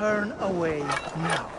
turn away now.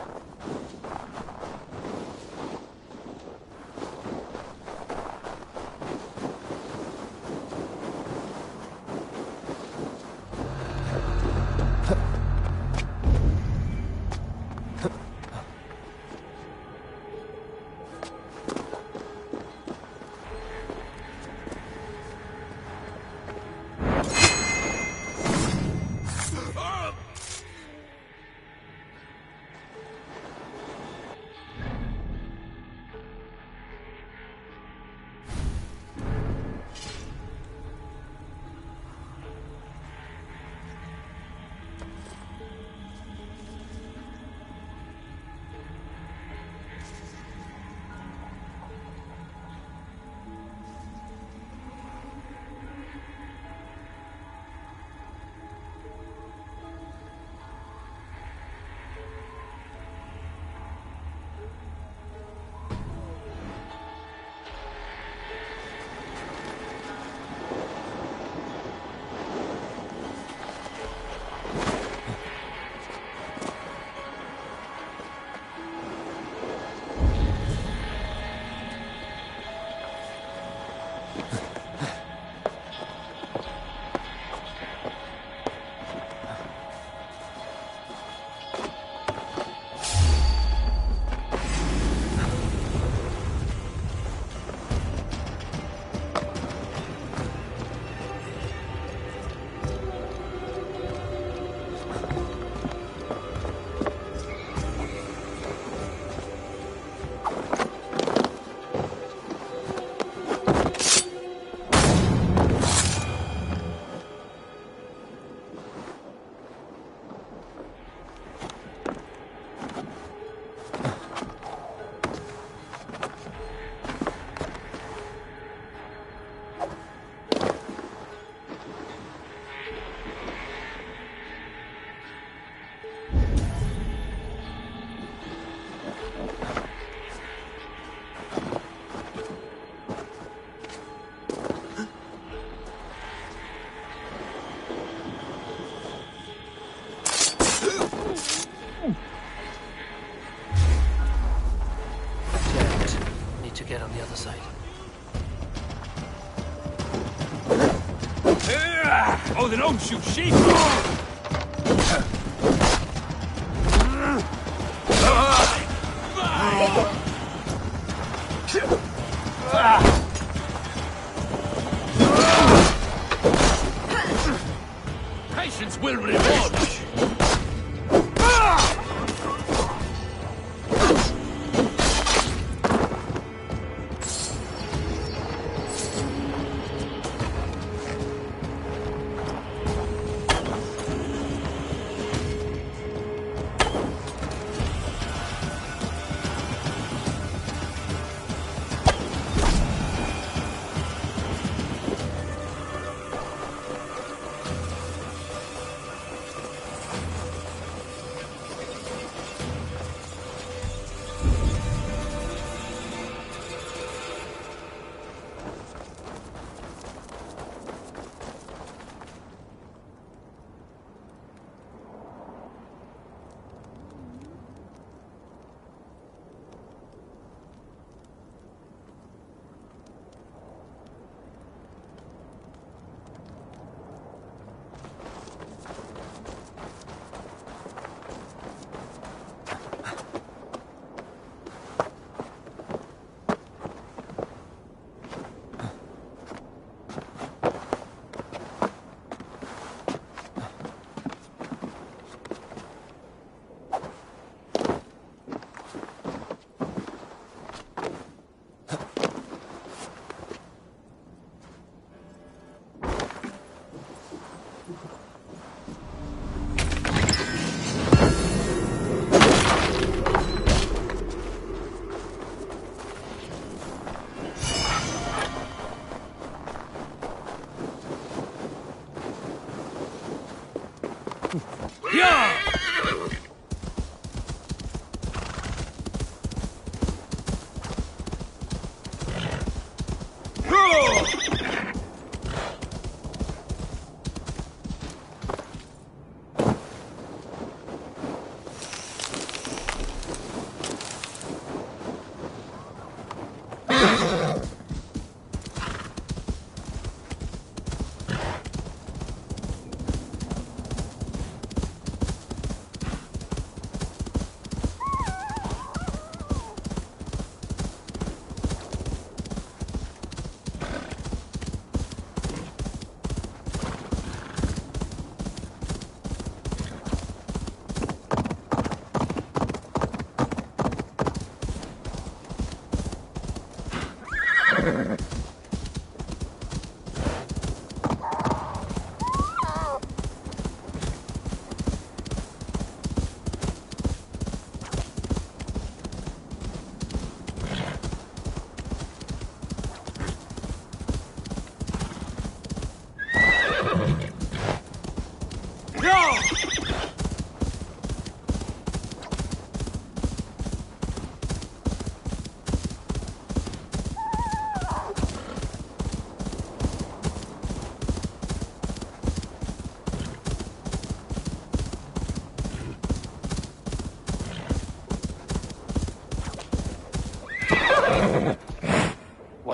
Get on the other side. Oh, they don't shoot sheep! Patience will reward.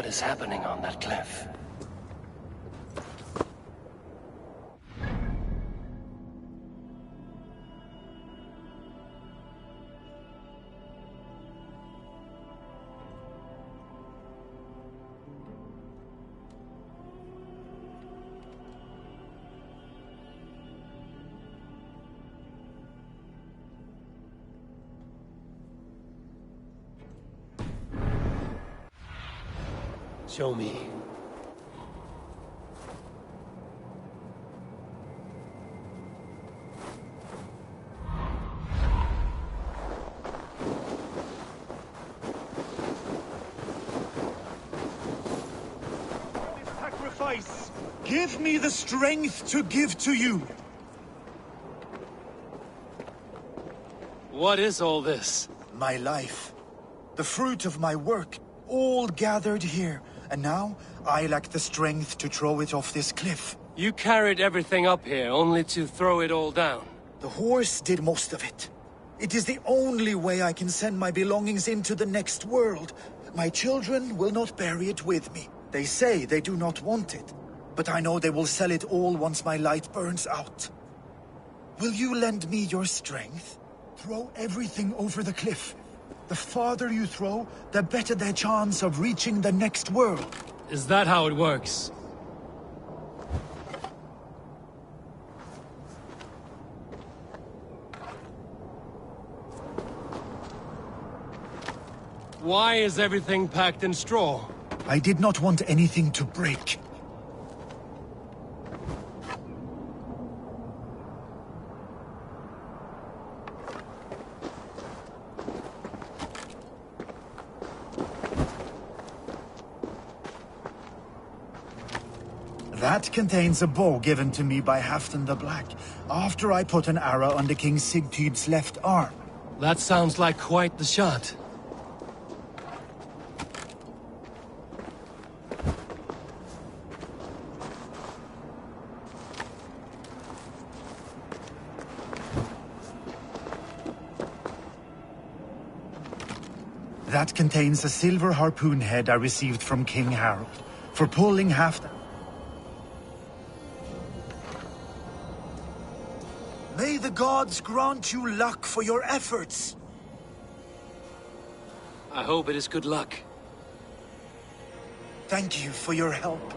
What is happening on that cliff? Show me. Sacrifice! Give me the strength to give to you! What is all this? My life. The fruit of my work. All gathered here. And now, I lack the strength to throw it off this cliff. You carried everything up here only to throw it all down. The horse did most of it. It is the only way I can send my belongings into the next world. My children will not bury it with me. They say they do not want it. But I know they will sell it all once my light burns out. Will you lend me your strength? Throw everything over the cliff. The farther you throw, the better their chance of reaching the next world. Is that how it works? Why is everything packed in straw? I did not want anything to break. That contains a bow given to me by Halfdan the Black, after I put an arrow under King Sigtyd's left arm. That sounds like quite the shot. That contains a silver harpoon head I received from King Harold, for pulling Halfdan. May the gods grant you luck for your efforts! I hope it is good luck. Thank you for your help.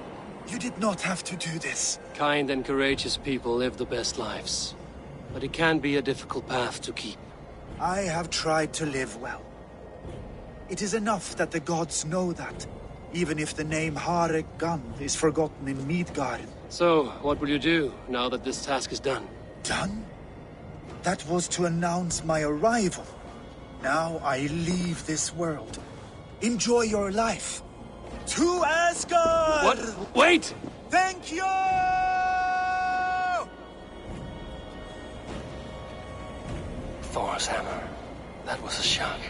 You did not have to do this. Kind and courageous people live the best lives. But it can be a difficult path to keep. I have tried to live well. It is enough that the gods know that, even if the name Harek Gand is forgotten in Midgard. So, what will you do now that this task is done? Done? That was to announce my arrival. Now I leave this world. Enjoy your life. To Asgard! What? Wait! Thank you! Thor's hammer. That was a shot.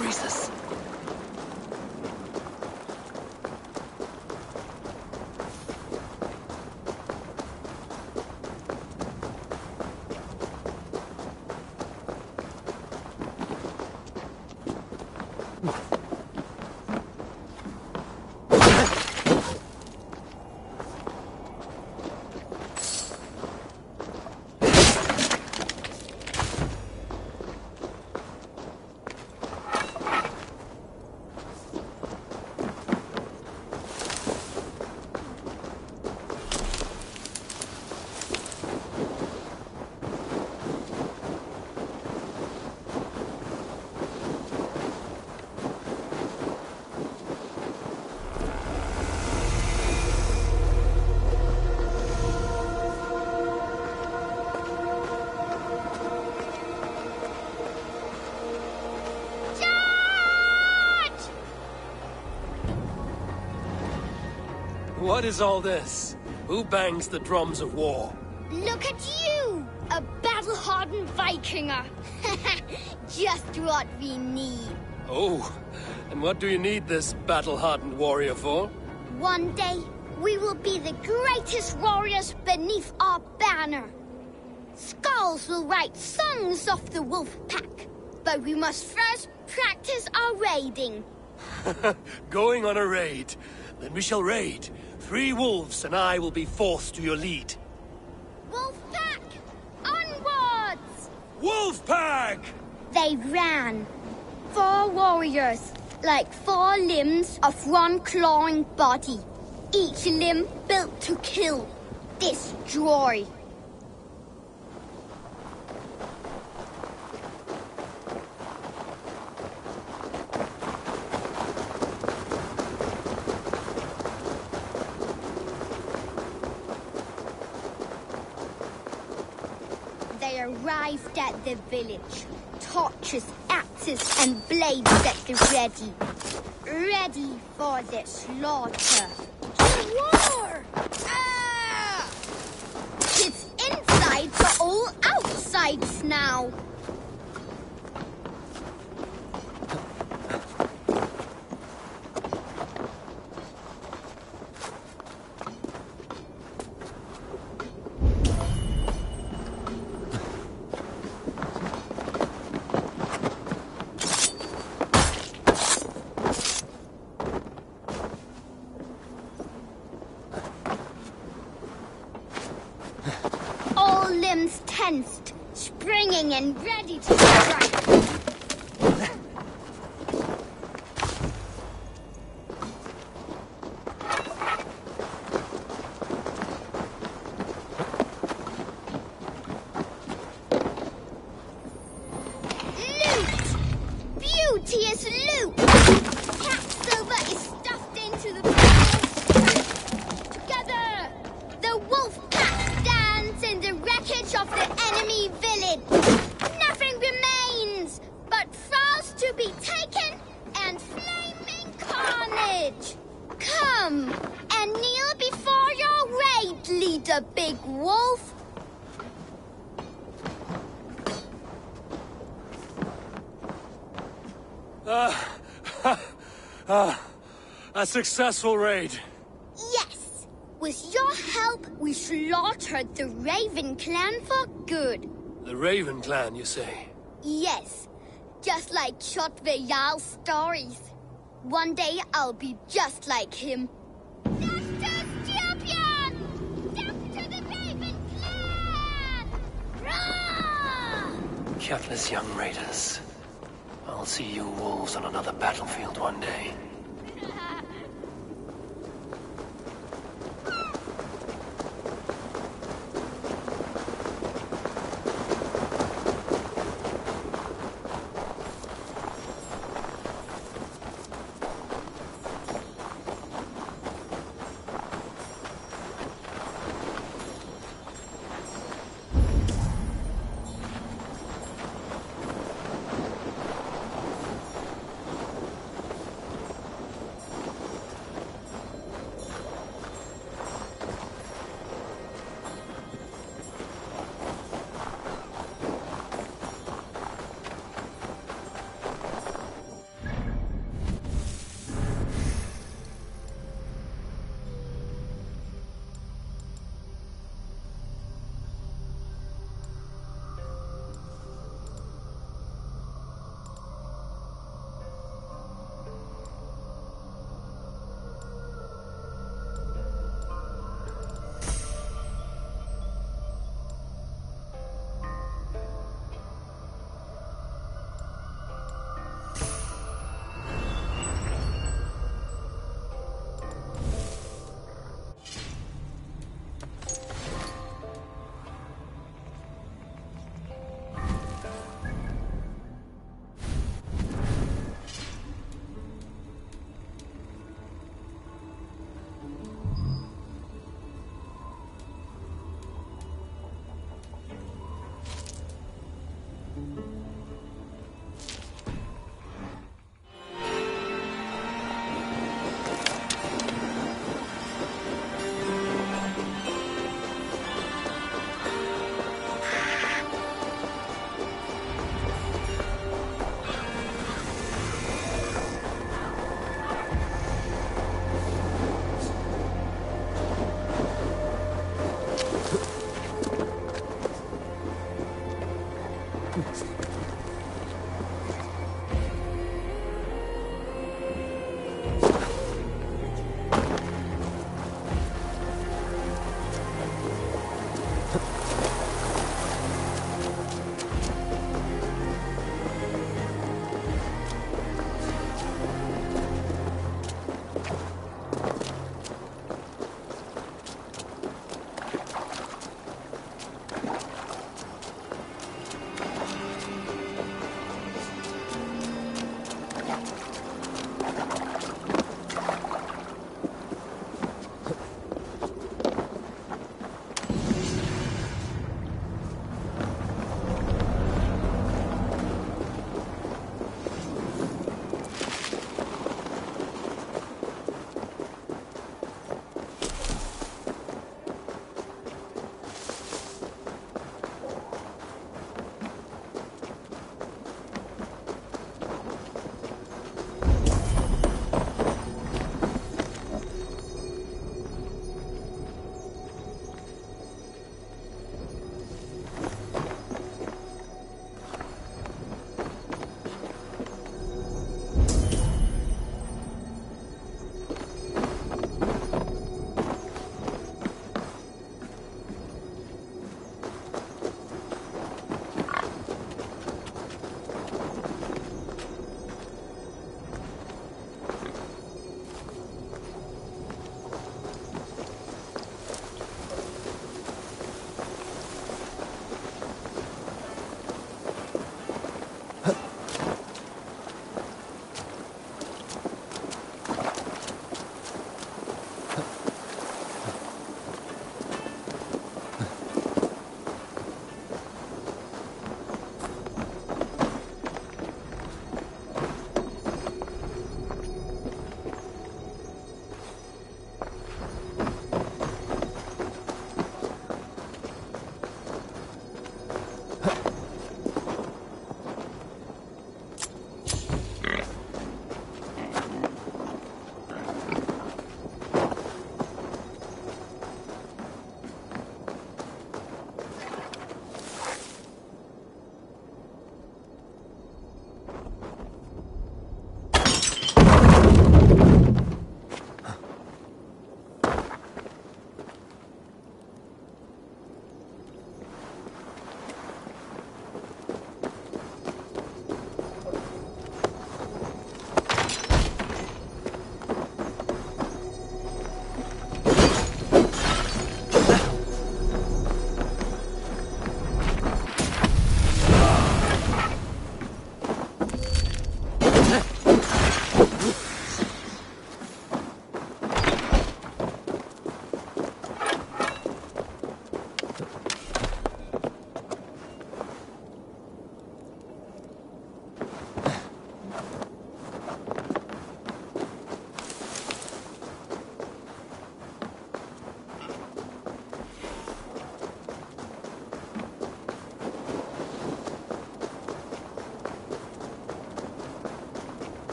freeze us. What is all this? Who bangs the drums of war? Look at you! A battle-hardened Vikinger! Just what we need. Oh, and what do you need this battle-hardened warrior for? One day, we will be the greatest warriors beneath our banner. Skulls will write songs of the wolf pack, but we must first practice our raiding. Going on a raid. Then we shall raid. 3 wolves and I will be forced to your lead. Wolf pack! Onwards! Wolf pack! They ran. 4 warriors, like 4 limbs of one clawing body. Each limb built to kill, destroy. They arrived at the village. Torches, axes, and blades at the ready. Ready for the slaughter. War! Ah! It's inside for all outsides now. Limbs tensed, springing and ready to strike. Loot! Beauteous loot! Cat silver is stuffed into the barrels. Together, the wolf pack stands in the wreckage of the enemy village. Nothing remains but thralls to be taken and flaming carnage. Come and kneel before your raid leader, Big Wolf. A successful raid. Yes. With your help, we slaughtered the Raven clan for good. The Raven clan, you say? Yes. Just like Creed Valhalla's stories. One day, I'll be just like him. Death to champion! Death to the Raven clan! Rah! Gutless young raiders. I'll see you wolves on another battlefield one day.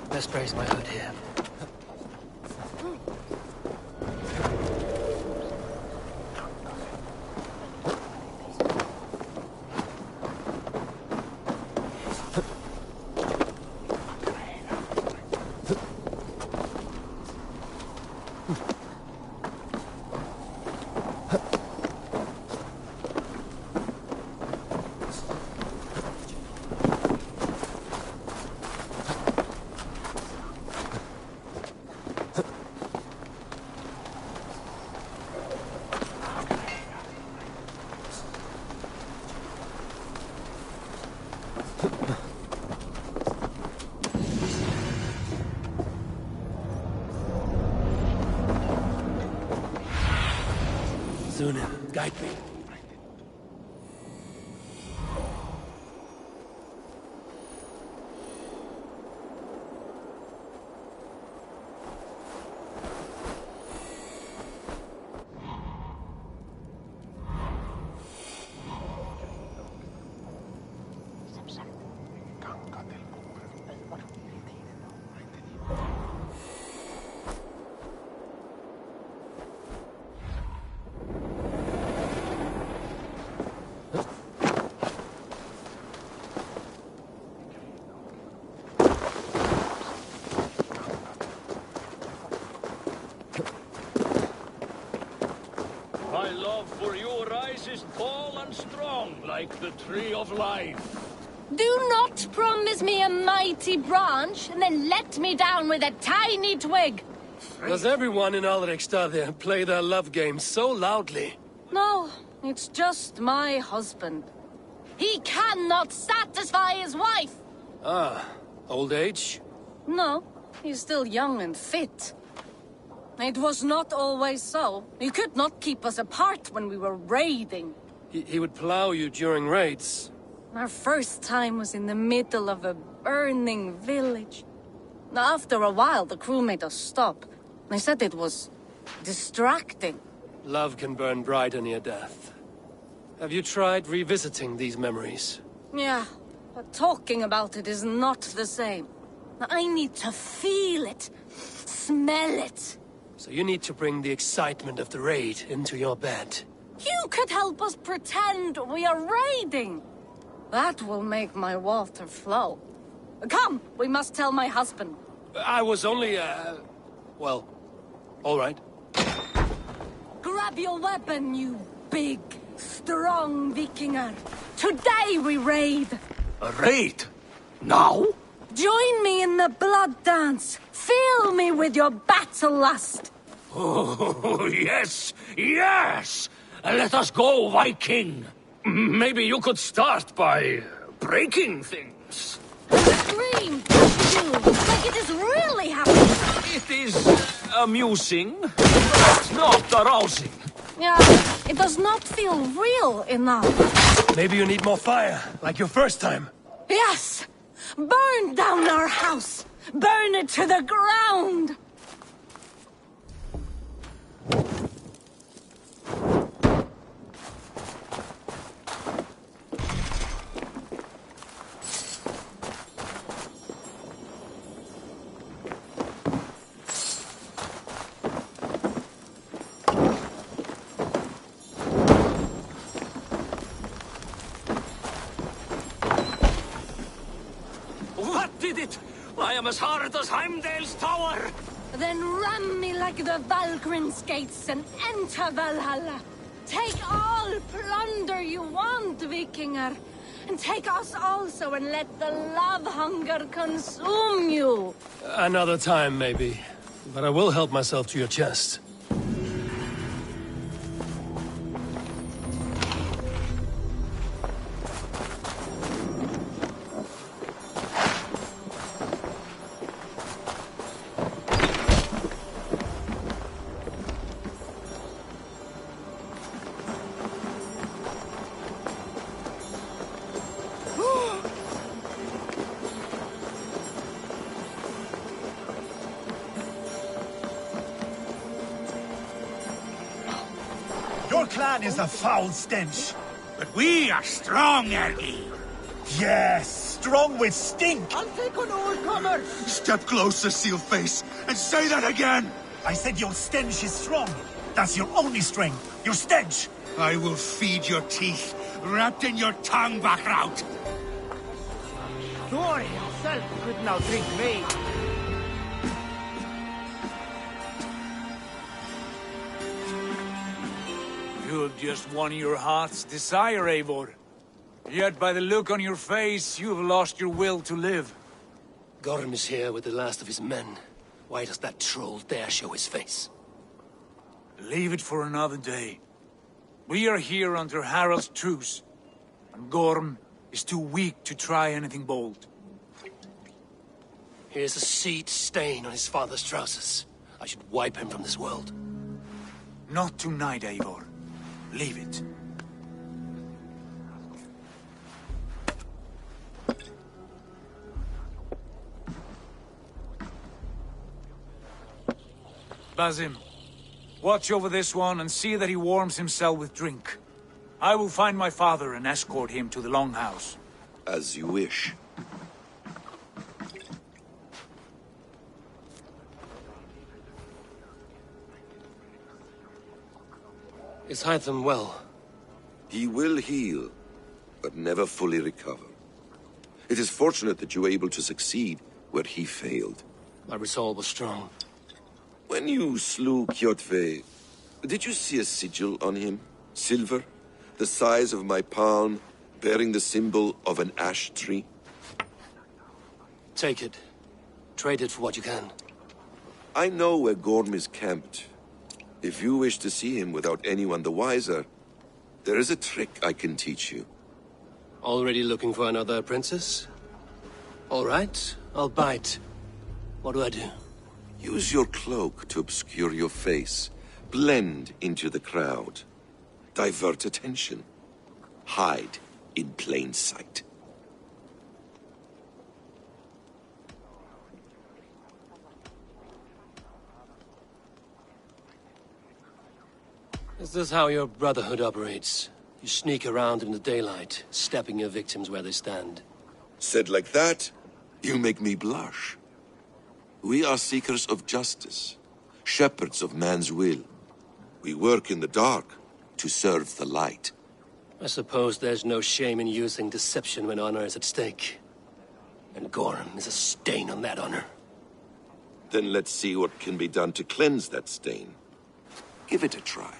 Best raise my hood here. Suna, guide me. My love for you rises tall and strong, like the tree of life. Do not promise me a mighty branch, and then let me down with a tiny twig. Does everyone in Alrekstad play their love game so loudly? No, it's just my husband. He cannot satisfy his wife. Ah, old age? No, he's still young and fit. It was not always so. He could not keep us apart when we were raiding. He would plow you during raids. Our first time was in the middle of a burning village. After a while, the crew made us stop. They said it was distracting. Love can burn brighter near death. Have you tried revisiting these memories? Yeah, but talking about it is not the same. I need to feel it, smell it. So you need to bring the excitement of the raid into your bed. You could help us pretend we are raiding. That will make my water flow. Come, we must tell my husband. I was only, well, all right. Grab your weapon, you big, strong Vikinger. Today we raid. A raid? Now? Join me in the blood dance. Fill me with your battle lust. Oh, yes, yes! Let us go, Viking. Maybe you could start by breaking things. Scream, you, like it is really happening. It is amusing, but not arousing. Yeah, it does not feel real enough. Maybe you need more fire, like your first time. Yes! Burn down our house! Burn it to the ground! What did it? I am as hard as Heimdall's tower. Then ram me like the Valgryn's gates and enter Valhalla. Take all plunder you want, Vikinger. And take us also and let the love hunger consume you. Another time, maybe. But I will help myself to your chest. Your clan is a foul stench. But we are strong, Ergi. Yes, strong with stink. I'll take on all comers! Step closer, Sealface, and say that again! I said your stench is strong. That's your only strength. Your stench. I will feed your teeth, wrapped in your tongue, Backrout. Thor himself could now drink me. You've just won your heart's desire, Eivor. Yet by the look on your face, you have lost your will to live. Gorm is here with the last of his men. Why does that troll dare show his face? Leave it for another day. We are here under Harald's truce, and Gorm is too weak to try anything bold. Here's a seed stain on his father's trousers. I should wipe him from this world. Not tonight, Eivor. Leave it. Basim, watch over this one and see that he warms himself with drink. I will find my father and escort him to the Longhouse. As you wish. Is Hytham well? He will heal, but never fully recover. It is fortunate that you were able to succeed where he failed. My resolve was strong. When you slew Kjotve, did you see a sigil on him? Silver? The size of my palm, bearing the symbol of an ash tree? Take it. Trade it for what you can. I know where Gorm is camped. If you wish to see him without anyone the wiser, there is a trick I can teach you. Already looking for another princess? All right, I'll bite. What do I do? Use your cloak to obscure your face. Blend into the crowd. Divert attention. Hide in plain sight. Is this how your Brotherhood operates? You sneak around in the daylight, stepping your victims where they stand. Said like that, you make me blush. We are seekers of justice, shepherds of man's will. We work in the dark to serve the light. I suppose there's no shame in using deception when honor is at stake. And Gorm is a stain on that honor. Then let's see what can be done to cleanse that stain. Give it a try.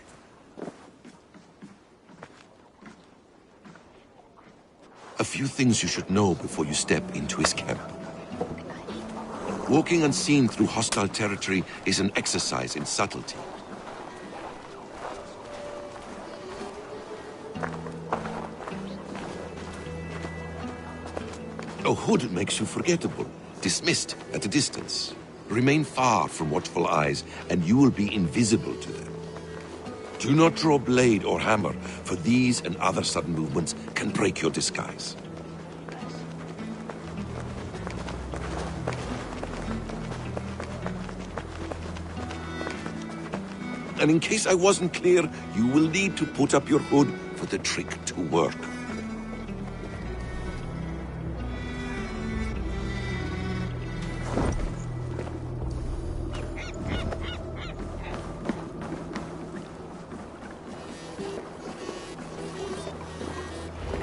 A few things you should know before you step into his camp. Walking unseen through hostile territory is an exercise in subtlety. A hood makes you forgettable, dismissed at a distance. Remain far from watchful eyes, and you will be invisible to them. Do not draw blade or hammer, for these and other sudden movements can break your disguise. And in case I wasn't clear, you will need to put up your hood for the trick to work.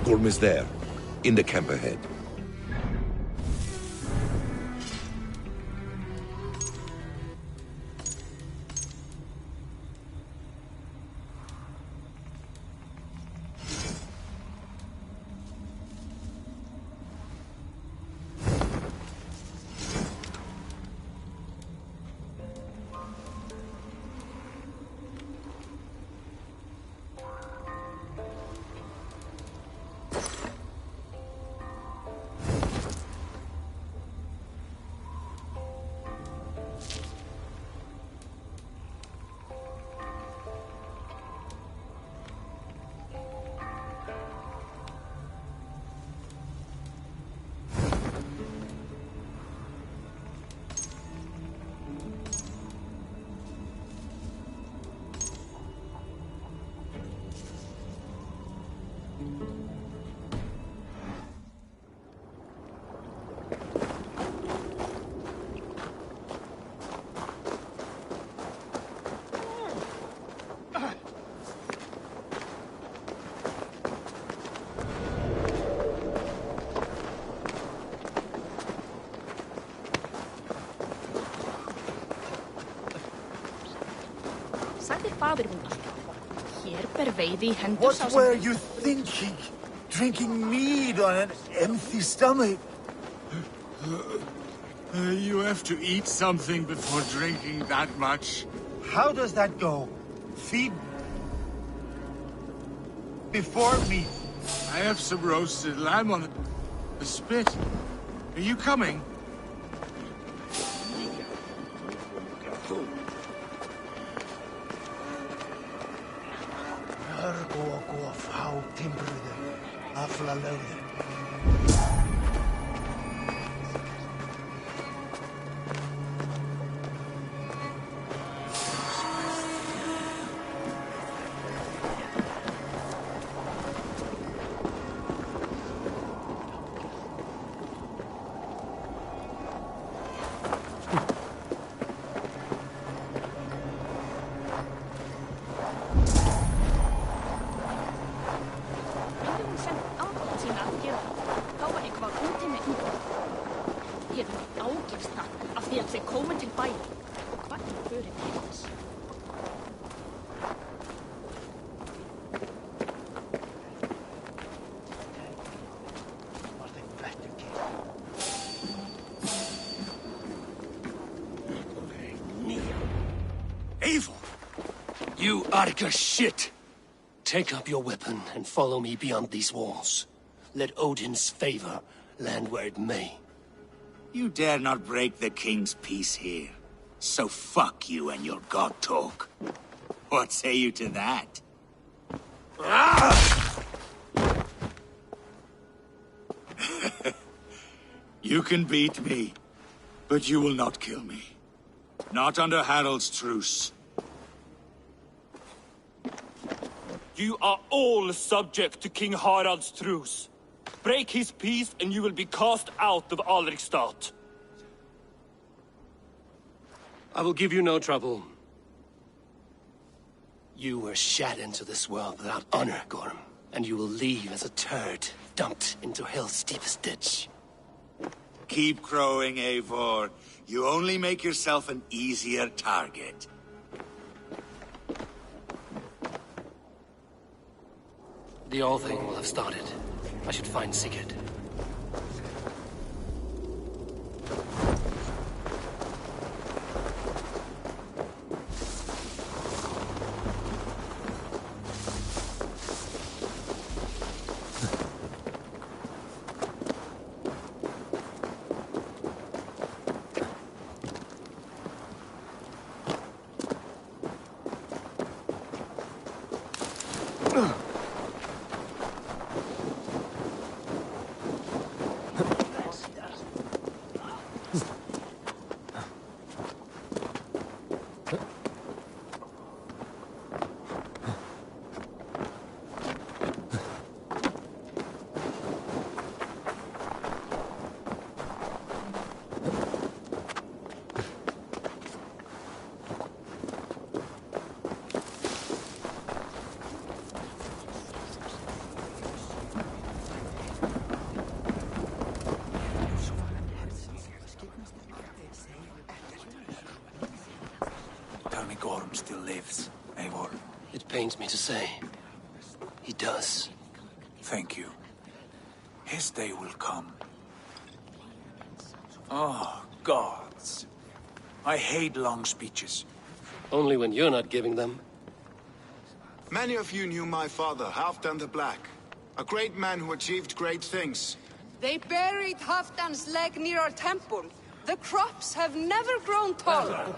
Gorm is there, in the camp ahead. faðir minn alltaf. Hér ber veiði í hendur What sá sem... were you thinking? Drinking mead on an empty stomach? You have to eat something before drinking that much. How does that go? Feed before meat. I have some roasted lamb on the spit. Are you coming? Evil! You Arca shit! Take up your weapon and follow me beyond these walls. Let Odin's favor land where it may. You dare not break the king's peace here. So fuck you and your god talk. What say you to that? You can beat me, but you will not kill me. Not under Harald's truce. You are all subject to King Harald's truce. Break his peace and you will be cast out of Alrikstad. I will give you no trouble. You were shat into this world without honor, Gorm, and you will leave as a turd, dumped into hell's deepest ditch. Keep crowing, Eivor. You only make yourself an easier target. The All-Thing will have started. I should find Sigurd. Gorm still lives, Eivor. It pains me to say. He does. Thank you. His day will come. Oh, gods. I hate long speeches. Only when you're not giving them. Many of you knew my father, Halfdan the Black. A great man who achieved great things. They buried Halfdan's leg near our temple. The crops have never grown taller.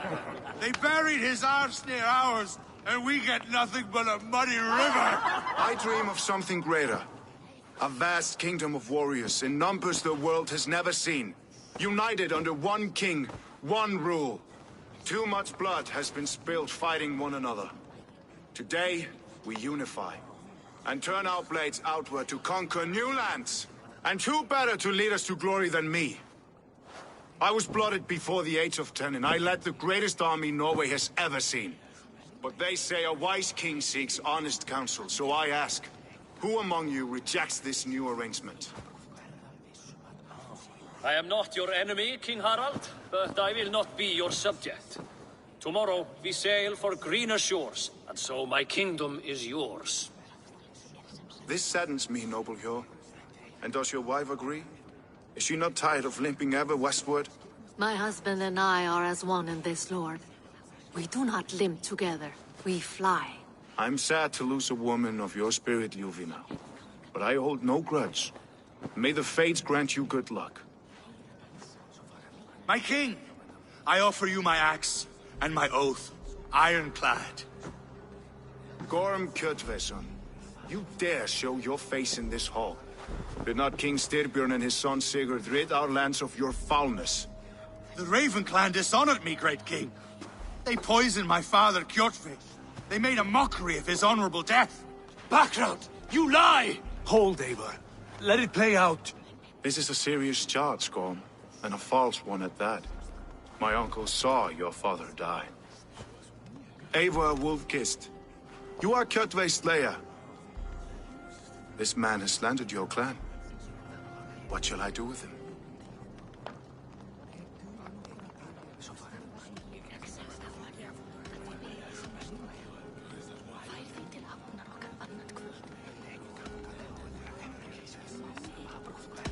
They buried his arse near ours, and we get nothing but a muddy river. I dream of something greater. A vast kingdom of warriors in numbers the world has never seen. United under one king, one rule. Too much blood has been spilled fighting one another. Today, we unify. And turn our blades outward to conquer new lands. And who better to lead us to glory than me? I was blooded before the age of 10, and I led the greatest army Norway has ever seen. But they say a wise king seeks honest counsel, so I ask, who among you rejects this new arrangement? I am not your enemy, King Harald, but I will not be your subject. Tomorrow we sail for greener shores, and so my kingdom is yours. This saddens me, noble Hjor. And does your wife agree? Is she not tired of limping ever westward? My husband and I are as one in this, Lord. We do not limp together. We fly. I'm sad to lose a woman of your spirit, Yuvina. But I hold no grudge. May the fates grant you good luck. My king, I offer you my axe and my oath, ironclad. Gorm Kjotveson, you dare show your face in this hall. Did not King Styrbjörn and his son Sigurd rid our lands of your foulness? The Raven clan dishonored me, great king. They poisoned my father, Kjotve. They made a mockery of his honorable death. Background! You lie! Hold, Eivor. Let it play out. This is a serious charge, Gorm, and a false one at that. My uncle saw your father die. Eivor Wolf-Kissed, you are Kjotve's slayer. This man has slandered your clan. What shall I do with him?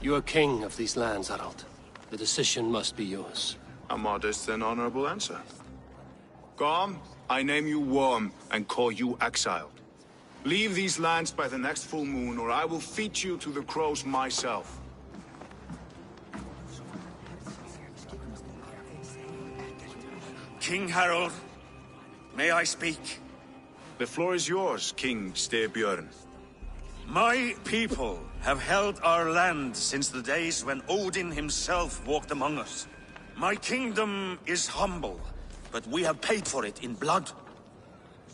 You are king of these lands, Harald. The decision must be yours. A modest and honorable answer. Gorm, I name you Worm and call you exiled. Leave these lands by the next full moon, or I will feed you to the crows myself. King Harald, may I speak? The floor is yours, King Styrbjörn. My people have held our land since the days when Odin himself walked among us. My kingdom is humble, but we have paid for it in blood.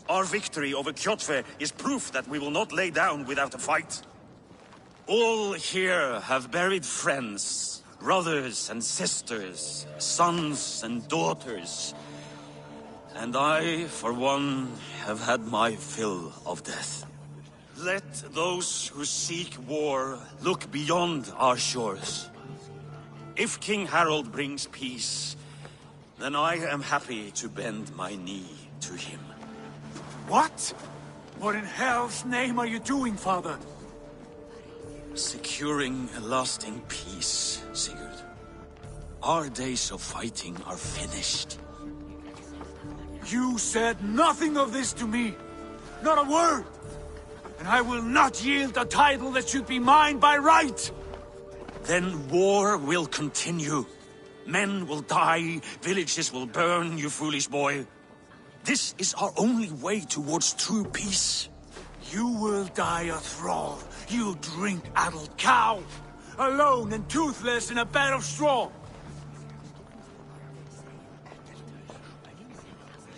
Our victory over Kjotve is proof that we will not lay down without a fight. All here have buried friends, brothers and sisters, sons and daughters. And I, for one, have had my fill of death. Let those who seek war look beyond our shores. If King Harald brings peace, then I am happy to bend my knee to him. What? What in hell's name are you doing, father? Securing a lasting peace, Sigurd. Our days of fighting are finished. You said nothing of this to me. Not a word. And I will not yield a title that should be mine by right. Then war will continue. Men will die, villages will burn, you foolish boy. This is our only way towards true peace. You will die a thrall. You drink-addled cow. Alone and toothless in a bed of straw.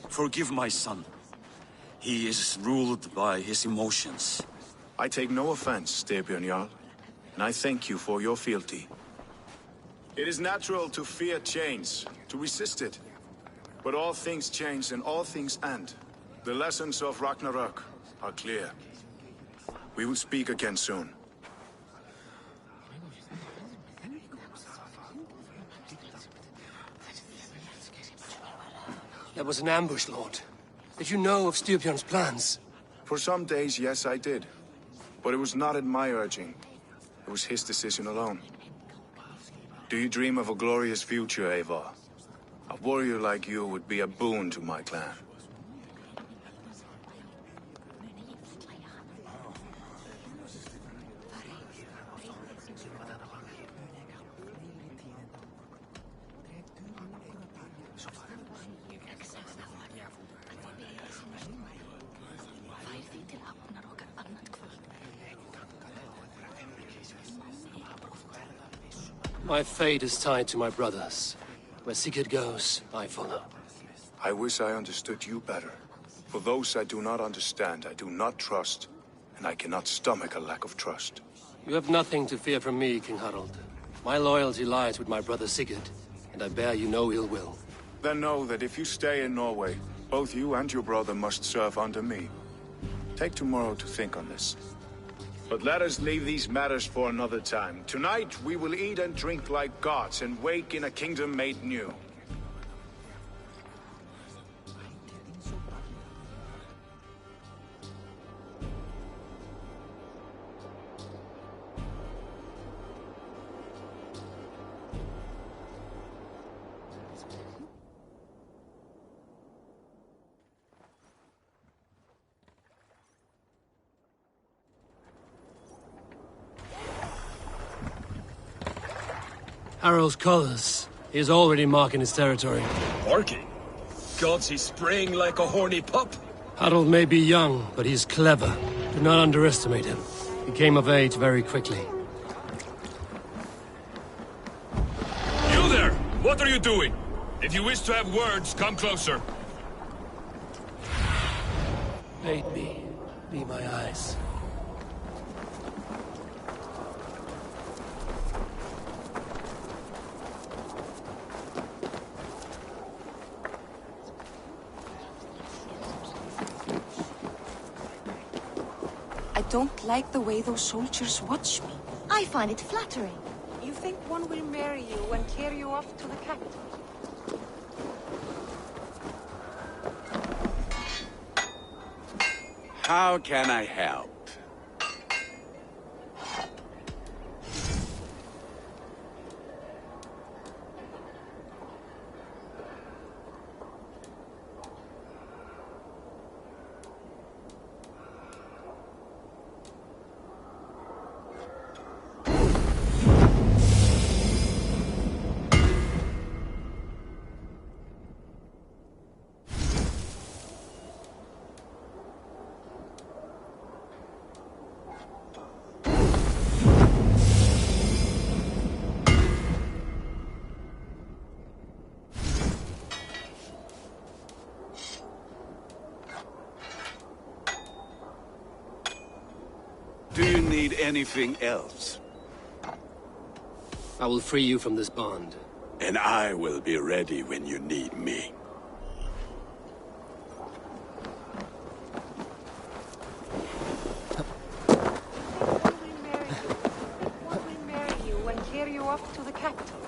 Forgive my son. He is ruled by his emotions. I take no offense, Styrbjörn Jarl, and I thank you for your fealty. It is natural to fear change, to resist it. But all things change and all things end. The lessons of Ragnarok are clear. We will speak again soon. That was an ambush, Lord. Did you know of Styrbjörn's plans? For some days, yes, I did. But it was not at my urging. It was his decision alone. Do you dream of a glorious future, Eivor? A warrior like you would be a boon to my clan. My fate is tied to my brothers. Where Sigurd goes, I follow. I wish I understood you better. For those I do not understand, I do not trust, and I cannot stomach a lack of trust. You have nothing to fear from me, King Harald. My loyalty lies with my brother Sigurd, and I bear you no ill will. Then know that if you stay in Norway, both you and your brother must serve under me. Take tomorrow to think on this. But let us leave these matters for another time. Tonight, we will eat and drink like gods and wake in a kingdom made new. Harald's colors. He is already marking his territory. Barking? Gods, he's spraying like a horny pup. Harald may be young, but he's clever. Do not underestimate him. He came of age very quickly. You there! What are you doing? If you wish to have words, come closer. Aid me. Be my eyes. I don't like the way those soldiers watch me. I find it flattering. You think one will marry you and carry you off to the capital? How can I help? Do you need anything else? I will free you from this bond. And I will be ready when you need me. One will marry you and carry you off to the capital.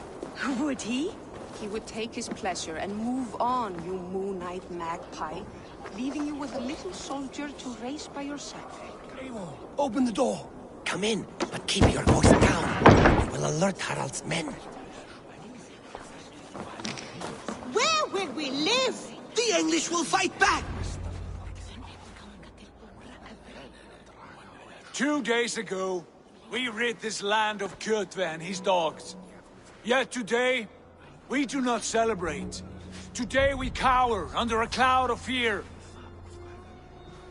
Would he? He would take his pleasure and move on, you moon-eyed magpie, leaving you with a little soldier to raise by your side. Open the door. Come in, but keep your voice down. We will alert Harald's men. Where will we live? The English will fight back! 2 days ago, we rid this land of Kjotve and his dogs. Yet today, we do not celebrate. Today we cower under a cloud of fear.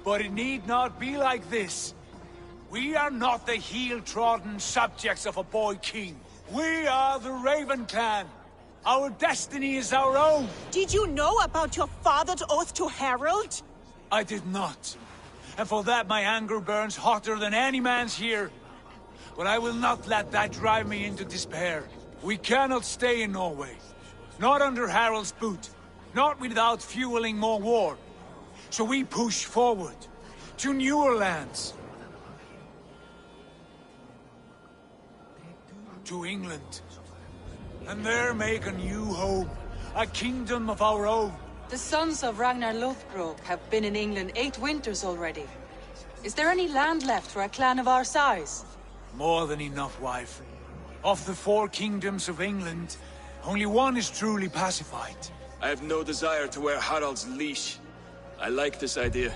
But it need not be like this. We are not the heel-trodden subjects of a boy king. We are the Raven clan. Our destiny is our own. Did you know about your father's oath to Harald? I did not. And for that my anger burns hotter than any man's here. But I will not let that drive me into despair. We cannot stay in Norway. Not under Harald's boot. Not without fueling more war. So we push forward to newer lands. To England. And there make a new home. A kingdom of our own. The sons of Ragnar Lothbrok have been in England 8 winters already. Is there any land left for a clan of our size? More than enough, wife. Of the 4 kingdoms of England, only one is truly pacified. I have no desire to wear Harald's leash. I like this idea.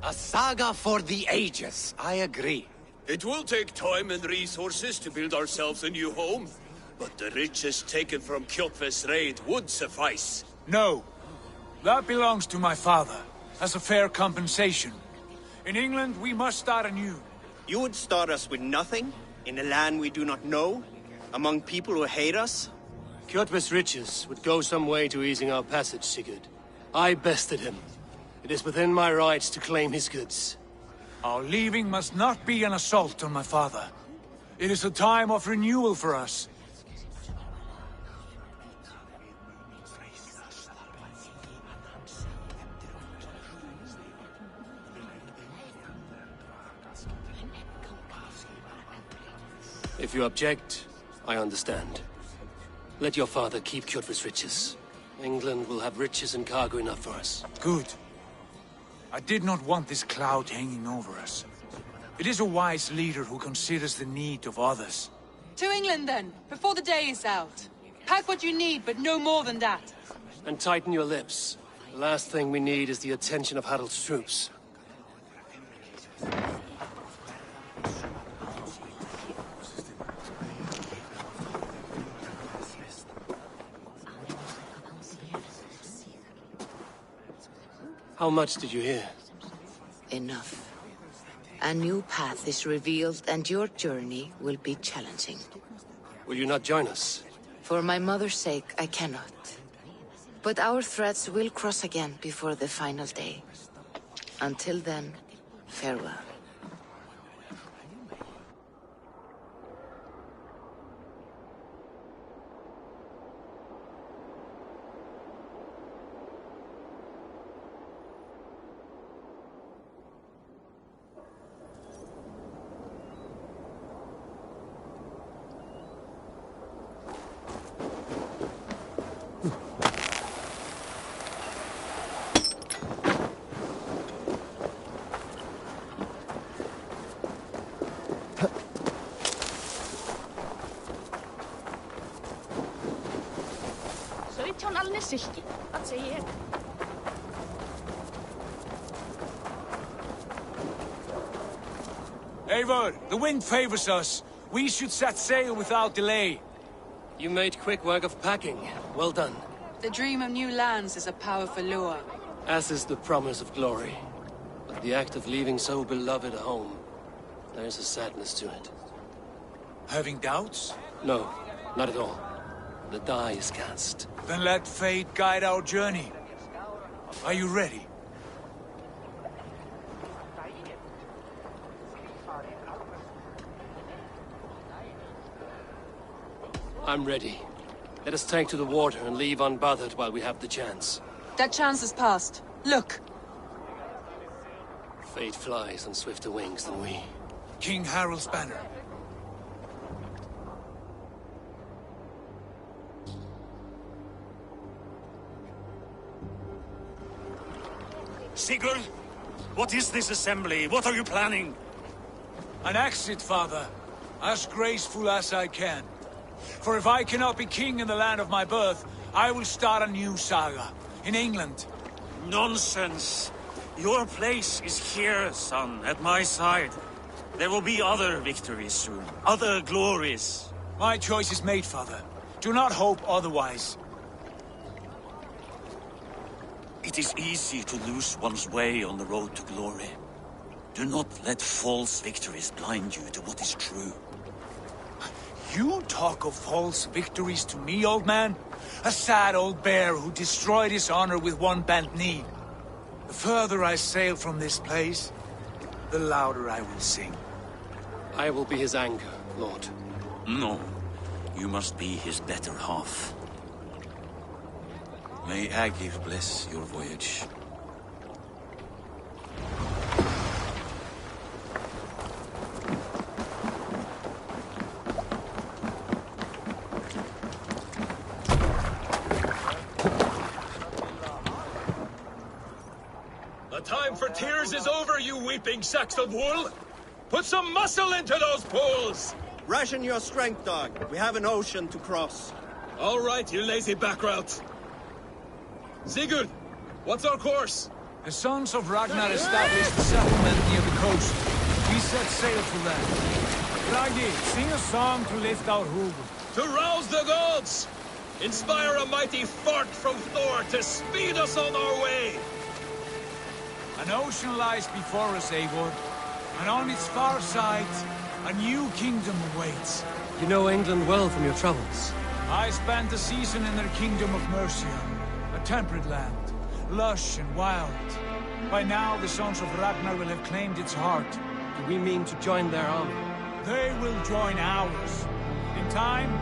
A saga for the ages, I agree. It will take time and resources to build ourselves a new home, but the riches taken from Kjotve's raid would suffice. No. That belongs to my father, as a fair compensation. In England, we must start anew. You would start us with nothing? In a land we do not know? Among people who hate us? Kjotve's riches would go some way to easing our passage, Sigurd. I bested him. It is within my rights to claim his goods. Our leaving must not be an assault on my father. It is a time of renewal for us. If you object, I understand. Let your father keep Kjotve's riches. England will have riches and cargo enough for us. Good. I did not want this cloud hanging over us. It is a wise leader who considers the need of others. To England then, before the day is out. Pack what you need, but no more than that. And tighten your lips. The last thing we need is the attention of Harald's troops. How much did you hear? Enough. A new path is revealed, and your journey will be challenging. Will you not join us? For my mother's sake, I cannot. But our threads will cross again before the final day. Until then, farewell. Eivor, the wind favors us. We should set sail without delay. You made quick work of packing. Well done. The dream of new lands is a powerful lure. As is the promise of glory. But the act of leaving so beloved a home, there is a sadness to it. Having doubts? No, not at all. The die is cast. Then let fate guide our journey. Are you ready? I'm ready. Let us take to the water and leave unbothered while we have the chance. That chance is past. Look! Fate flies on swifter wings than we. King Harald's banner. Sigurd, what is this assembly? What are you planning? An exit, father. As graceful as I can. For if I cannot be king in the land of my birth, I will start a new saga. In England. Nonsense. Your place is here, son, at my side. There will be other victories soon. Other glories. My choice is made, father. Do not hope otherwise. It is easy to lose one's way on the road to glory. Do not let false victories blind you to what is true. You talk of false victories to me, old man? A sad old bear who destroyed his honor with one bent knee. The further I sail from this place, the louder I will sing. I will be his anger, Lord. No. You must be his better half. May Agir bless your voyage. The time for tears is over, you weeping sacks of wool! Put some muscle into those pools! Ration your strength, dog. We have an ocean to cross. All right, you lazy backrout. Sigurd, what's our course? The sons of Ragnar established a settlement near the coast. We set sail for them. Raggi, sing a song to lift our hoof. To rouse the gods! Inspire a mighty fart from Thor to speed us on our way! An ocean lies before us, Eivor. And on its far side, a new kingdom awaits. You know England well from your travels. I spent a season in their kingdom of Mercia. A temperate land, lush and wild. By now, the sons of Ragnar will have claimed its heart. Do we mean to join their army? They will join ours. In time,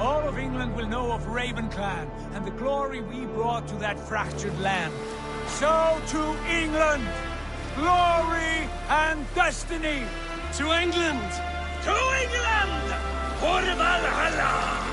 all of England will know of Raven Clan and the glory we brought to that fractured land. So to England! Glory and destiny! To England! To England! For Valhalla!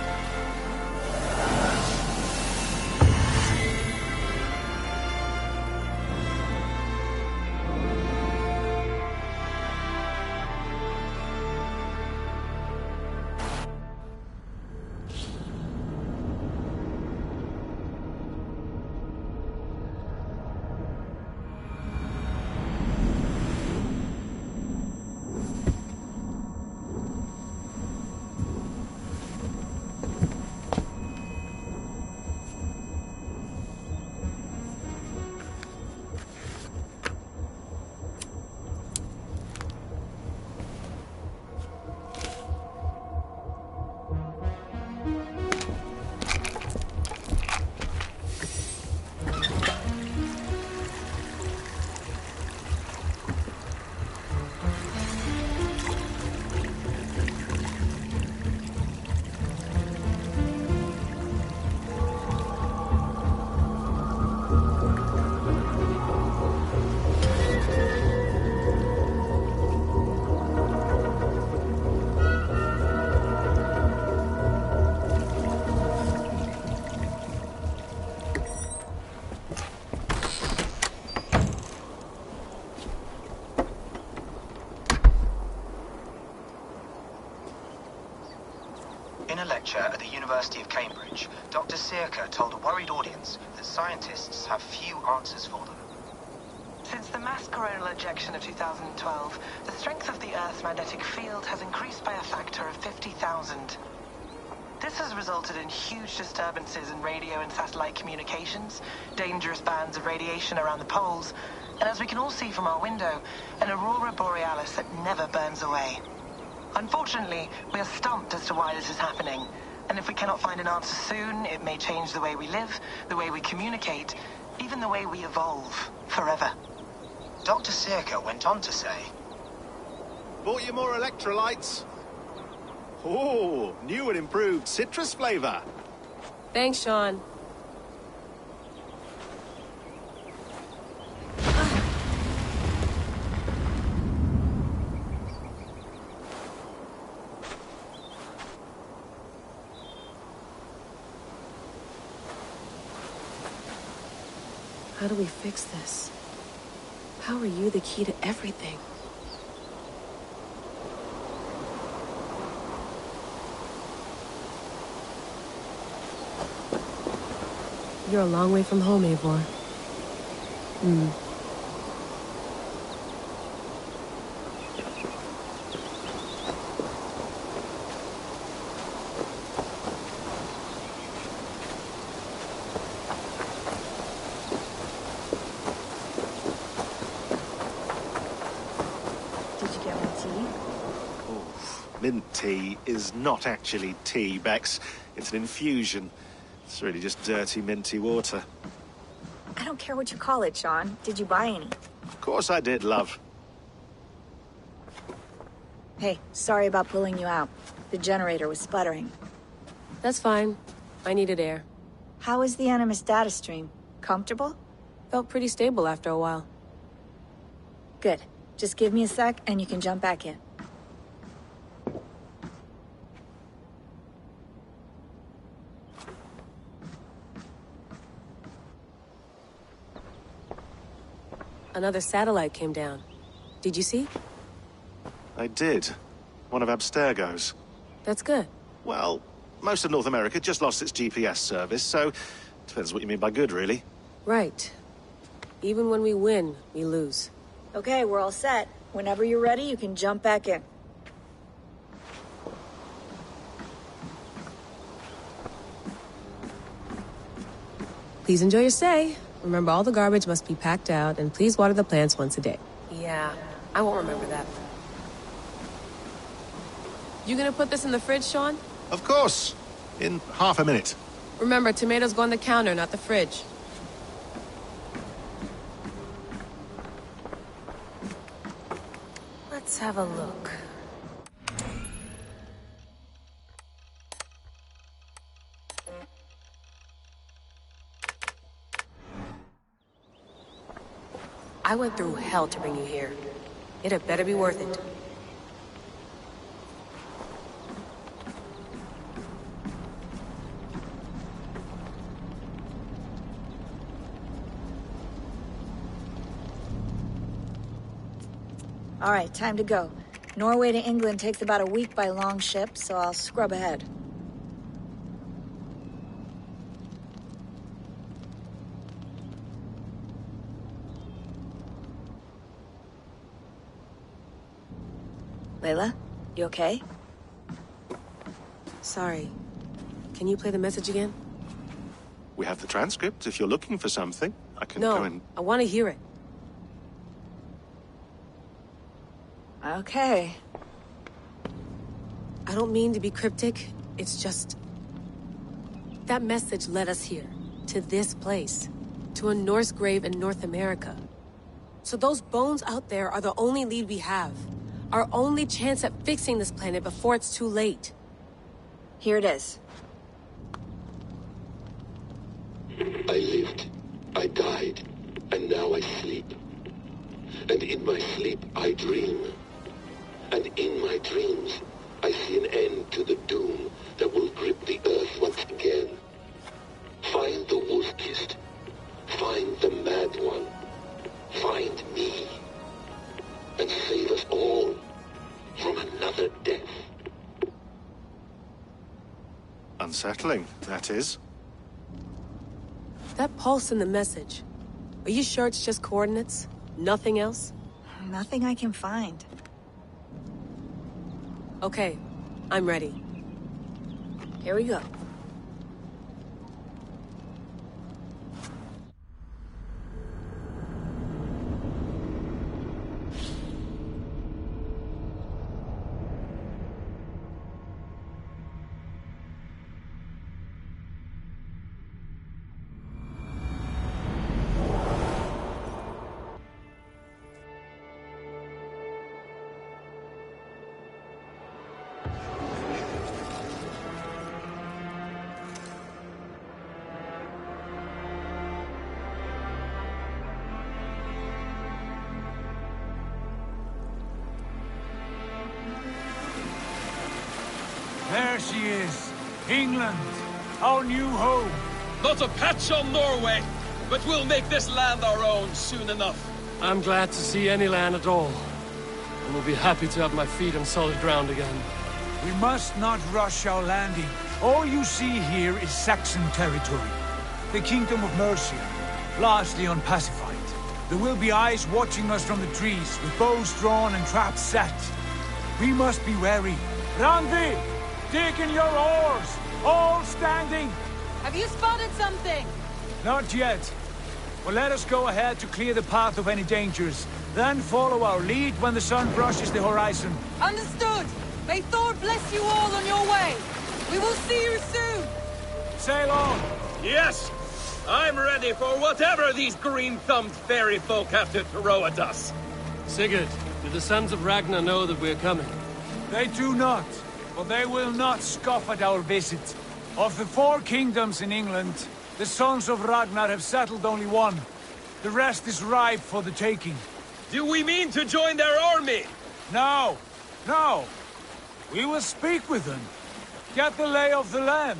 lecture at the University of Cambridge, Dr. Sirka told a worried audience that scientists have few answers for them. Since the mass coronal ejection of 2012, the strength of the Earth's magnetic field has increased by a factor of 50,000. This has resulted in huge disturbances in radio and satellite communications, dangerous bands of radiation around the poles, and as we can all see from our window, an aurora borealis that never burns away. Unfortunately, we are stumped as to why this is happening, and if we cannot find an answer soon, it may change the way we live, the way we communicate, even the way we evolve, forever. Dr. Sirka went on to say, Bought you more electrolytes? Oh, new and improved citrus flavor. Thanks, Sean. How do we fix this? How are you the key to everything? You're a long way from home, Eivor. Mint tea is not actually tea, Bex. It's an infusion. It's really just dirty, minty water. I don't care what you call it, Sean. Did you buy any? Of course I did, love. Hey, sorry about pulling you out. The generator was sputtering. That's fine. I needed air. How is the Animus data stream? Comfortable? Felt pretty stable after a while. Good. Just give me a sec and you can jump back in. Another satellite came down. Did you see? I did. One of Abstergo's. That's good. Well, most of North America just lost its GPS service, so depends what you mean by good, really. Right. Even when we win, we lose. Okay, we're all set. Whenever you're ready, you can jump back in. Please enjoy your stay. Remember, all the garbage must be packed out, and please water the plants once a day. Yeah, I won't remember that. You gonna put this in the fridge, Sean? Of course. In half a minute. Remember, tomatoes go on the counter, not the fridge. Let's have a look. I went through hell to bring you here. It had better be worth it. All right, time to go. Norway to England takes about a week by long ship, so I'll scrub ahead. Layla, you okay? Sorry. Can you play the message again? We have the transcript. If you're looking for something, I can No, go and... I want to hear it. Okay. I don't mean to be cryptic. It's just... That message led us here. To this place. To a Norse grave in North America. So those bones out there are the only lead we have. Our only chance at fixing this planet before it's too late. Here it is. I lived, I died, and now I sleep. And in my sleep I dream. And in my dreams I see an end to the doom that will grip the earth once again. Find the wolf-kissed. Find the mad one. Find me. And save us all from another death. Unsettling, that is. That pulse in the message. Are you sure it's just coordinates? Nothing else? Nothing I can find. Okay, I'm ready. Here we go. There she is. England, our new home. Not a patch on Norway, but we'll make this land our own soon enough. I'm glad to see any land at all. And will be happy to have my feet on solid ground again. We must not rush our landing. All you see here is Saxon territory. The Kingdom of Mercia, largely unpacified. There will be eyes watching us from the trees, with bows drawn and traps set. We must be wary. Randi! Dig in your oars! All standing! Have you spotted something? Not yet. Well, let us go ahead to clear the path of any dangers. Then follow our lead when the sun brushes the horizon. Understood! May Thor bless you all on your way! We will see you soon! Sail on! Yes! I'm ready for whatever these green-thumbed fairy folk have to throw at us. Sigurd, do the sons of Ragnar know that we're coming? They do not, but they will not scoff at our visit. Of the 4 kingdoms in England, the sons of Ragnar have settled only one. The rest is ripe for the taking. Do we mean to join their army? No, no. We will speak with them, get the lay of the land,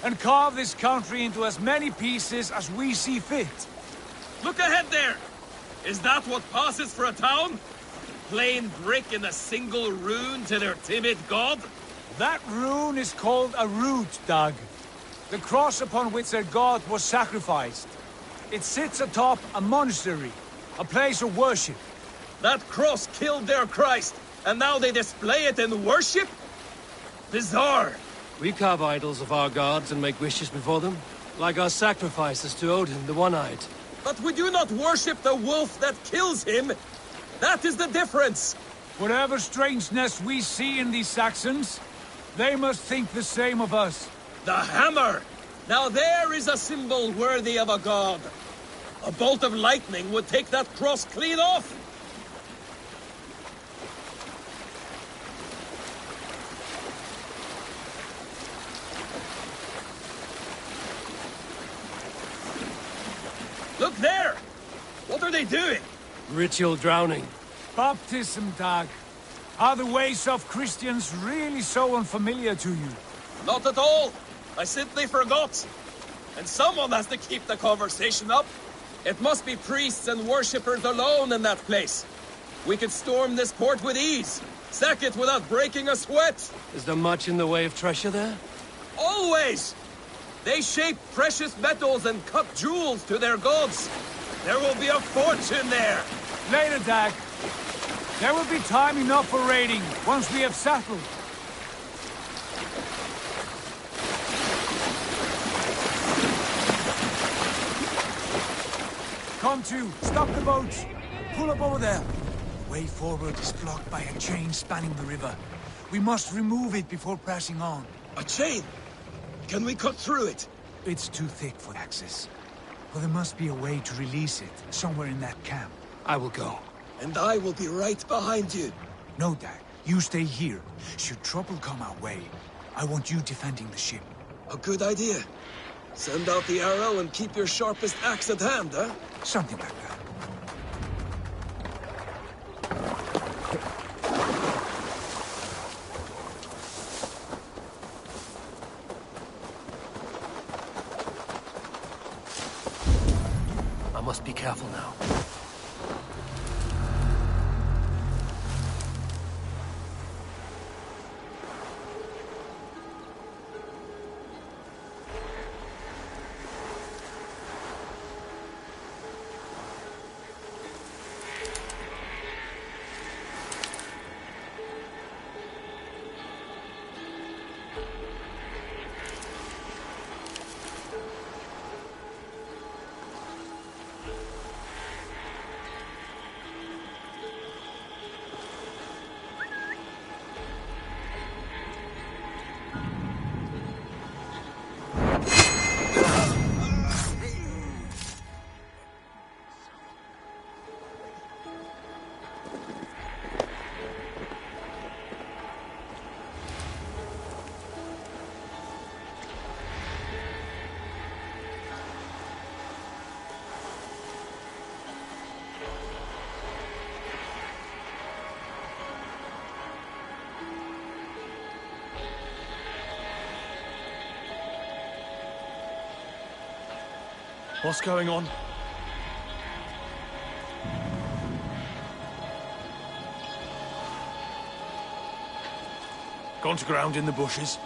and carve this country into as many pieces as we see fit. Look ahead there! Is that what passes for a town? Plain brick and a single rune to their timid god? That rune is called a root, Dag. The cross upon which their god was sacrificed. It sits atop a monastery, a place of worship. That cross killed their Christ, and now they display it in worship? Bizarre. We carve idols of our gods and make wishes before them, like our sacrifices to Odin, the One-Eyed. But we do not worship the wolf that kills him. That is the difference. Whatever strangeness we see in these Saxons, they must think the same of us. The hammer! Now there is a symbol worthy of a god. A bolt of lightning would take that cross clean off. Look there! What are they doing? Ritual drowning. Baptism, Dag. Are the ways of Christians really so unfamiliar to you? Not at all. I simply forgot. And someone has to keep the conversation up. It must be priests and worshippers alone in that place. We could storm this port with ease. Sack it without breaking a sweat. Is there much in the way of treasure there? Always! They shape precious metals and cut jewels to their gods. There will be a fortune there. Later, Dag. There will be time enough for raiding, once we have settled. Come to, stop the boats. Pull up over there. The way forward is blocked by a chain spanning the river. We must remove it before pressing on. A chain? Can we cut through it? It's too thick for access. But there must be a way to release it, somewhere in that camp. I will go. And I will be right behind you. No, Dag. You stay here. Should trouble come our way, I want you defending the ship. A good idea. Send out the arrow and keep your sharpest axe at hand, huh? Something like that. I must be careful now. What's going on? Gone to ground in the bushes.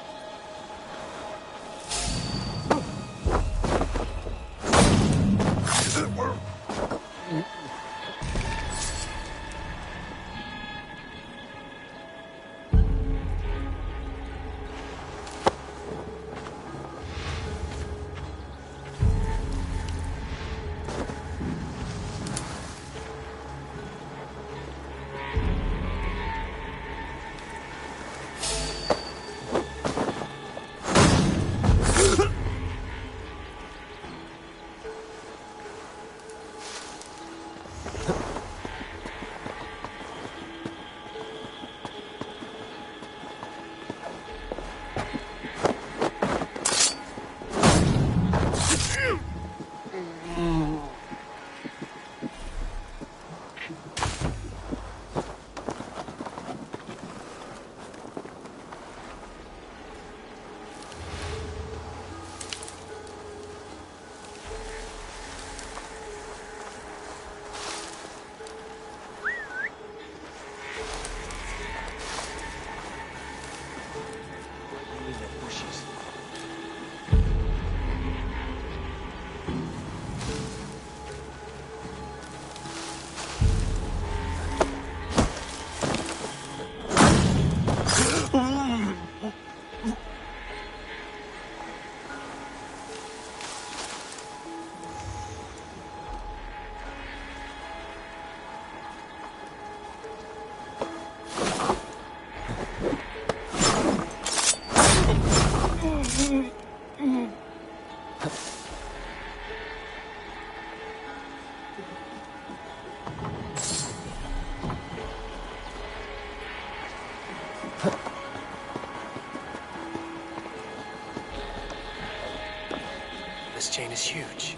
This chain is huge,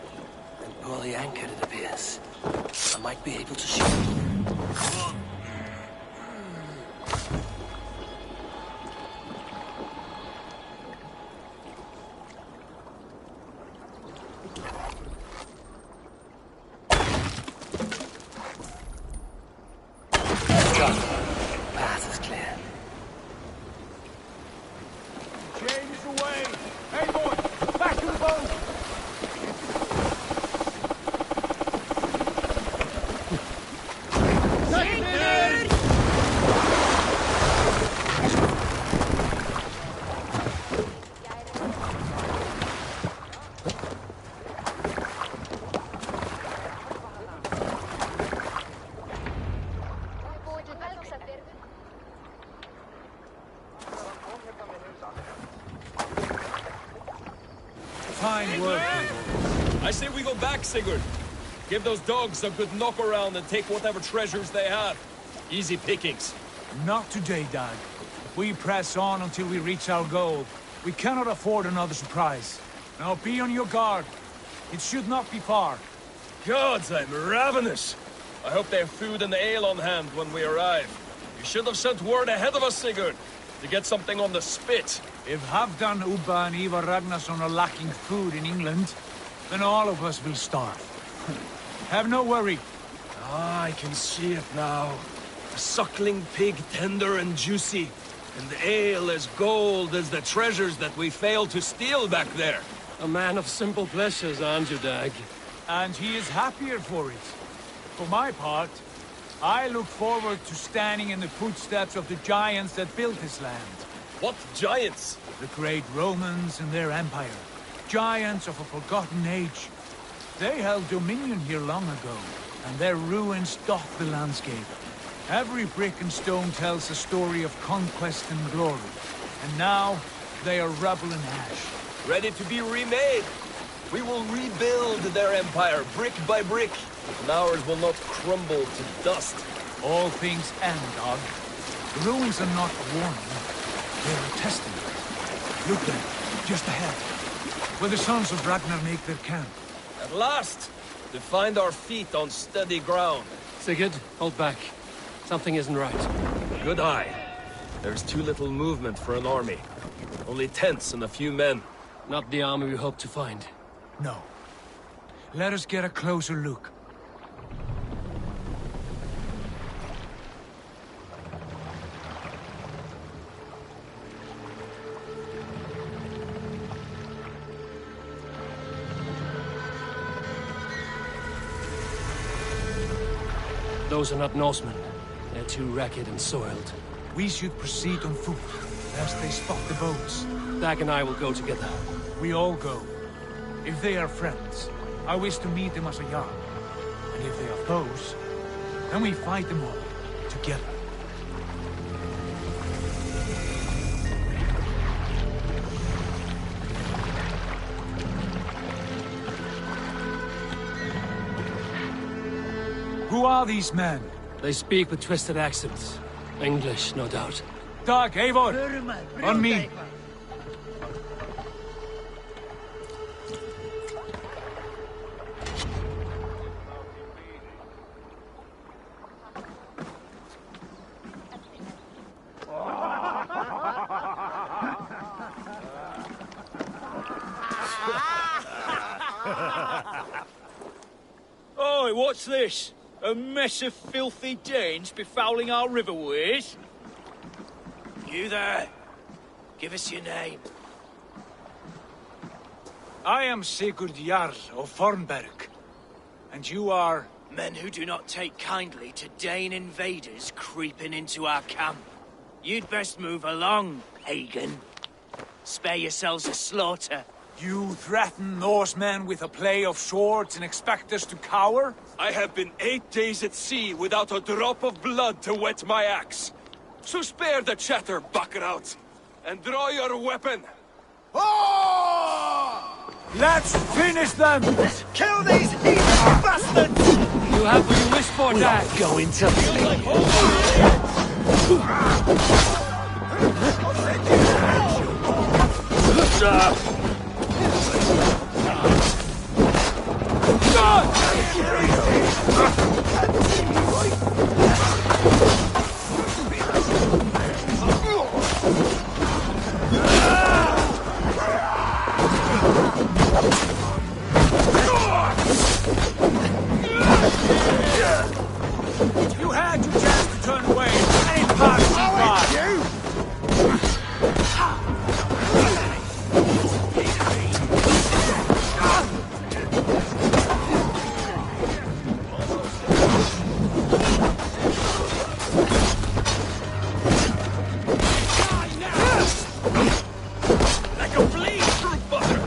and poorly anchored, it appears. I might be able to shoot. Path is clear. Chain is away! Hey, boy! Back to the boat! Fine work, people. I say we go back, Sigurd. Give those dogs a good knock around and take whatever treasures they have. Easy pickings. Not today, Dag. We press on until we reach our goal. We cannot afford another surprise. Now be on your guard. It should not be far. Gods, I'm ravenous. I hope they have food and ale on hand when we arrive. You should have sent word ahead of us, Sigurd, to get something on the spit. If Halfdan, Ubba and Ivar Ragnarsson are lacking food in England, then all of us will starve. Have no worry. Ah, I can see it now. A suckling pig, tender and juicy. And ale as gold as the treasures that we failed to steal back there. A man of simple pleasures, aren't you, Dag? And he is happier for it. For my part, I look forward to standing in the footsteps of the giants that built this land. What giants? The great Romans and their empire. Giants of a forgotten age. They held dominion here long ago, and their ruins dot the landscape. Every brick and stone tells a story of conquest and glory. And now, they are rubble and ash. Ready to be remade. We will rebuild their empire, brick by brick. And ours will not crumble to dust. All things end, Dog. The ruins are not a warning. They are a testament. Look there, just ahead. Where the sons of Ragnar make their camp. At last! To find our feet on steady ground. Sigurd, hold back. Something isn't right. Good eye. There's too little movement for an army. Only tents and a few men. Not the army we hoped to find. No. Let us get a closer look. Those are not Norsemen. They're too ragged and soiled. We should proceed on foot, lest they spot the boats. Dag and I will go together. We all go. If they are friends, I wish to meet them as a yard. And if they are foes, then we fight them all, together. Who are these men? They speak with twisted accents. English, no doubt. Dag, Eivor! On me! Oi, what's this? A mess of filthy Danes befouling our riverways? You there? Give us your name. I am Sigurd Jarl of Fornberg. And you are... Men who do not take kindly to Dane invaders creeping into our camp. You'd best move along, Hagen. Spare yourselves a slaughter. You threaten Norsemen with a play of swords and expect us to cower? I have been 8 days at sea without a drop of blood to wet my axe. So spare the chatter, buckerouts, and draw your weapon. Oh! Let's finish them! Kill these heathen bastards! You have what you wish for, Dag. Going to bleed. You had your chance to turn away. Ain't passed you by. Like a bleed through butter.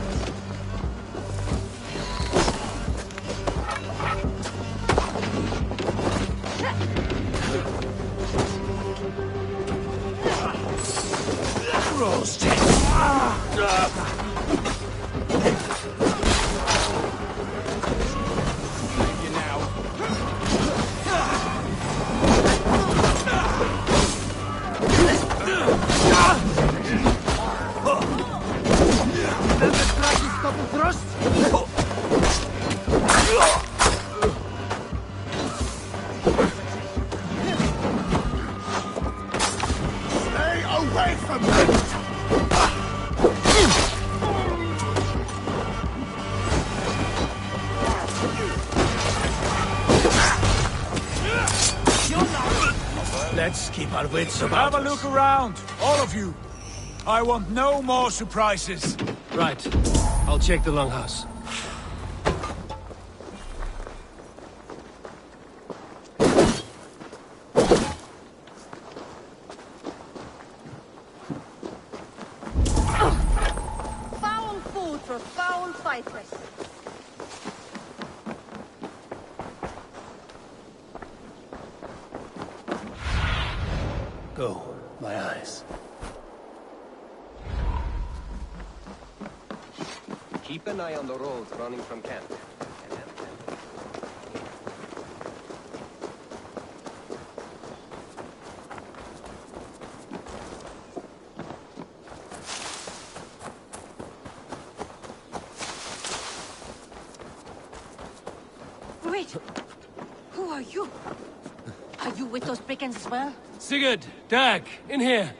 Stay away from me! Let's keep our wits about Have a look around, all of you. I want no more surprises. Right. I'll check the longhouse. Foul food for foul fighters. Go, my eyes. Keep an eye on the roads running from camp. Wait! Who are you? Are you with those brigands as well? Sigurd, Dag, in here.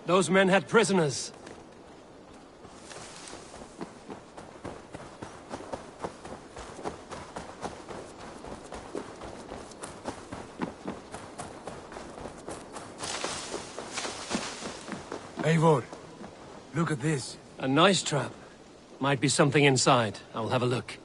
Those men had prisoners. Eivor, look at this. A nice trap. Might be something inside. I'll have a look.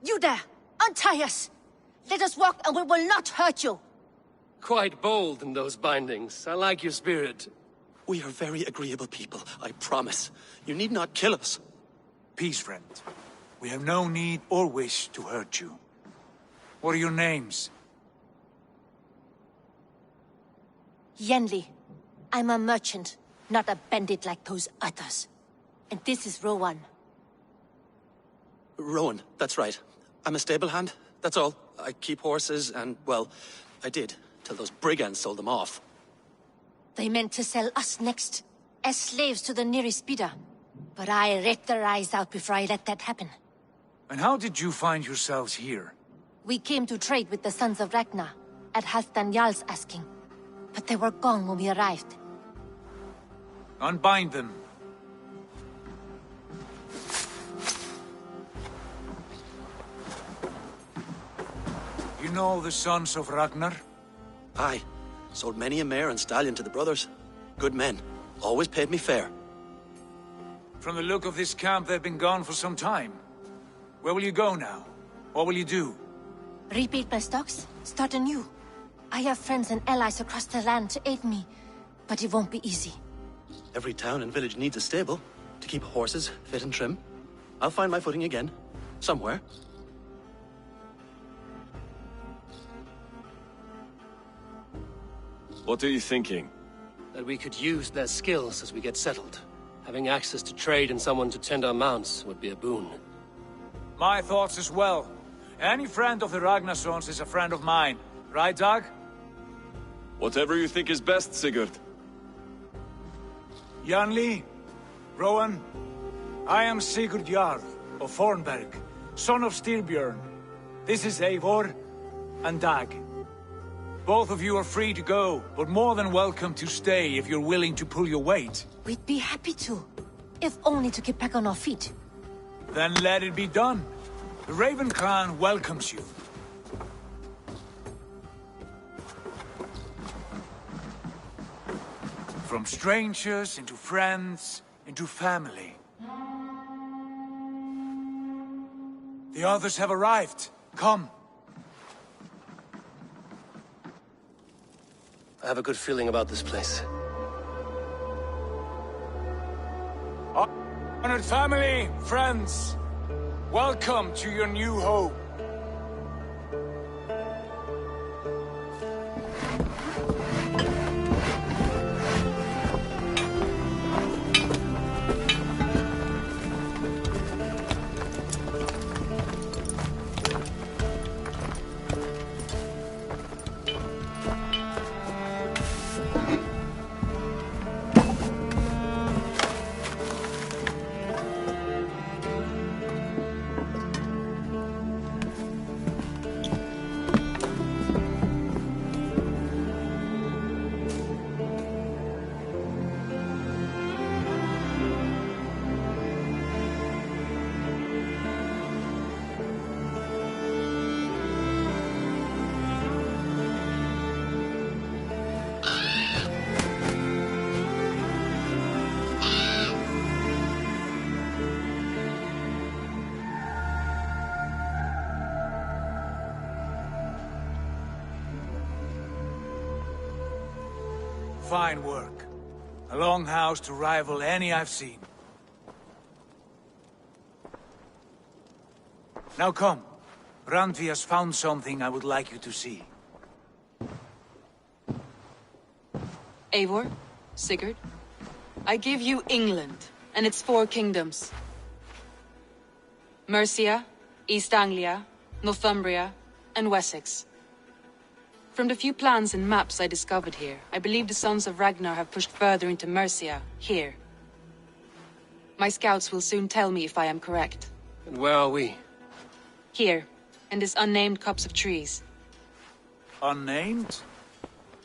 You there! Untie us! Let us walk and we will not hurt you! Quite bold in those bindings. I like your spirit. We are very agreeable people, I promise. You need not kill us. Peace, friend. We have no need or wish to hurt you. What are your names? Yenli. I'm a merchant, not a bandit like those others. And this is Rowan. Rowan, that's right. I'm a stable hand, that's all. I keep horses and, well, I did, till those brigands sold them off. They meant to sell us next, as slaves to the nearest bidder. But I ripped their eyes out before I let that happen. And how did you find yourselves here? We came to trade with the Sons of Ragnar, at Halfdan Jarl's asking. But they were gone when we arrived. Unbind them. You know the Sons of Ragnar? Aye. Sold many a mare and stallion to the brothers. Good men. Always paid me fair. From the look of this camp, they've been gone for some time. Where will you go now? What will you do? Rebuild my stocks, start anew. I have friends and allies across the land to aid me, but it won't be easy. Every town and village needs a stable to keep horses fit and trim. I'll find my footing again. Somewhere. What are you thinking? That we could use their skills as we get settled. Having access to trade and someone to tend our mounts would be a boon. My thoughts as well. Any friend of the Ragnarsons is a friend of mine. Right, Dag? Whatever you think is best, Sigurd. Janli, Rowan, I am Sigurd Jarl of Fornberg, son of Styrbjörn. This is Eivor and Dag. Both of you are free to go, but more than welcome to stay if you're willing to pull your weight. We'd be happy to, if only to get back on our feet. Then let it be done. The Raven clan welcomes you. From strangers into friends, into family. The others have arrived. Come. I have a good feeling about this place. Honored family, friends, welcome to your new home. Fine work. A longhouse to rival any I've seen. Now come. Randvi has found something I would like you to see. Eivor, Sigurd, I give you England and its 4 kingdoms. Mercia, East Anglia, Northumbria, and Wessex. From the few plans and maps I discovered here, I believe the Sons of Ragnar have pushed further into Mercia, here. My scouts will soon tell me if I am correct. And where are we? Here, in this unnamed copse of trees. Unnamed?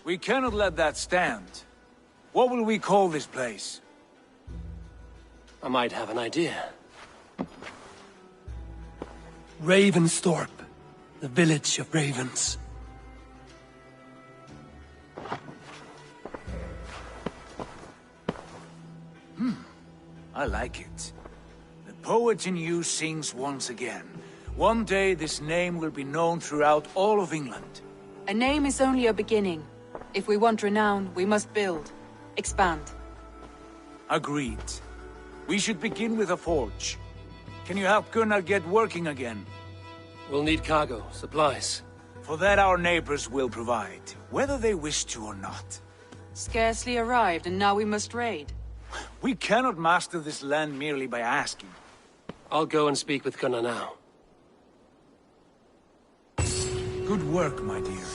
We cannot let that stand. What will we call this place? I might have an idea. Ravensthorpe, the village of ravens. I like it. The poet in you sings once again. One day this name will be known throughout all of England. A name is only a beginning. If we want renown, we must build. Expand. Agreed. We should begin with a forge. Can you help Gunnar get working again? We'll need cargo, supplies. For that our neighbors will provide, whether they wish to or not. Scarcely arrived, and now we must raid. We cannot master this land merely by asking. I'll go and speak with Gunnar now. Good work, my dear.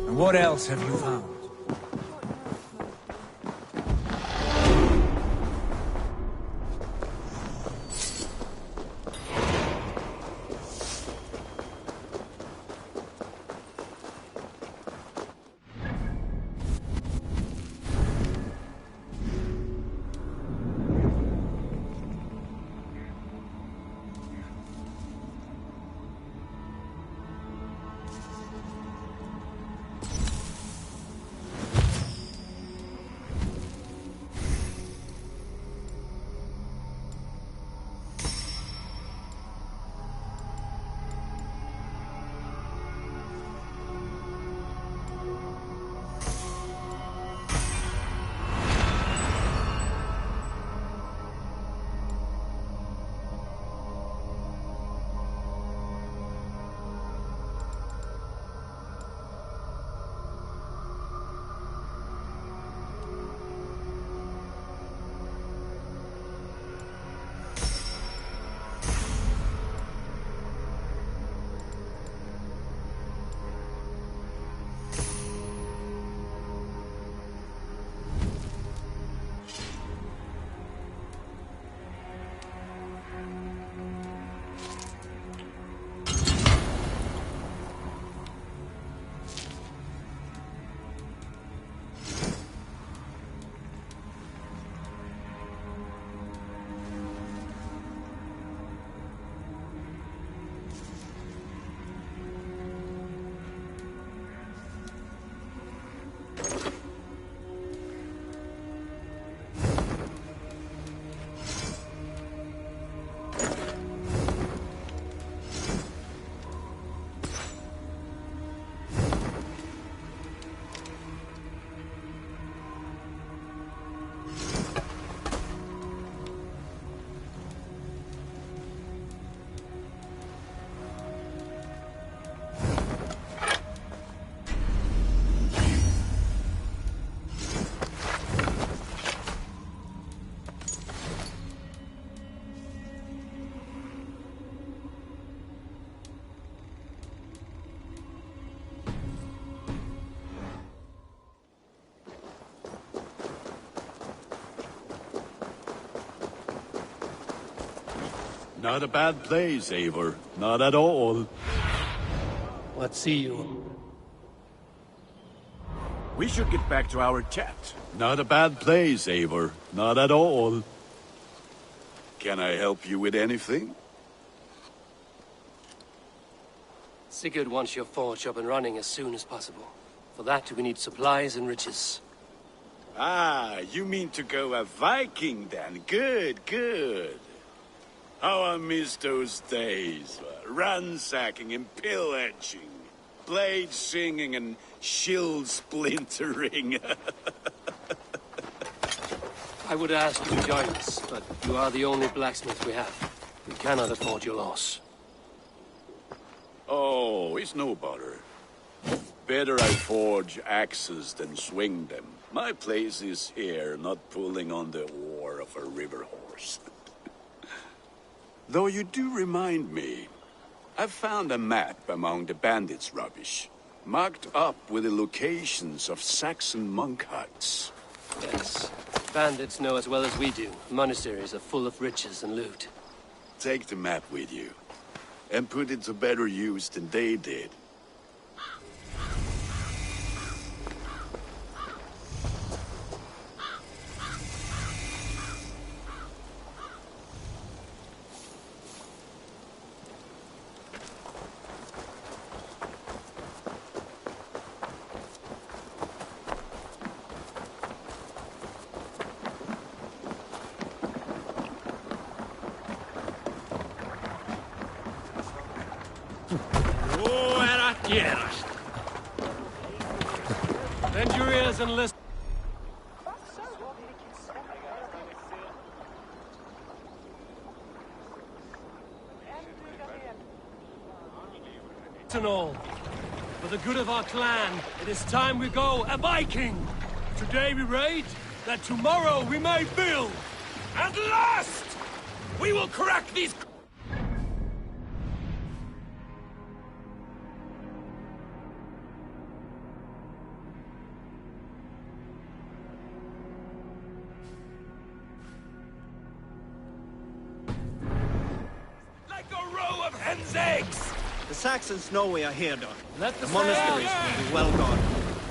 And what else have you found? Not a bad place, Eivor. Not at all. What see you? We should get back to our chat. Not a bad place, Eivor. Not at all. Can I help you with anything? Sigurd wants your forge up and running as soon as possible. For that, we need supplies and riches. Ah, you mean to go a Viking then? Good, good. How I miss those days. Ransacking and pillaging. Blade singing and shield splintering. I would ask you to join us, but you are the only blacksmith we have. We cannot afford your loss. Oh, it's no bother. Better I forge axes than swing them. My place is here, not pulling on the oar of a river horse. Though you do remind me, I found a map among the bandits' rubbish. Marked up with the locations of Saxon monk huts. Yes. Bandits know as well as we do. Monasteries are full of riches and loot. Take the map with you, and put it to better use than they did. Bend your ears and listen. And all. For the good of our clan, it is time we go a Viking! Today we raid, that tomorrow we may build! At last! We will crack these... like a row of hen's eggs! The Saxons know we are here, Doc. Let the monasteries will be well guarded.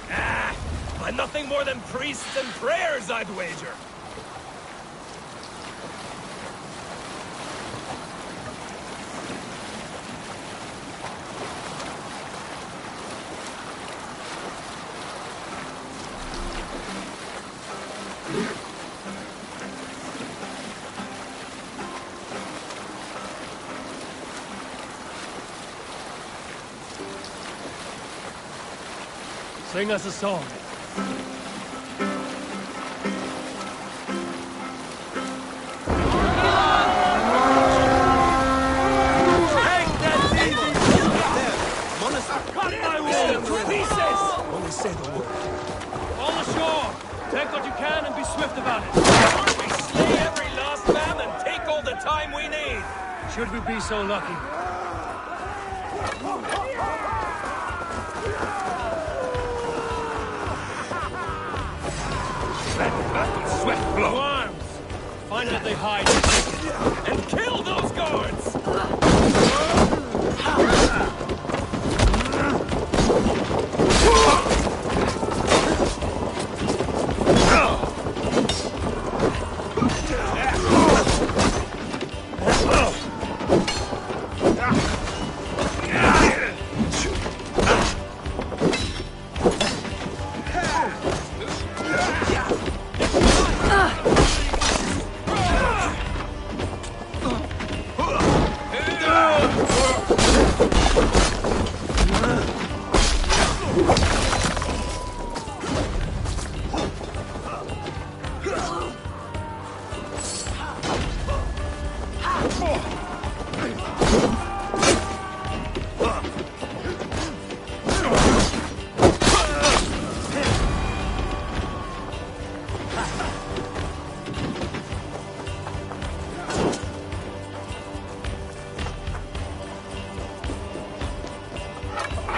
Ah! By nothing more than priests and prayers, I'd wager! Sing us a song. All ashore! Take what you can and be swift about it. We slay every last man and take all the time we need. Should we be so lucky? Swift blow. Arms! Find where they hide. And kill those guards!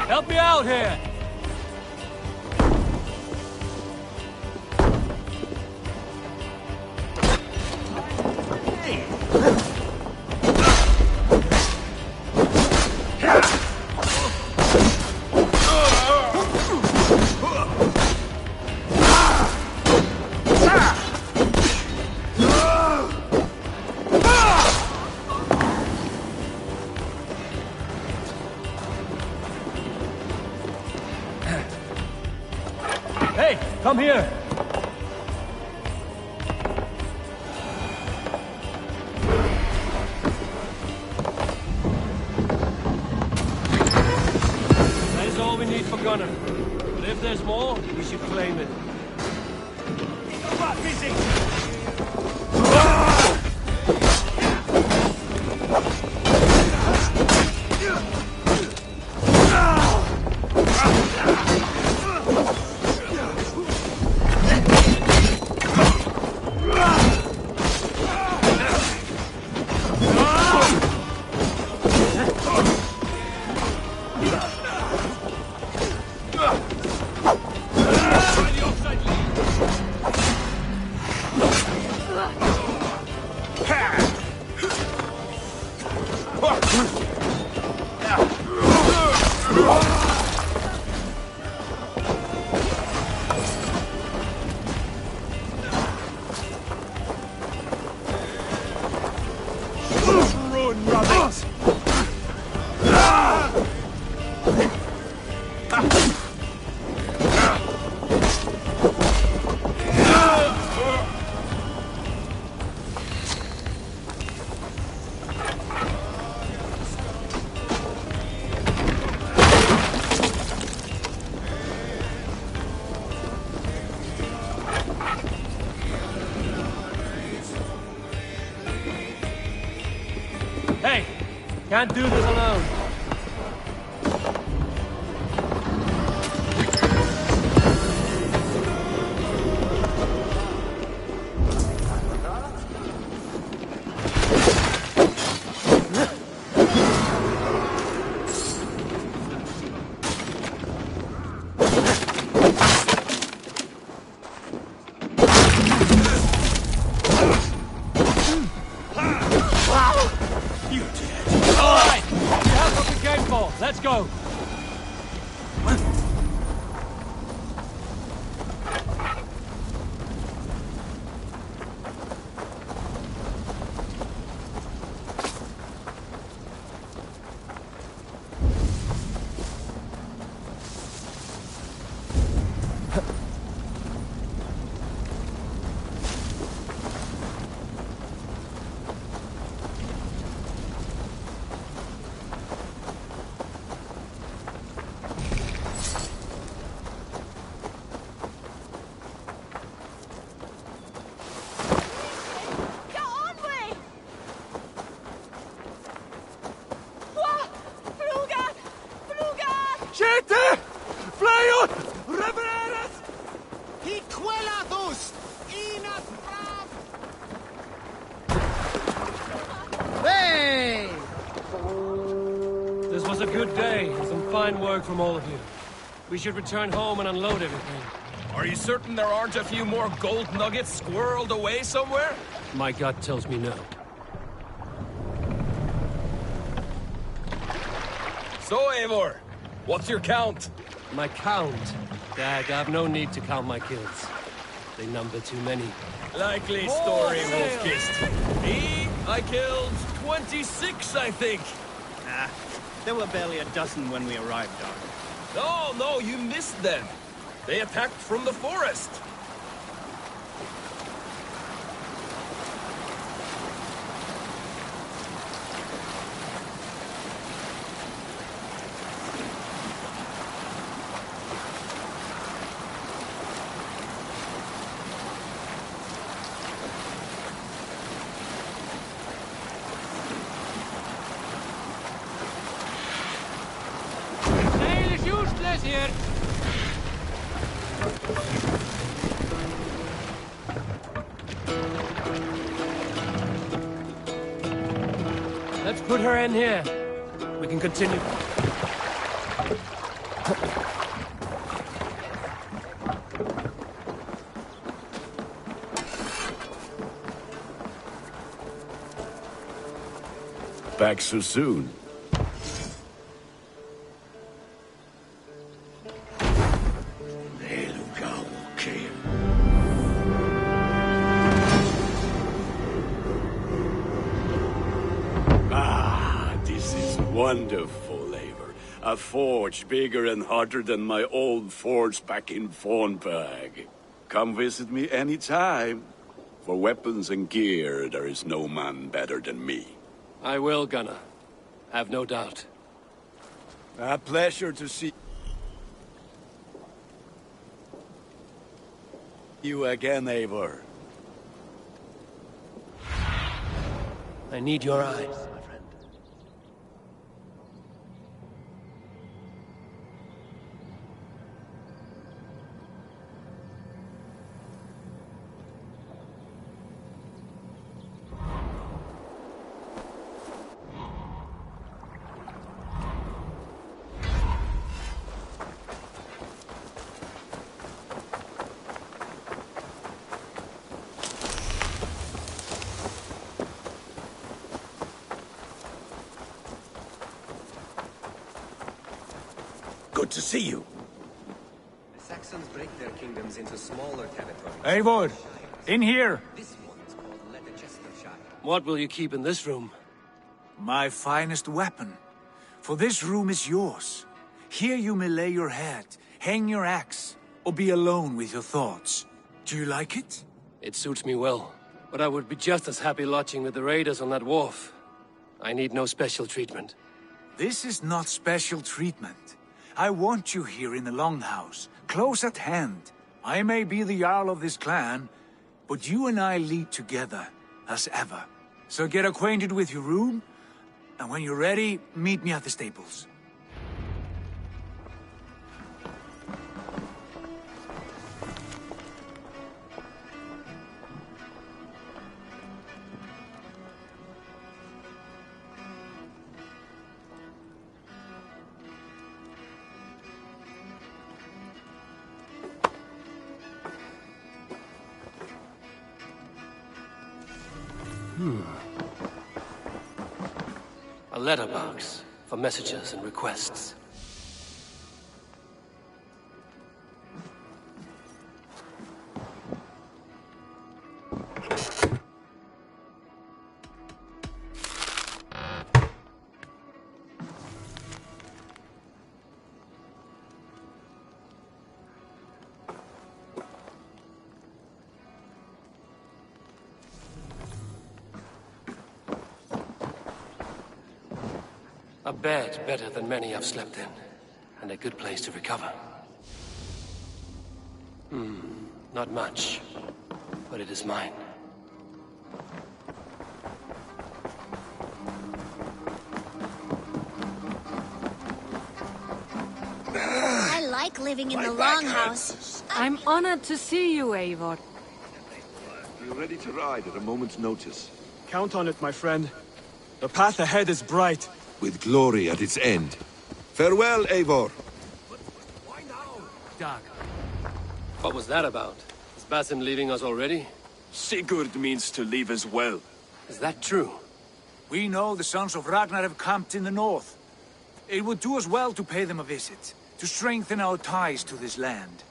Help me out here! Hey, come here! That is all we need for Gunner. But if there's more, we should claim it. Busy! Run, rabbit! Hey! Can't do this alone. Let's go! Siete! Flyot! Revereres! Hiquelathus! Inas Ram! Hey! This was a good day, and some fine work from all of you. We should return home and unload everything. Are you certain there aren't a few more gold nuggets squirreled away somewhere? My gut tells me no. So, Eivor, what's your count? My count? Dag, I have no need to count my kills. They number too many. Likely story, Wolfkist. Me, I killed 26, I think. Nah, there were barely a dozen when we arrived, Dark. No, you missed them. They attacked from the forest. Sail is useless here! Let's put her in here. We can continue. Back so soon? Wonderful, Eivor. A forge bigger and hotter than my old forge back in Fornberg. Come visit me anytime. For weapons and gear, there is no man better than me. I will, Gunnar. Have no doubt. A pleasure to see you again, Eivor. I need your eyes. Good to see you. The Saxons break their kingdoms into smaller territories. Eivor, in here! This one is called Leicestershire. What will you keep in this room? My finest weapon. For this room is yours. Here you may lay your head, hang your axe, or be alone with your thoughts. Do you like it? It suits me well, but I would be just as happy lodging with the raiders on that wharf. I need no special treatment. This is not special treatment. I want you here in the Longhouse, close at hand. I may be the Jarl of this clan, but you and I lead together, as ever. So get acquainted with your room, and when you're ready, meet me at the stables. A letterbox for messages and requests. A bed better than many I've slept in, and a good place to recover. Not much, but it is mine. I like living in the Longhouse. I'm honored to see you, Eivor. We're ready to ride at a moment's notice. Count on it, my friend. The path ahead is bright. With glory at its end. Farewell, Eivor. Dag. What was that about? Is Basim leaving us already? Sigurd means to leave as well. Is that true? We know the sons of Ragnar have camped in the north. It would do us well to pay them a visit, to strengthen our ties to this land.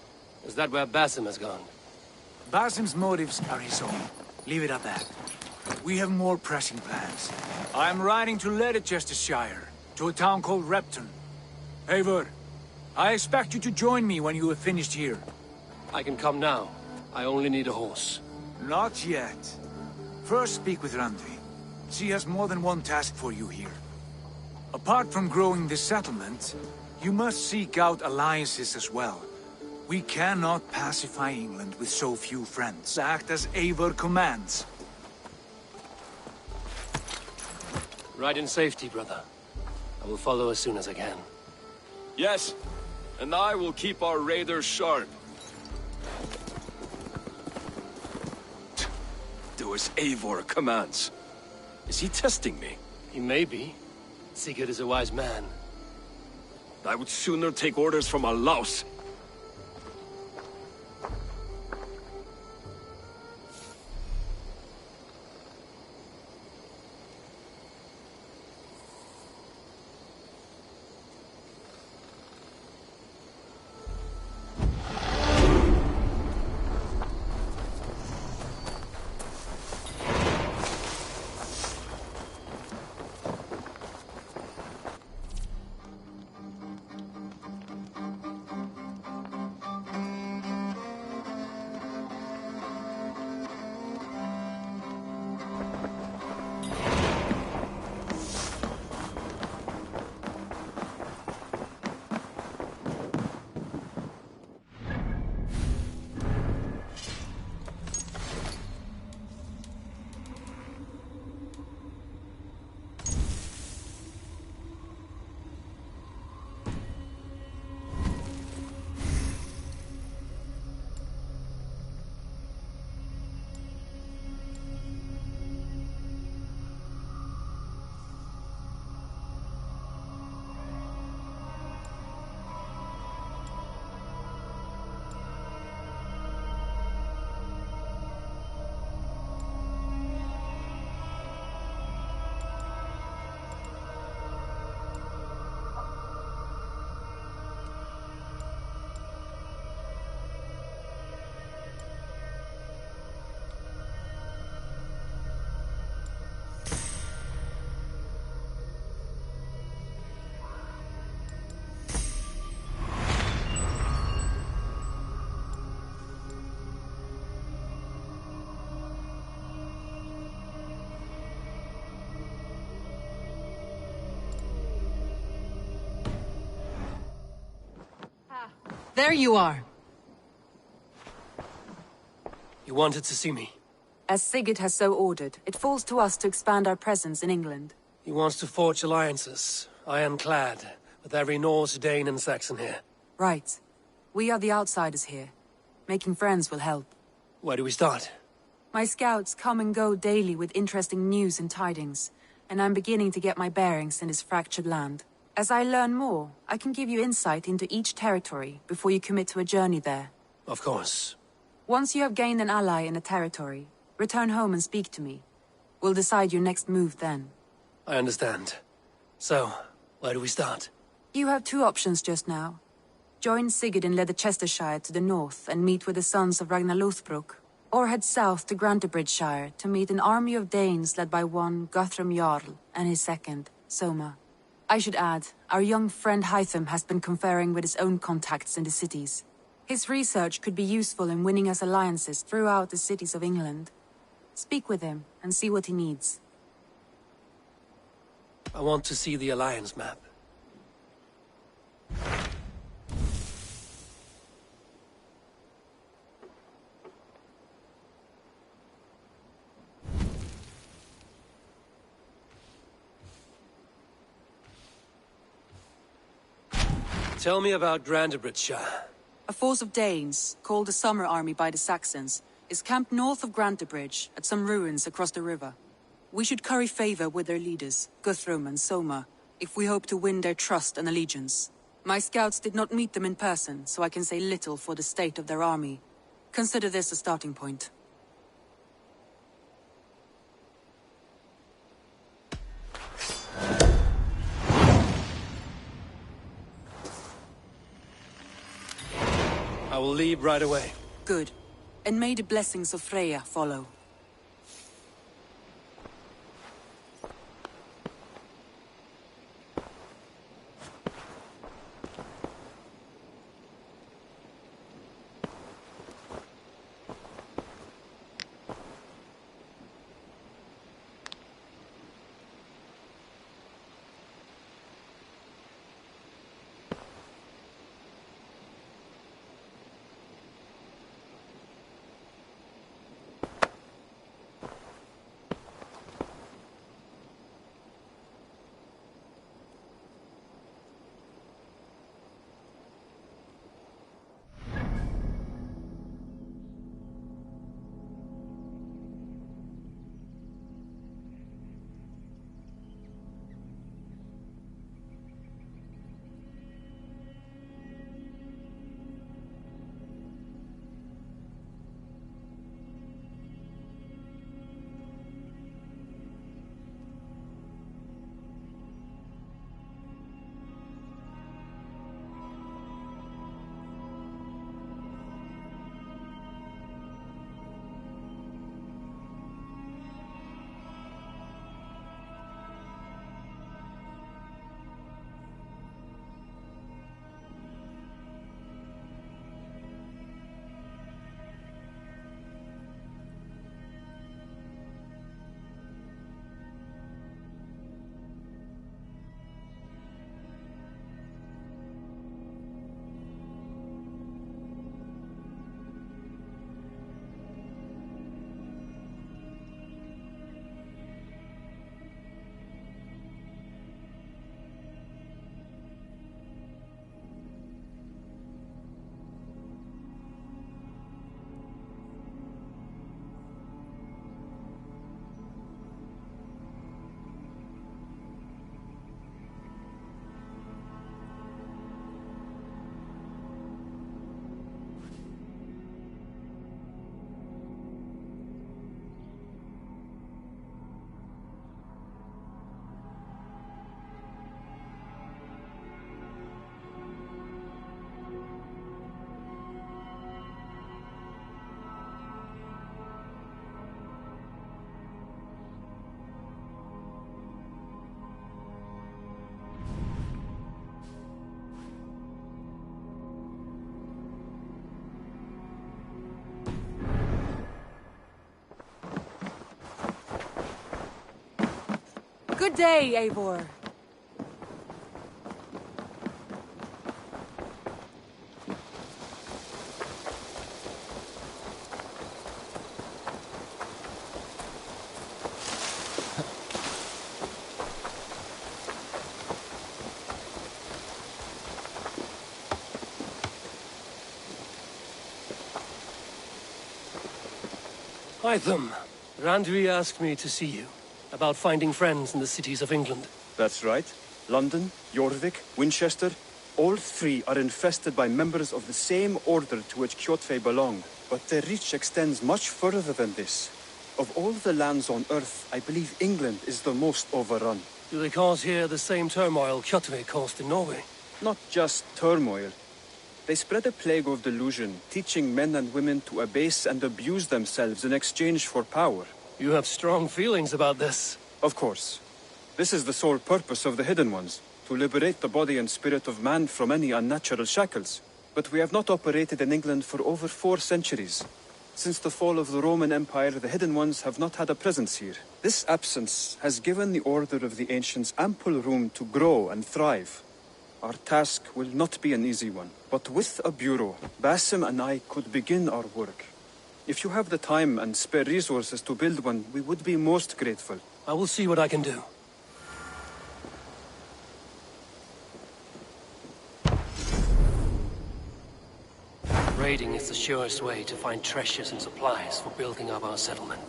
Is that where Basim has gone? Basim's motives are his own. Leave it at that. We have more pressing plans. I'm riding to Leicestershire, to a town called Repton. Eivor, I expect you to join me when you have finished here. I can come now. I only need a horse. Not yet. First speak with Randvi. She has more than one task for you here. Apart from growing this settlement, you must seek out alliances as well. We cannot pacify England with so few friends. Act as Eivor commands. Ride in safety, brother. I will follow as soon as I can. Yes, and I will keep our raiders sharp. Do as Eivor commands. Is he testing me? He may be. Sigurd is a wise man. I would sooner take orders from a louse. There you are. You wanted to see me? As Sigurd has so ordered, it falls to us to expand our presence in England. He wants to forge alliances, ironclad, with every Norse, Dane, and Saxon here. Right. We are the outsiders here. Making friends will help. Where do we start? My scouts come and go daily with interesting news and tidings, and I'm beginning to get my bearings in this fractured land. As I learn more, I can give you insight into each territory before you commit to a journey there. Of course. Once you have gained an ally in a territory, return home and speak to me. We'll decide your next move then. I understand. So, where do we start? You have two options just now. Join Sigurd in Leicestershire to the north and meet with the sons of Ragnar Lothbrok, or head south to Grantebridgeshire to meet an army of Danes led by one Guthrum Jarl and his second, Soma. I should add, our young friend Hytham has been conferring with his own contacts in the cities. His research could be useful in winning us alliances throughout the cities of England. Speak with him and see what he needs. I want to see the alliance map. Tell me about Grantebridgeshire. A force of Danes, called the Summer Army by the Saxons, is camped north of Grantebridge at some ruins across the river. We should curry favor with their leaders, Guthrum and Soma, if we hope to win their trust and allegiance. My scouts did not meet them in person, so I can say little for the state of their army. Consider this a starting point. I will leave right away. Good. And may the blessings of Freya follow. Good day, Eivor. Hytham, Randvi asked me to see you about finding friends in the cities of England. That's right. London, Jorvik, Winchester, all three are infested by members of the same order to which Kjotve belong. But their reach extends much further than this. Of all the lands on Earth, I believe England is the most overrun. Do they cause here the same turmoil Kjotve caused in Norway? Not just turmoil. They spread a plague of delusion, teaching men and women to abase and abuse themselves in exchange for power. You have strong feelings about this. Of course. This is the sole purpose of the Hidden Ones, to liberate the body and spirit of man from any unnatural shackles. But we have not operated in England for over 4 centuries. Since the fall of the Roman Empire, the Hidden Ones have not had a presence here. This absence has given the Order of the Ancients ample room to grow and thrive. Our task will not be an easy one, but with a bureau, Basim and I could begin our work. If you have the time and spare resources to build one, we would be most grateful. I will see what I can do. Raiding is the surest way to find treasures and supplies for building up our settlement.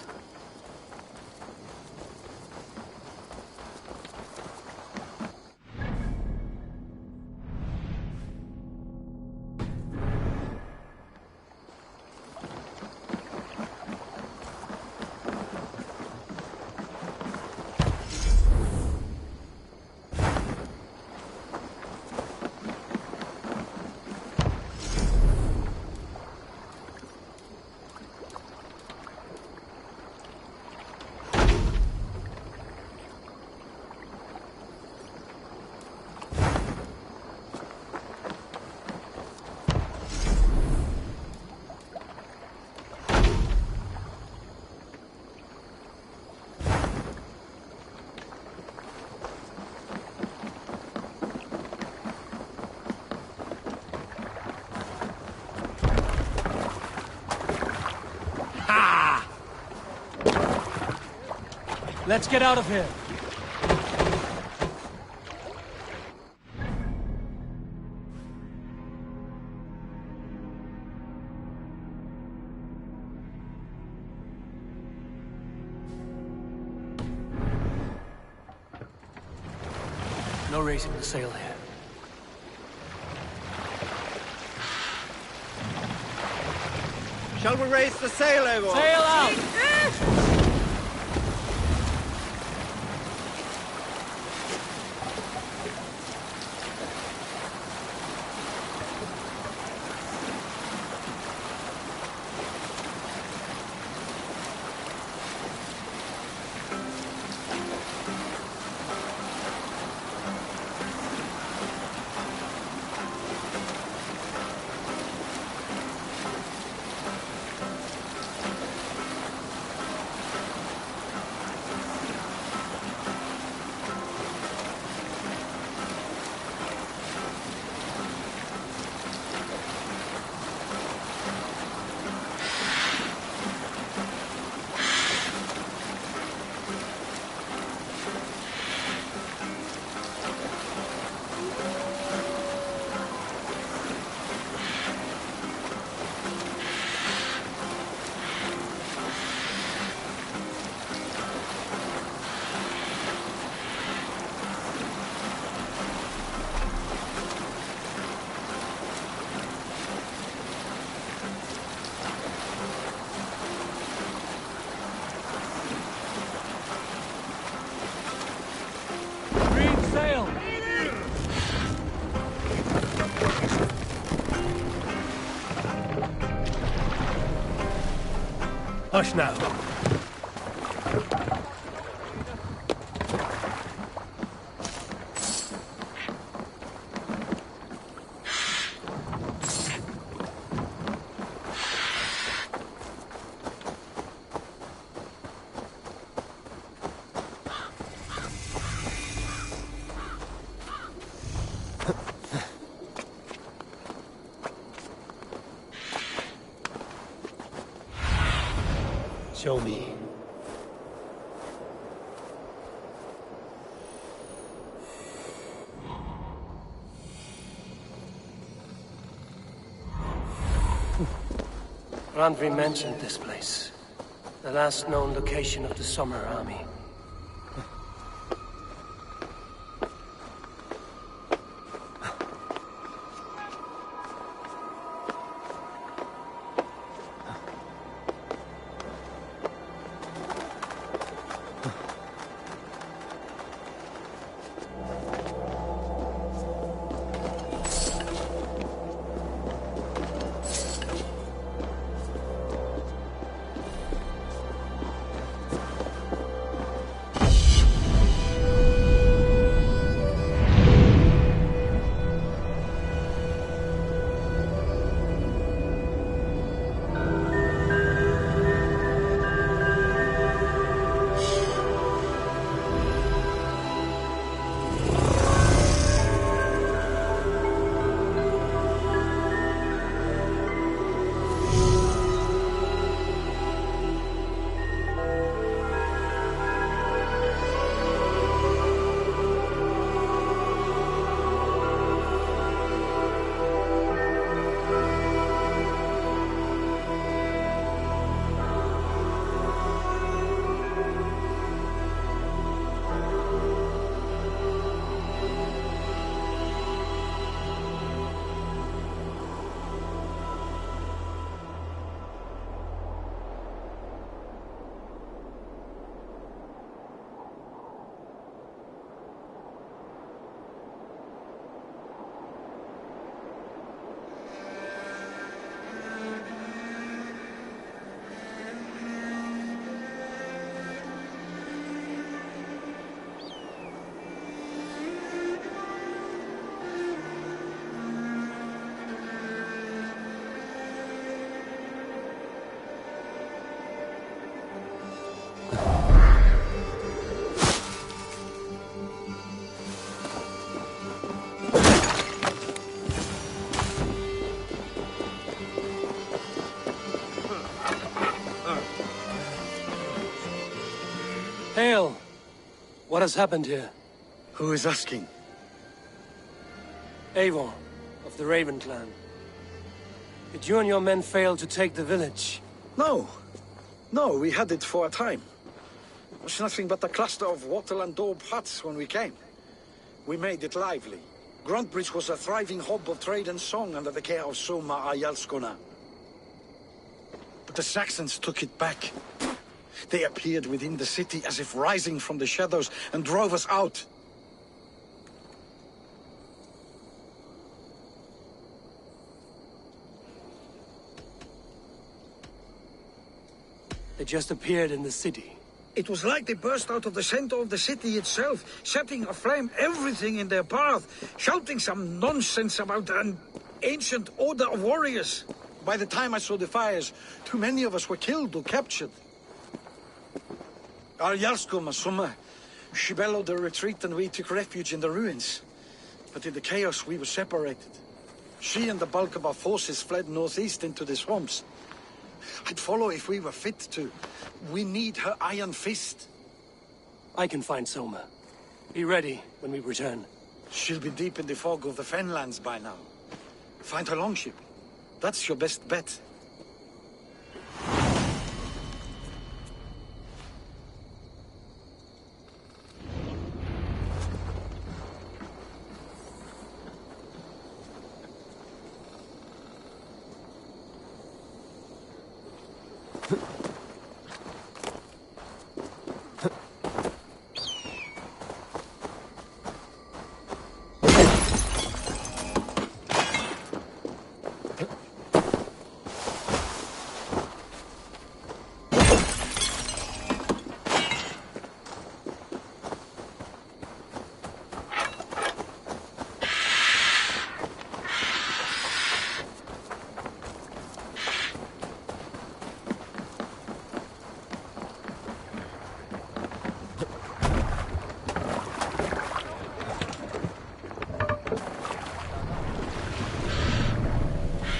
Let's get out of here. No raising the sail here. Shall we raise the sail, everyone? Sail out! Hush now. Show me. Randvi mentioned this place. The last known location of the Summer Army. Hail! What has happened here? Who is asking? Eivor, of the Raven clan. Did you and your men fail to take the village? No. No, we had it for a time. It was nothing but a cluster of wattle and daub huts when we came. We made it lively. Gruntbridge was a thriving hub of trade and song under the care of Soma Ayalskona. But the Saxons took it back. They appeared within the city as if rising from the shadows and drove us out. They just appeared in the city. It was like they burst out of the center of the city itself, setting aflame everything in their path, shouting some nonsense about an ancient order of warriors. By the time I saw the fires, too many of us were killed or captured. Our Yarsko Masuma, she bellowed a retreat and we took refuge in the ruins. But in the chaos we were separated. She and the bulk of our forces fled northeast into the swamps. I'd follow if we were fit to. We need her iron fist. I can find Soma. Be ready when we return. She'll be deep in the fog of the Fenlands by now. Find her longship. That's your best bet.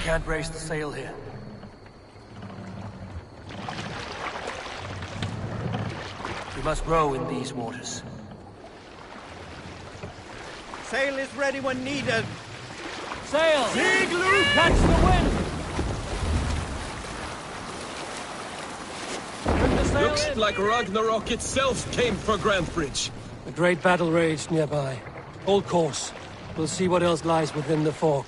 Can't brace the sail here. We must row in these waters. Sail is ready when needed. Sail! Igloo! Catch the wind! When the Looks like Ragnarok itself came for Grantebridge. A great battle raged nearby. Hold course. We'll see what else lies within the fog.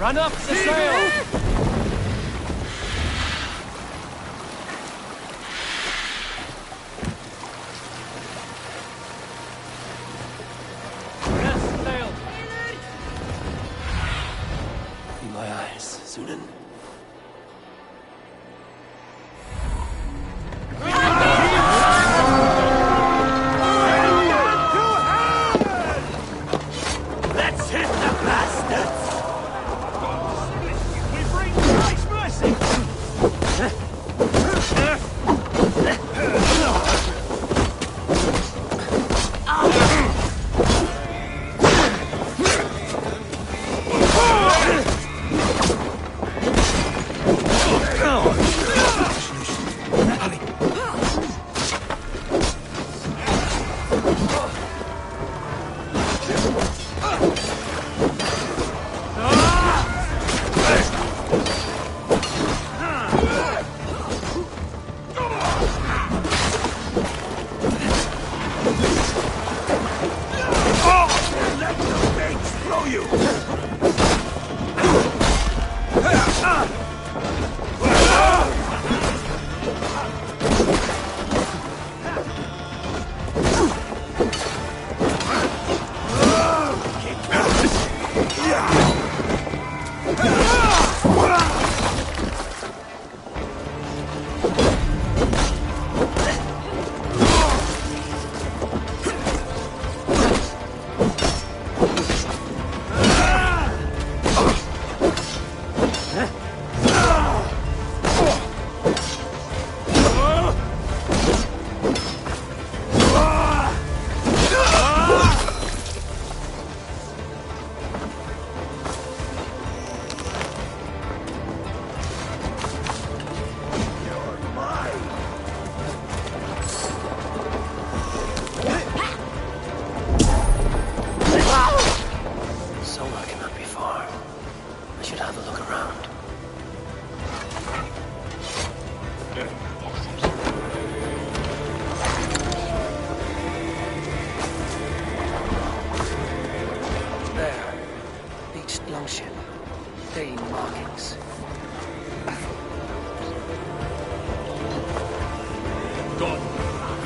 Run up the sail! Yes, sail! Be my eyes, Sunan. Let's hit the bastards!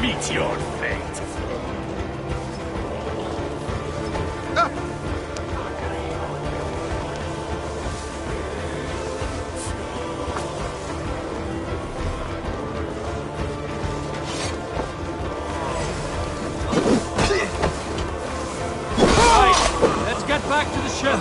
Meet your fate. Right, let's get back to the ship.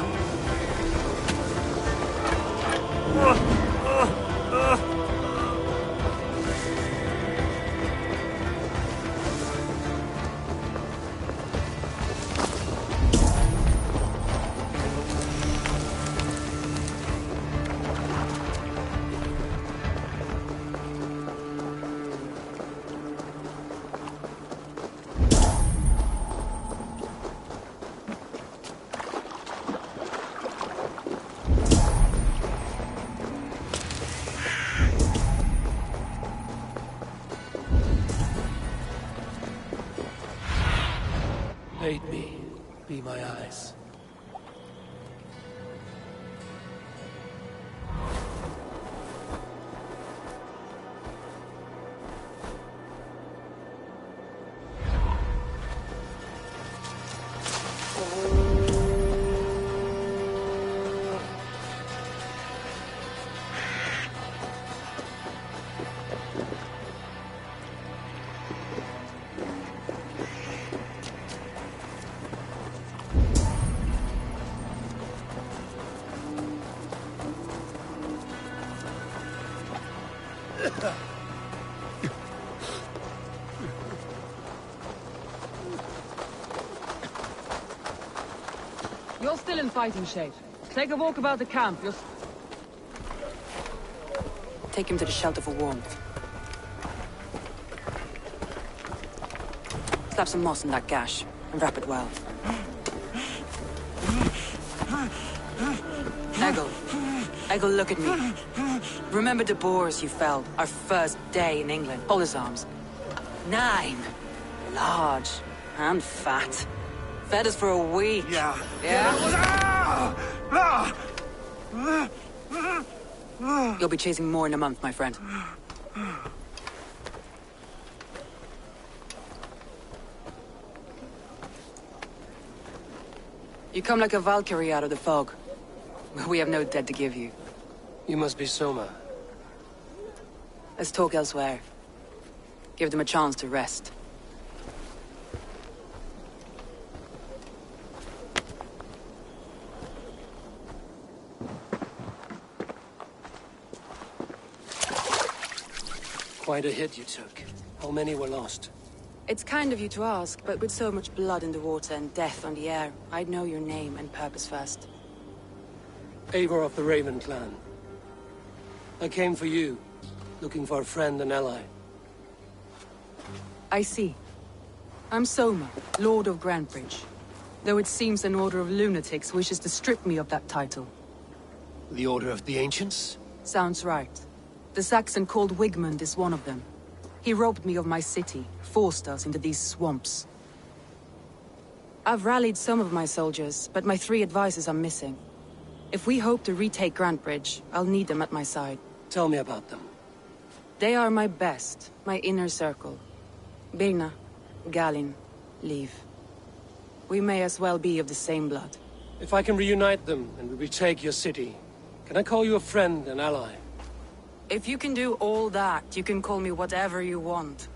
Aid me, be my eyes. You're still in fighting shape. Take a walk about the camp. Take him to the shelter for warmth. Slap some moss in that gash, and wrap it well. Eggle, look at me. Remember the boars you felled, our first day in England? Hold his arms. 9. Large. And fat. Fed us for a week. Yeah? You'll be chasing more in a month, my friend. You come like a Valkyrie out of the fog. We have no dead to give you. You must be Soma. Let's talk elsewhere. Give them a chance to rest. Quite a hit you took. How many were lost? It's kind of you to ask, but with so much blood in the water and death on the air, I'd know your name and purpose first. Eivor of the Raven clan. I came for you, looking for a friend and ally. I see. I'm Soma, Lord of Grantebridge. Though it seems an order of lunatics wishes to strip me of that title. The Order of the Ancients? Sounds right. The Saxon called Wigmund is one of them. He robbed me of my city, forced us into these swamps. I've rallied some of my soldiers, but my 3 advisors are missing. If we hope to retake Grantebridge, I'll need them at my side. Tell me about them. They are my best, my inner circle. Birna, Galin, Liv. We may as well be of the same blood. If I can reunite them and we retake your city, can I call you a friend and ally? If you can do all that, you can call me whatever you want.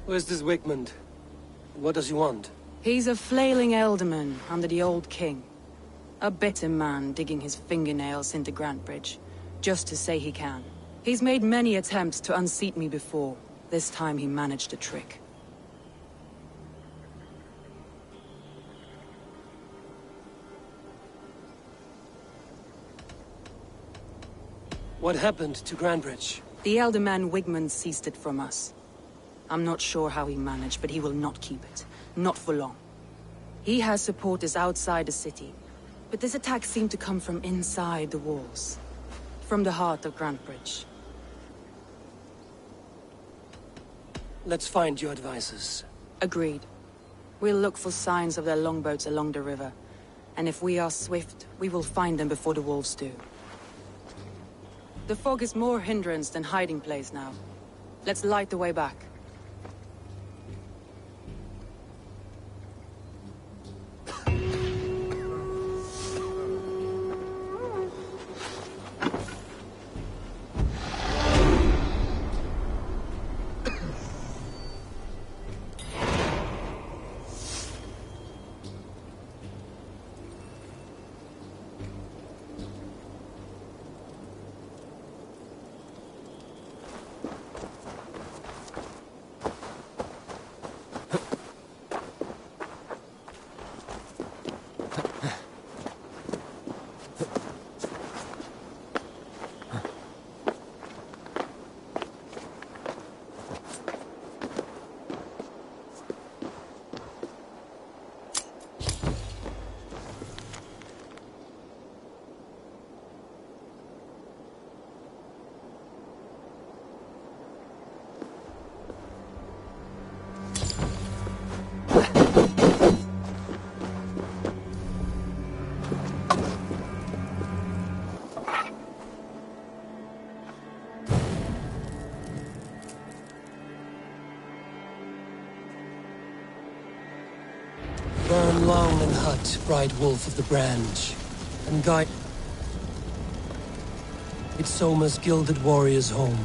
Where's this Wigmund? What does he want? He's a flailing elderman under the old king. A bitter man digging his fingernails into Grantebridge, just to say he can. He's made many attempts to unseat me before. This time he managed a trick. What happened to Grantebridge? The elderman Wigmund seized it from us. I'm not sure how he managed, but he will not keep it. Not for long. He has supporters outside the city, but this attack seemed to come from inside the walls. From the heart of Grantebridge. Let's find your advisors. Agreed. We'll look for signs of their longboats along the river. And if we are swift, we will find them before the wolves do. The fog is more hindrance than hiding place now. Let's light the way back. Burn long and hut, bright wolf of the branch, and guide it's Soma's gilded warriors home.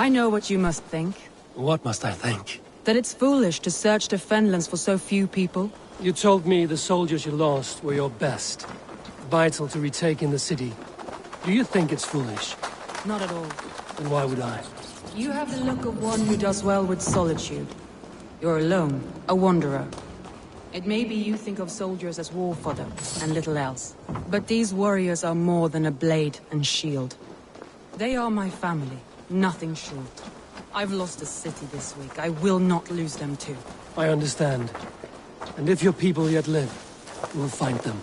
I know what you must think. What must I think? That it's foolish to search the Fenlands for so few people. You told me the soldiers you lost were your best. Vital to retaking the city. Do you think it's foolish? Not at all. Then why would I? You have the look of one who does well with solitude. You're alone, a wanderer. It may be you think of soldiers as war fodder, and little else. But these warriors are more than a blade and shield. They are my family, nothing short. I've lost a city this week. I will not lose them too. I understand. And if your people yet live, we'll find them.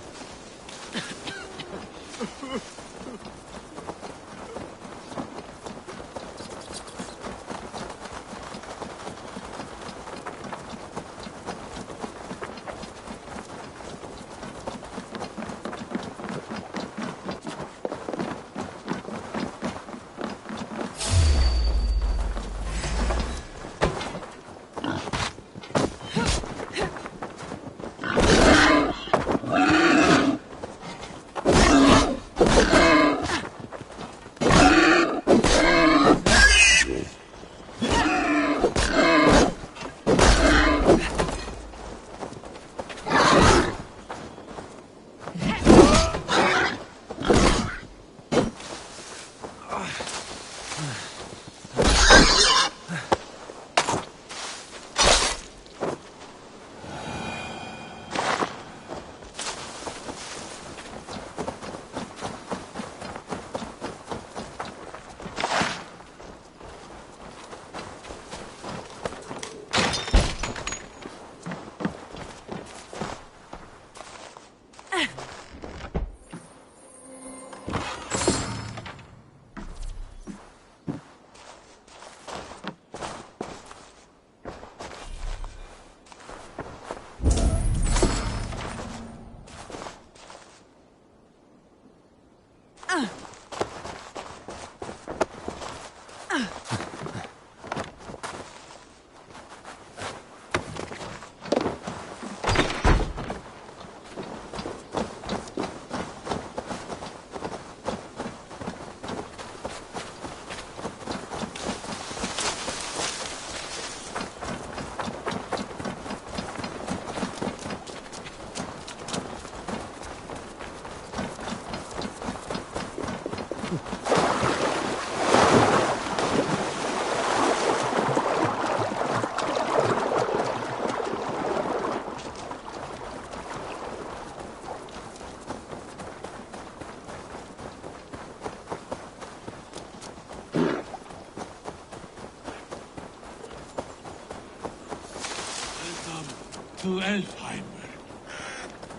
To Elfheimer.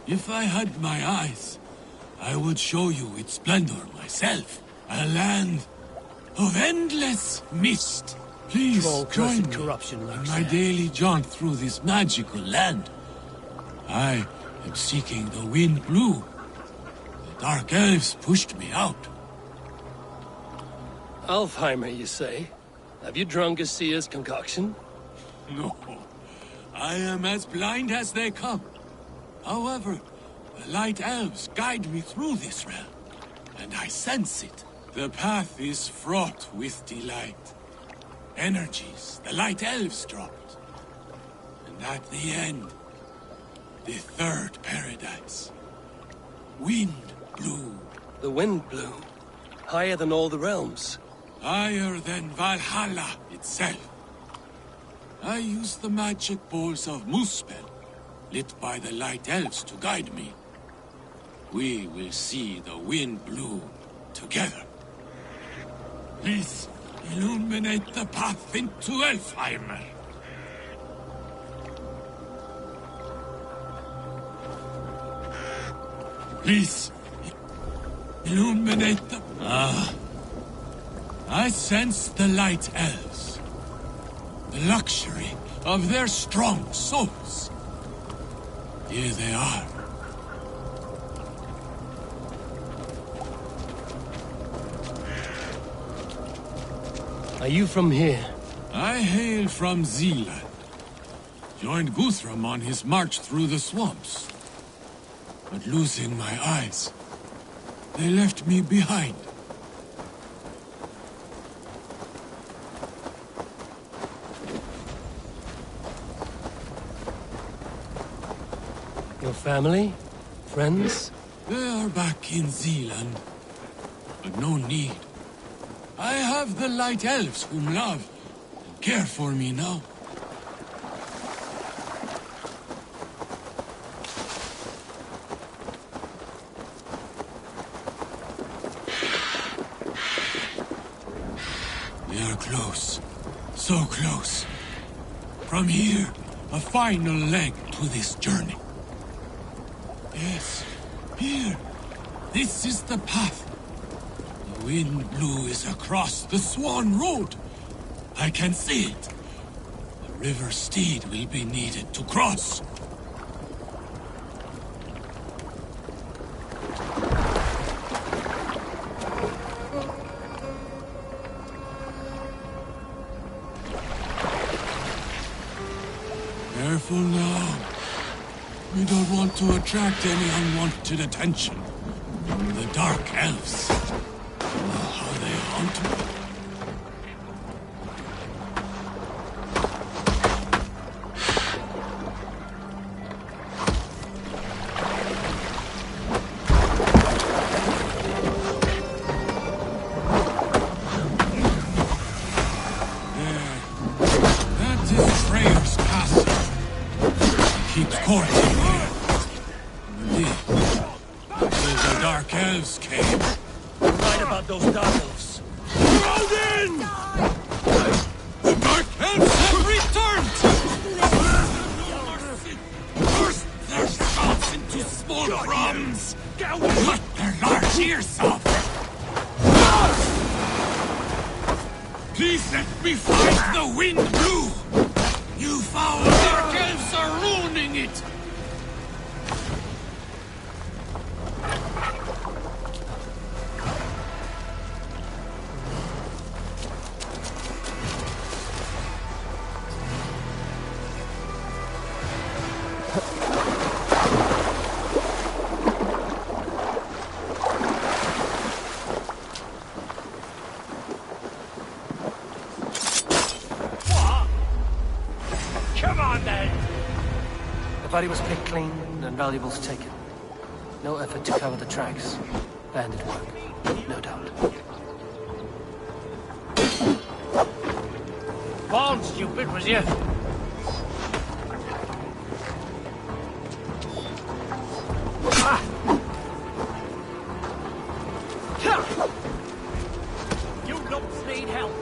If I had my eyes, I would show you its splendor myself. A land of endless mist. Please join me corruption in my daily jaunt through this magical land. I am seeking the wind blue. The dark elves pushed me out. Alfheimer, you say? Have you drunk a seer's concoction? No. I am as blind as they come. However, the light elves guide me through this realm, and I sense it. The path is fraught with delight. Energies the light elves dropped. And at the end, the third paradise. Wind blue. The wind blue? Higher than all the realms? Higher than Valhalla itself. I use the magic balls of Muspel, lit by the light elves to guide me. We will see the wind blue together. Please, illuminate the path into Elfheimer. Please, illuminate the... I sense the light elves. The luxury of their strong souls. Here they are. Are you from here? I hail from Zealand. Joined Guthrum on his march through the swamps. But losing my eyes, they left me behind. Your family? Friends? They are back in Zealand. But no need. I have the Light Elves whom love and care for me now. We are close. So close. From here, a final leg to this journey. Yes, here. This is the path. The wind blew is across the Swan Road. I can see it. The river steed will be needed to cross. Careful now. We don't want to attract any unwanted attention. The Dark Elves. Oh, how they haunt me. Please let me fight the wind blue! You foul Dark Elves are ruining it! The body was picked clean and valuables taken. No effort to cover the tracks. Bandit work, no doubt. Born stupid, was you? You lumps need help.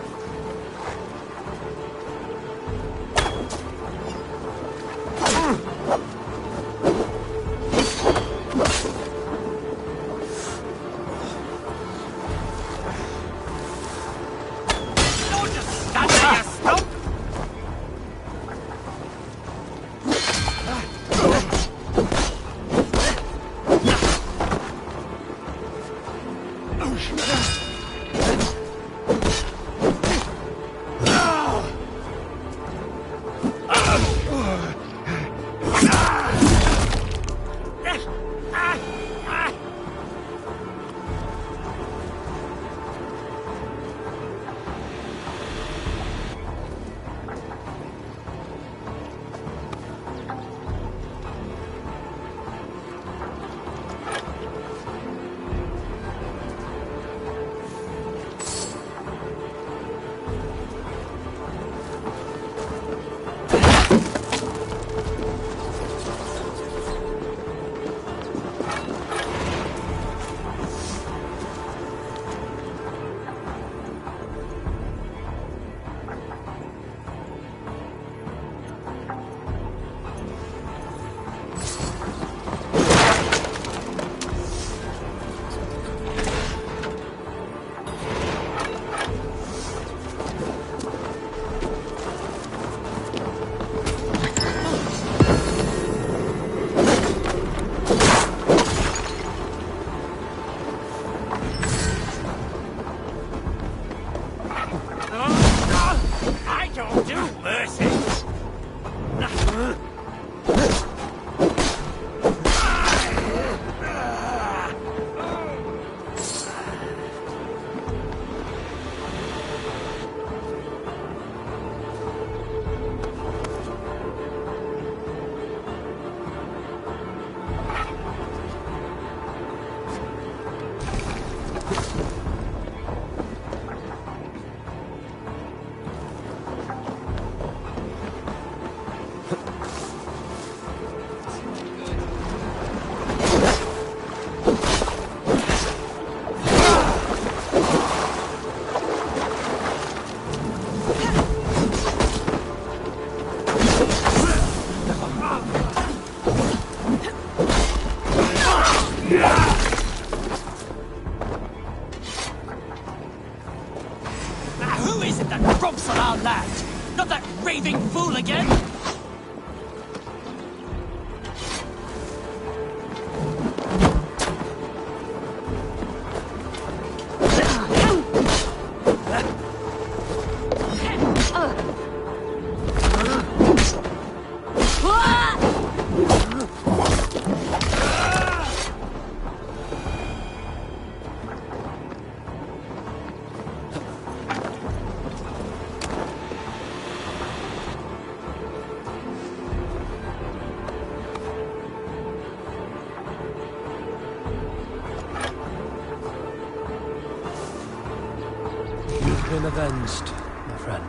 been avenged, my friend.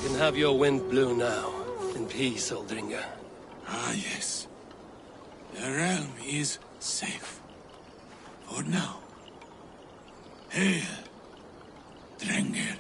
You can have your wind blow now. In peace, Aldringa. Ah, yes. The realm is safe. For now. Hail, Drengr.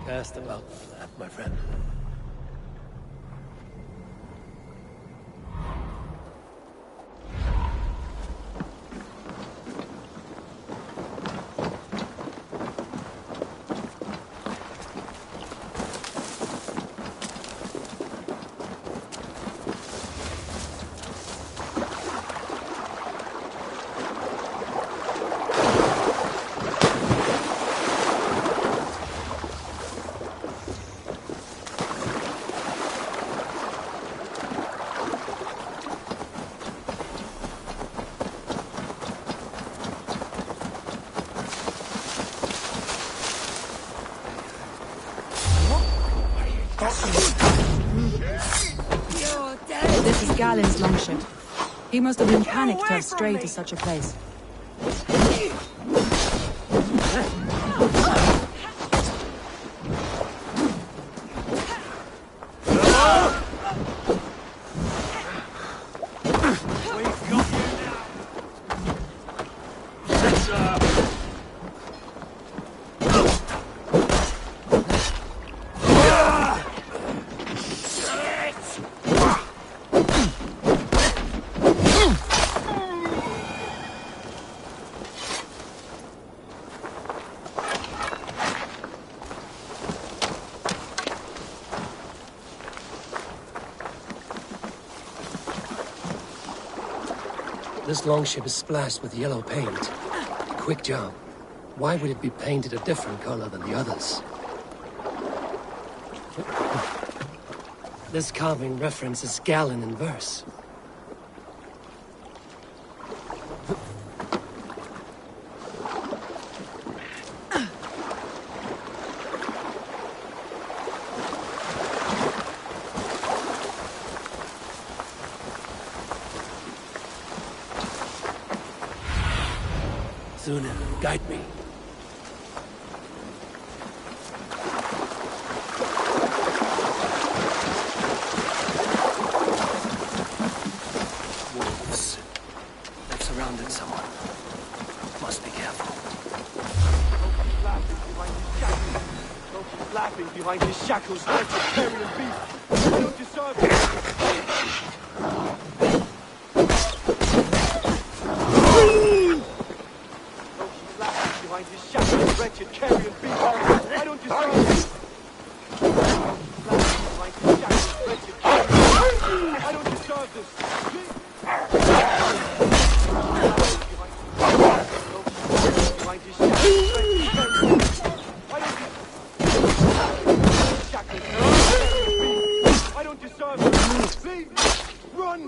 Cast about that, my friend. This is Galen's longship. He must have been panicked to have strayed to such a place. This longship is splashed with yellow paint. Quick job. Why would it be painted a different color than the others? This carving references Galen in verse. Sooner, guide me. Wolves. They've surrounded someone. Must be careful. Laughing behind his shackles like a carrion beast. You don't deserve it. Behind his shackles, wretched carrion beast. I don't deserve it. Behind his shackles, wretched carrion beast. I don't deserve this. Behind his shackles, wretched carrion beast. I don't deserve it. Please, run!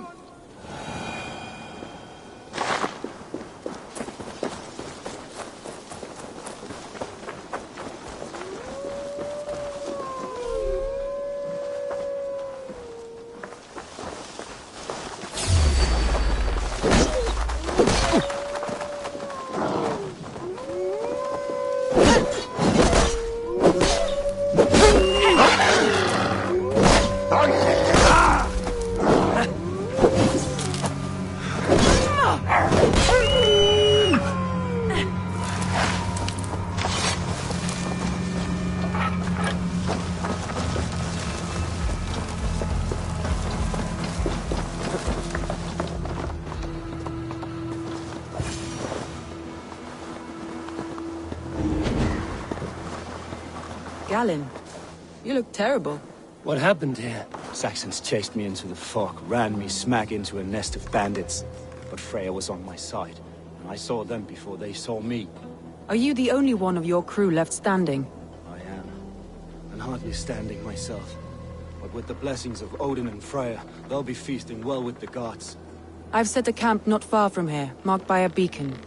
Galen, you look terrible. What happened here? Saxons chased me into the fog, ran me smack into a nest of bandits. But Freya was on my side, and I saw them before they saw me. Are you the only one of your crew left standing? I am, and hardly standing myself. But with the blessings of Odin and Freya, they'll be feasting well with the gods. I've set a camp not far from here, marked by a beacon.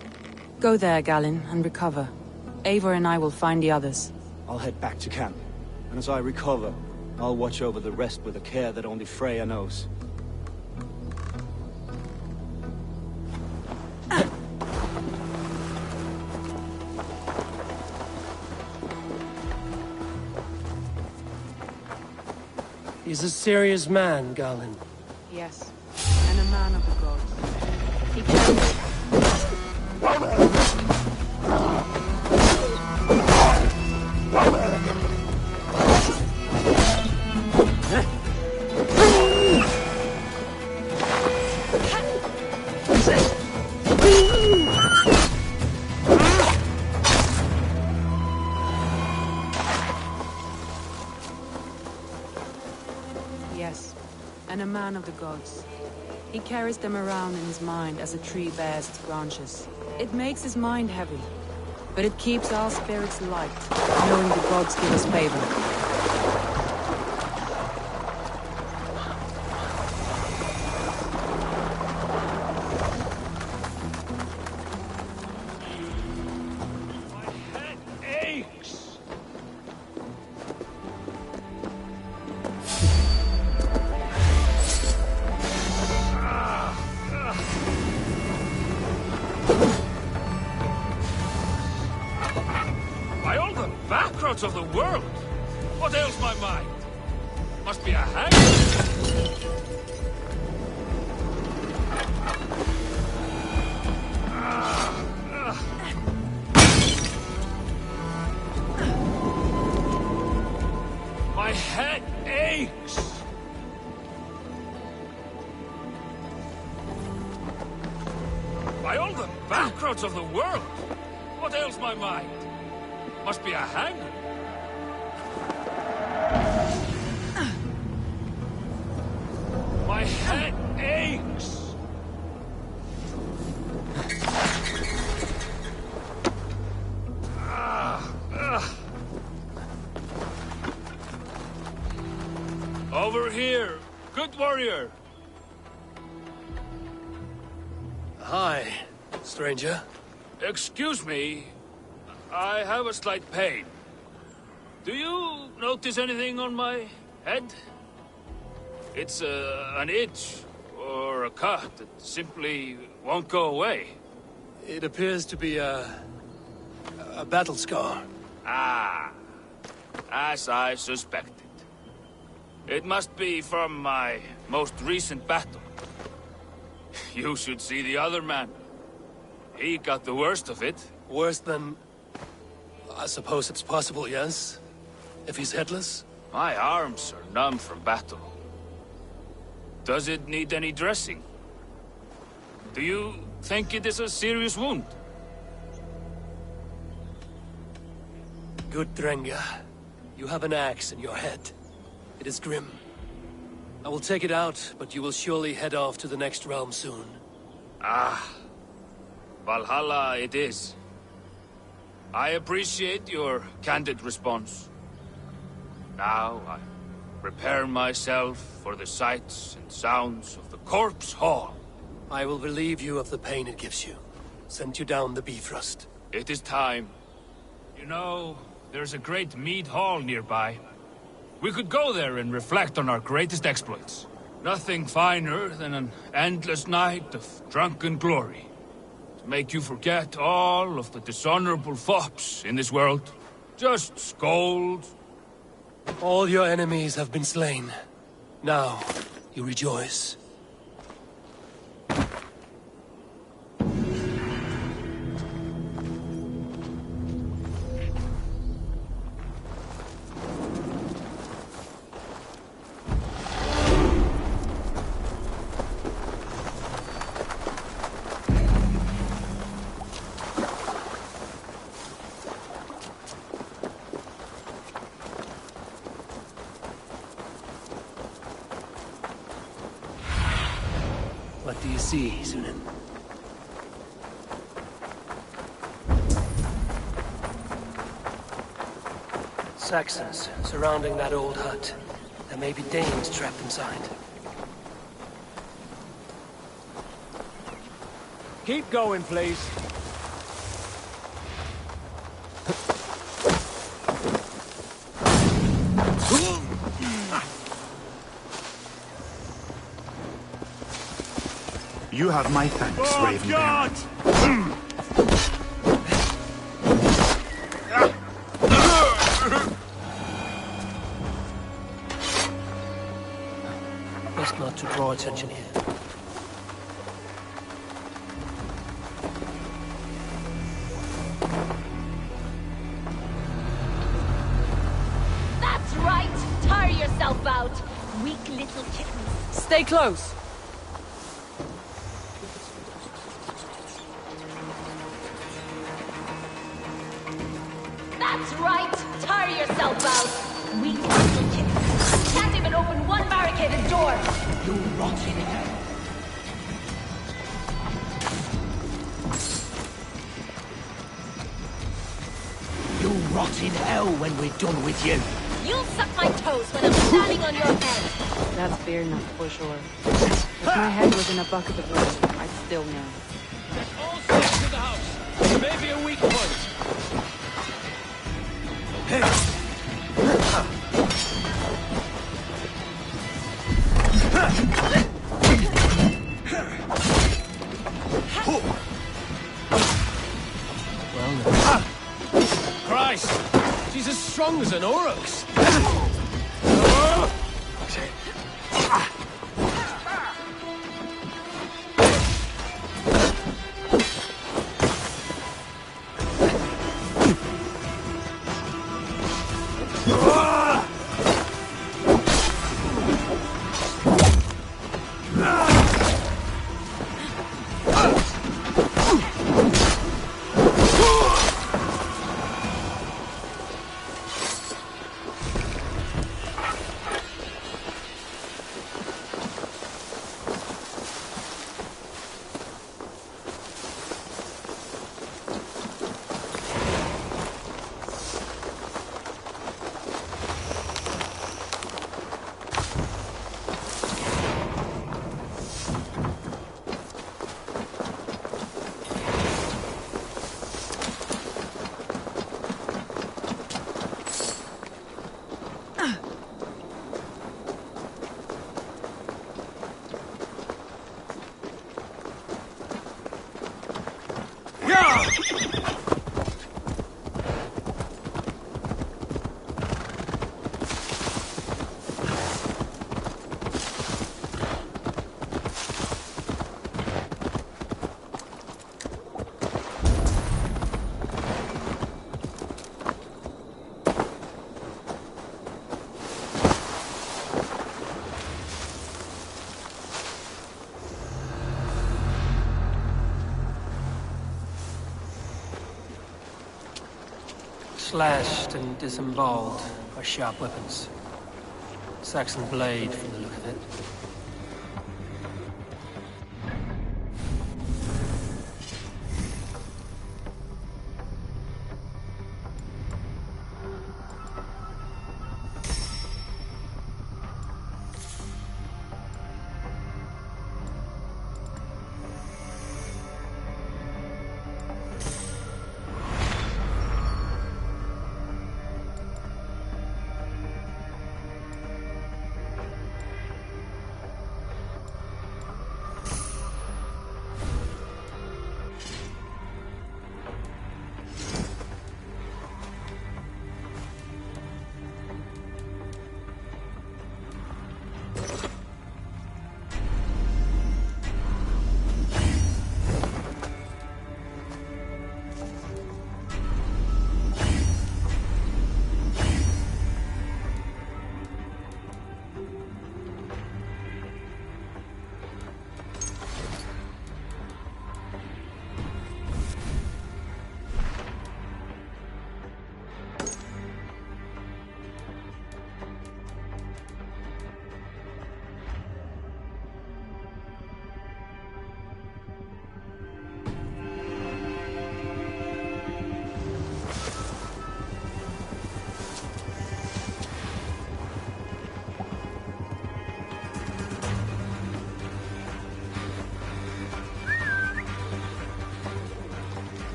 Go there, Galen, and recover. Eivor and I will find the others. I'll head back to camp, and as I recover, I'll watch over the rest with a care that only Freya knows. He's a serious man, Galen. Yes, and a man of the gods. He carries... Yes, and a man of the gods. He carries them around in his mind as a tree bears its branches. It makes his mind heavy, but it keeps our spirits light, knowing the gods give us favor. Of the world? What ails my mind? Must be a hang. My head aches. By all the bankroads of the world, what ails my mind? Must be a hanger. My head aches! Over here, good warrior. Hi, stranger. Excuse me, I have a slight pain. Do you notice anything on my head? It's an itch or a cut that simply won't go away. It appears to be a battle scar. Ah, as I suspected. It must be from my most recent battle. You should see the other man. He got the worst of it. Worse than... I suppose it's possible, yes? If he's headless? My arms are numb from battle. Does it need any dressing? Do you think it is a serious wound? Good, Drenga. You have an axe in your head. It is grim. I will take it out, but you will surely head off to the next realm soon. Ah. Valhalla it is. I appreciate your candid response. Now I prepare myself for the sights and sounds of the Corpse Hall. I will relieve you of the pain it gives you. Send you down the Bifrost. It is time. You know, there's a great mead hall nearby. We could go there and reflect on our greatest exploits. Nothing finer than an endless night of drunken glory. To make you forget all of the dishonorable fops in this world. Just scold. All your enemies have been slain. Now, you rejoice. see you soon. Saxons surrounding that old hut. There may be Danes trapped inside. Keep going, please. You have my thanks, Raven. God! Best not to draw attention here. That's right! Tire yourself out, weak little kittens. Stay close. That's right! Tire yourself out, weak little kittens. Can't even open one barricaded door. You rotting hell. You rot in hell when we're done with you. You'll suck my toes when I'm standing on your head. That's fair enough, for sure. If my head was in a bucket of water, I'd still know. All stick to the house. Maybe a weak point. Christ! She's as strong as an oryx. Slashed and disemboweled are sharp weapons. Saxon blade from the look of it.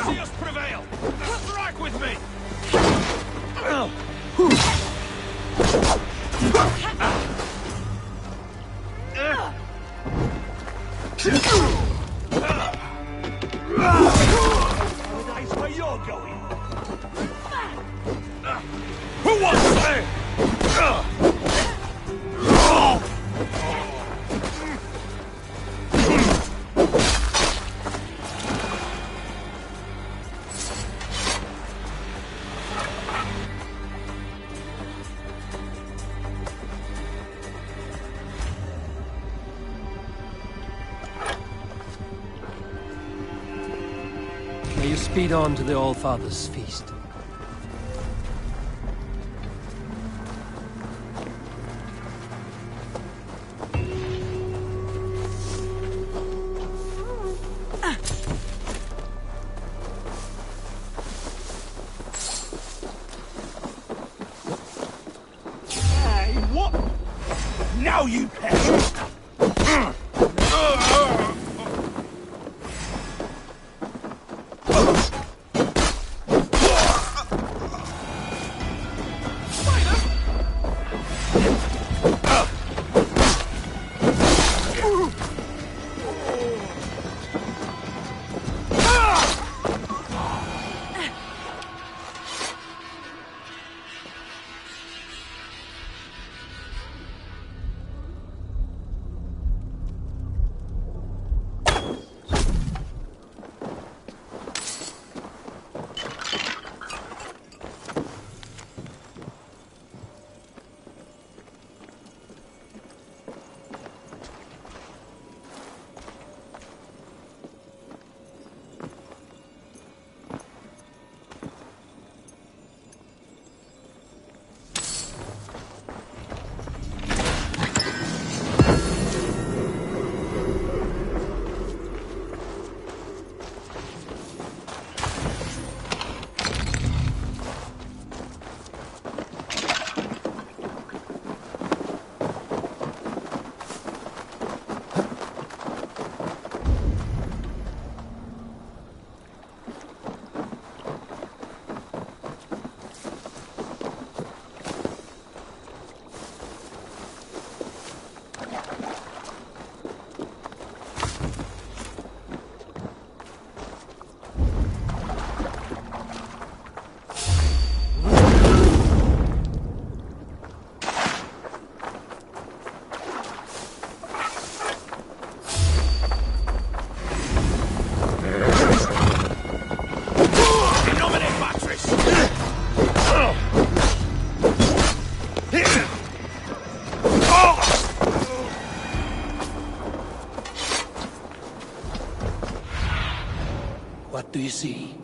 see us prevail! Strike with me! Nice where you're going. Who wants to play? May you speed on to the All-Father's feast. Hey, what? Now you perish. What do you see?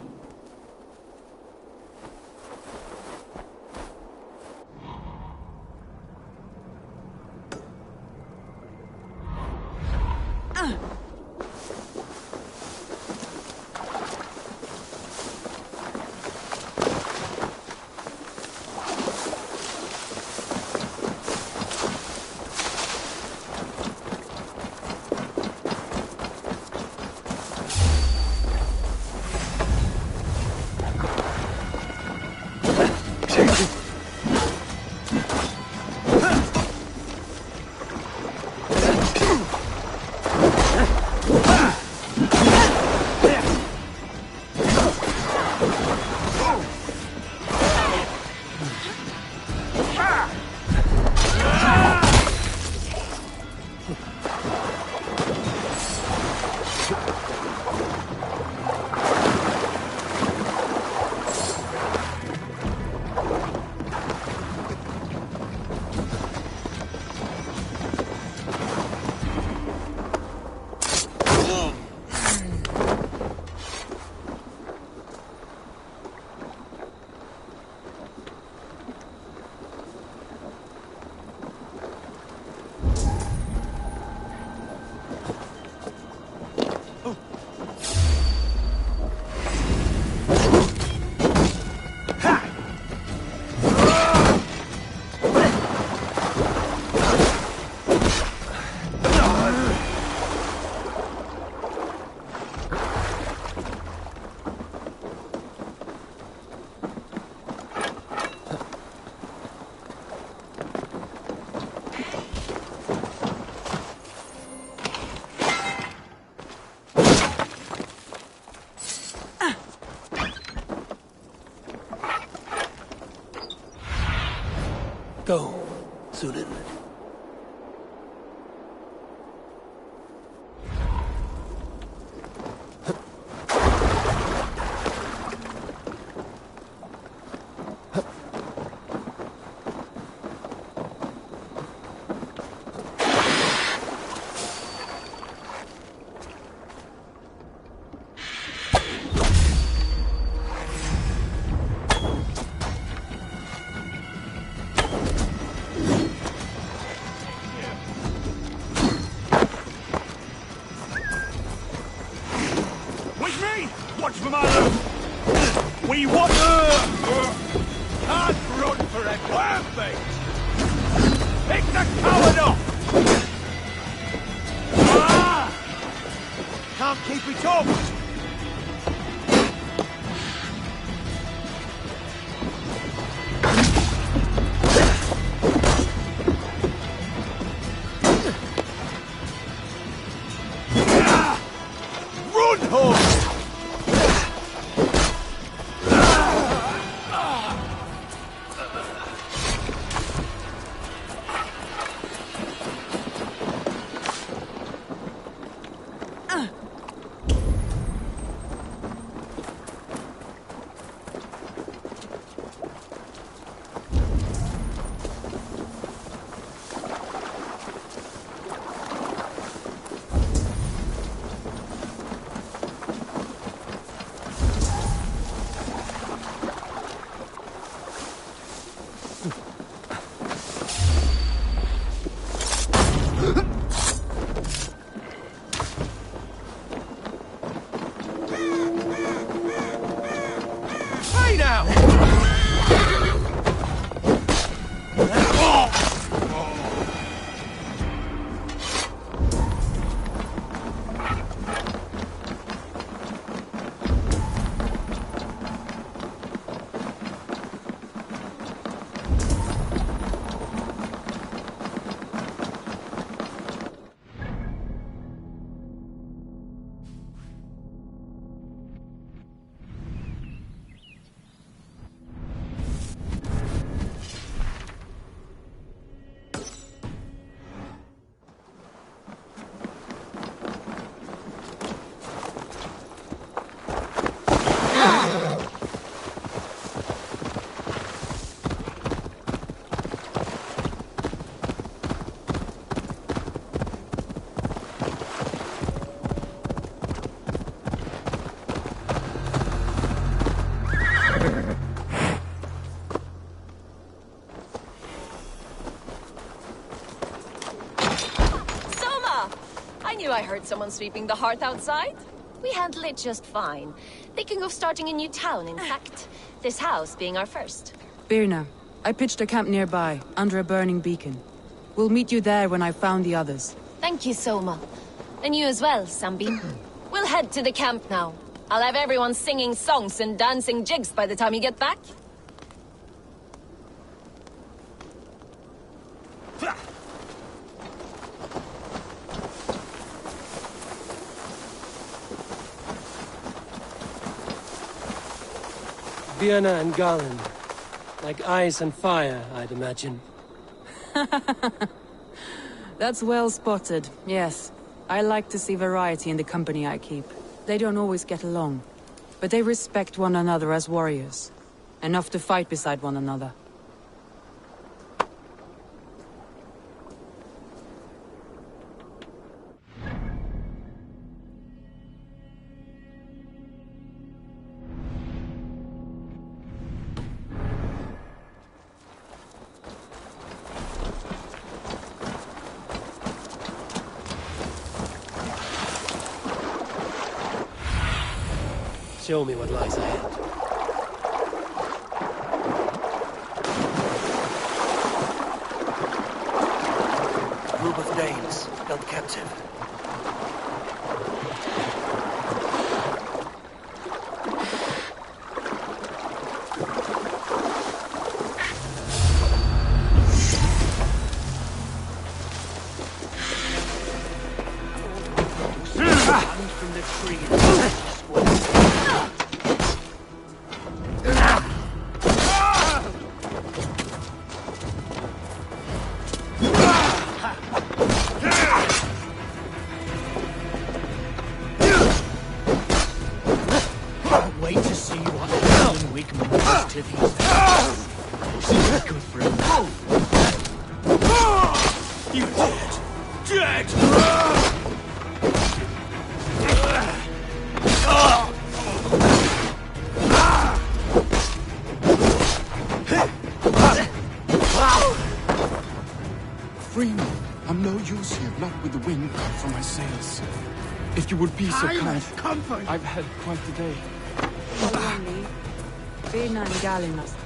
Go, Sunan. Watch for my left! We want can't run forever! Perfect! Pick the coward up! Ah! Can't keep it up! Run, horse! Hey now! I heard someone sweeping the hearth outside. We handle it just fine. Thinking of starting a new town, in fact. This house being our first. Birna, I pitched a camp nearby, under a burning beacon. We'll meet you there when I've found the others. Thank you, Soma. And you as well, Sambi. We'll head to the camp now. I'll have everyone singing songs and dancing jigs by the time you get back. Vienna and Garland. Like ice and fire, I'd imagine. That's well spotted, yes. I like to see variety in the company I keep. They don't always get along, but they respect one another as warriors. Enough to fight beside one another. Show me what lies ahead. A group of Danes held captive. From the tree. if he's dead. Seems good for him. You're dead. Dead! Free me. I'm no use here, not with the wind cut from my sails. If you would be so kind. Comfort! I've had quite the day. Birna and Galin must.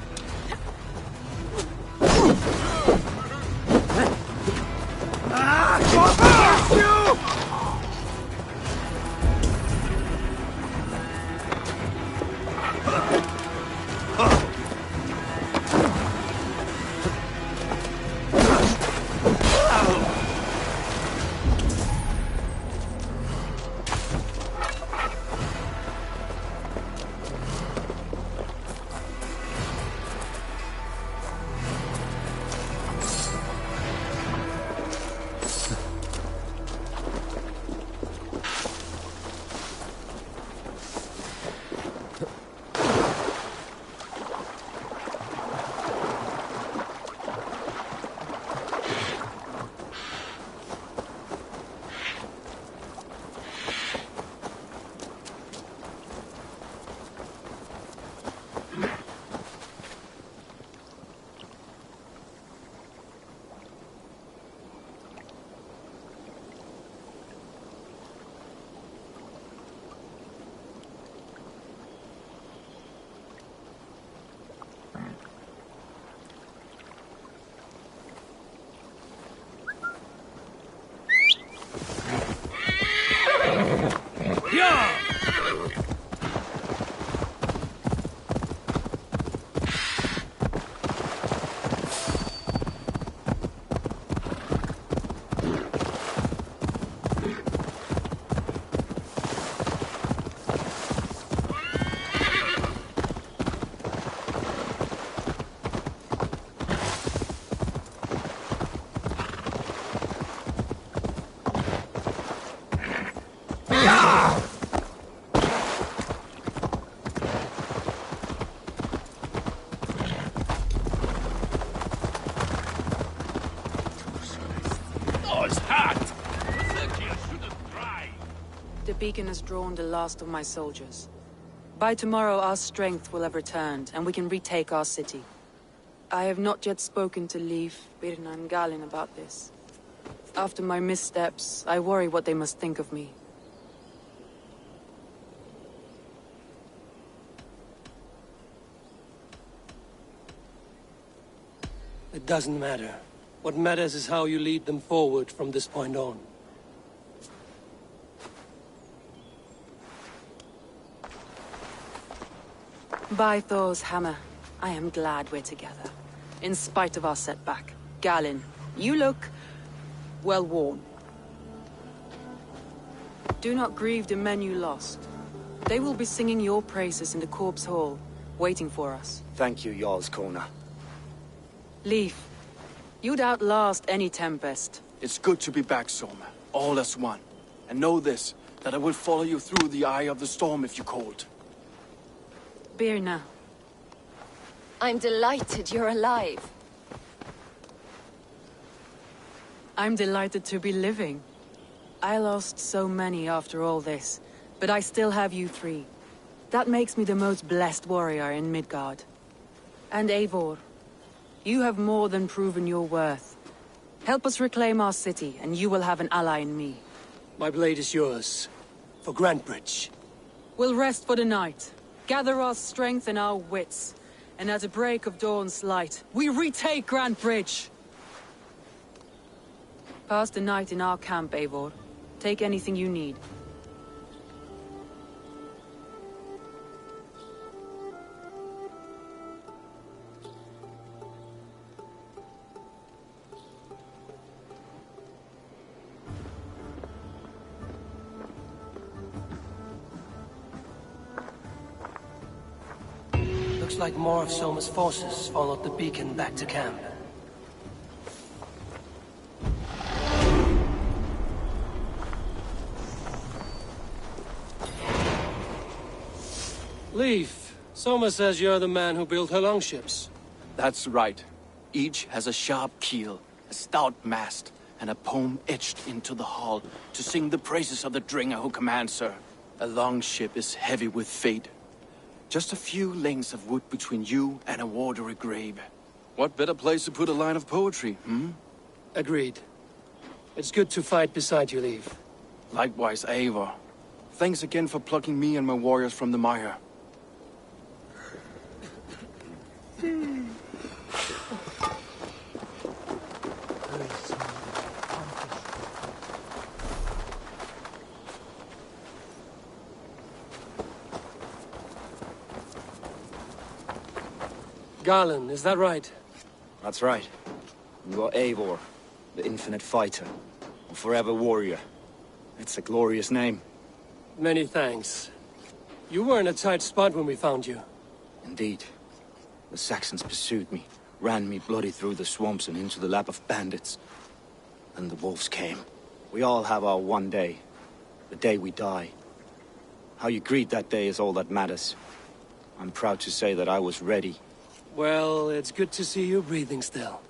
The beacon has drawn the last of my soldiers. By tomorrow our strength will have returned, and we can retake our city. I have not yet spoken to Leif, Birna and Galin about this. After my missteps, I worry what they must think of me. It doesn't matter. What matters is how you lead them forward from this point on. By Thor's hammer, I am glad we're together. In spite of our setback. Galin, you look well worn. Do not grieve the men you lost. They will be singing your praises in the Corpse Hall, waiting for us. Thank you, Jarl's Kona. Leif, you'd outlast any tempest. It's good to be back, Soma. All as one. And know this, that I will follow you through the eye of the storm if you called. Birna. I'm delighted you're alive. I'm delighted to be living. I lost so many after all this, but I still have you three. That makes me the most blessed warrior in Midgard. And Eivor, you have more than proven your worth. Help us reclaim our city, and you will have an ally in me. My blade is yours. For Grantebridge. We'll rest for the night. Gather our strength and our wits. And at the break of dawn's light, we retake Grantebridge! Pass the night in our camp, Eivor. Take anything you need. Looks like more of Soma's forces followed the beacon back to camp. Leif, Soma says you're the man who built her longships. That's right. Each has a sharp keel, a stout mast, and a poem etched into the hull to sing the praises of the Dringer who commands her. A longship is heavy with fate. Just a few lengths of wood between you and a watery grave. What better place to put a line of poetry, hmm? Agreed. It's good to fight beside you, Leave. Likewise, Eivor. Thanks again for plucking me and my warriors from the mire. Garland, is that right? That's right. You are Eivor, the infinite fighter, a forever warrior. It's a glorious name. Many thanks. You were in a tight spot when we found you. Indeed. The Saxons pursued me, ran me bloody through the swamps and into the lap of bandits. Then the wolves came. We all have our one day. The day we die. How you greet that day is all that matters. I'm proud to say that I was ready. Well, it's good to see you breathing still.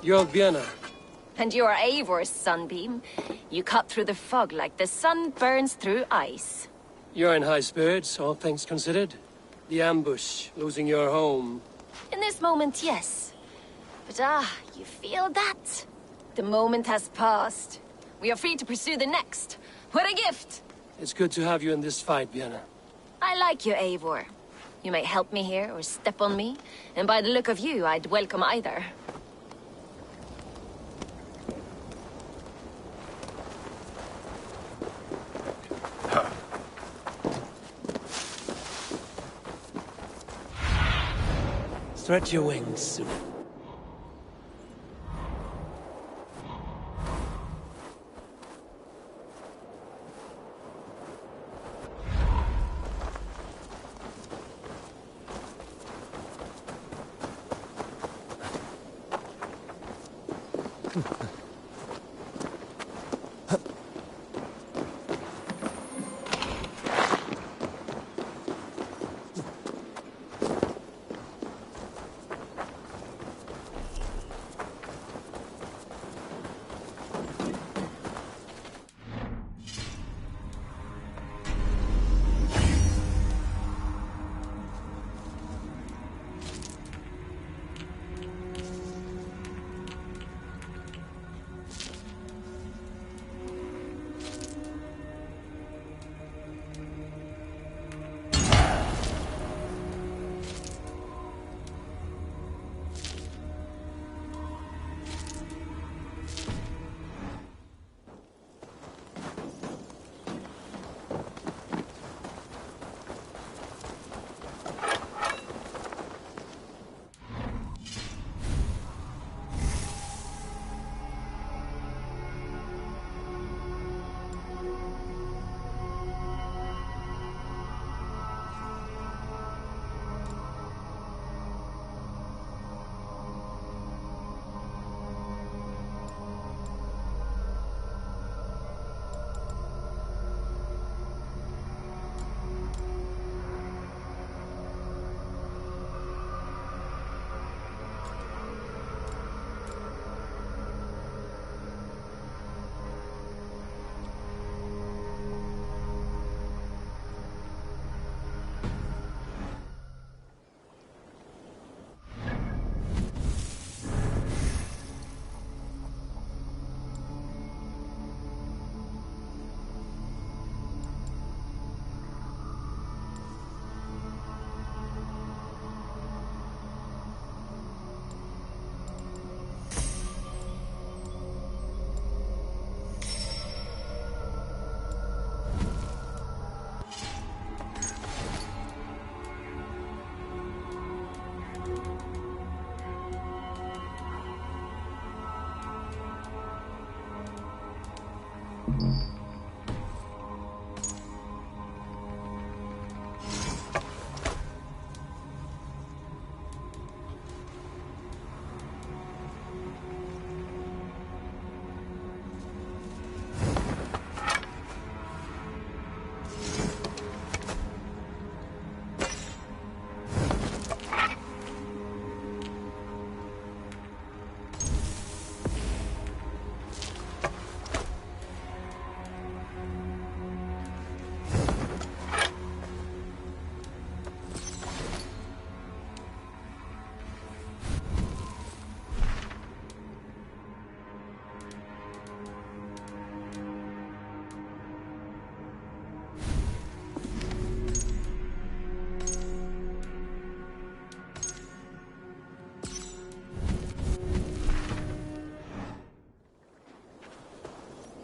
You're Vienna. And you are Eivor's Sunbeam. You cut through the fog like the sun burns through ice. You're in high spirits, all things considered. The ambush, losing your home. In this moment, yes. But you feel that? The moment has passed. We are free to pursue the next. What a gift! It's good to have you in this fight, Vienna. I like you, Eivor. You may help me here or step on me, and by the look of you, I'd welcome either. Stretch your wings.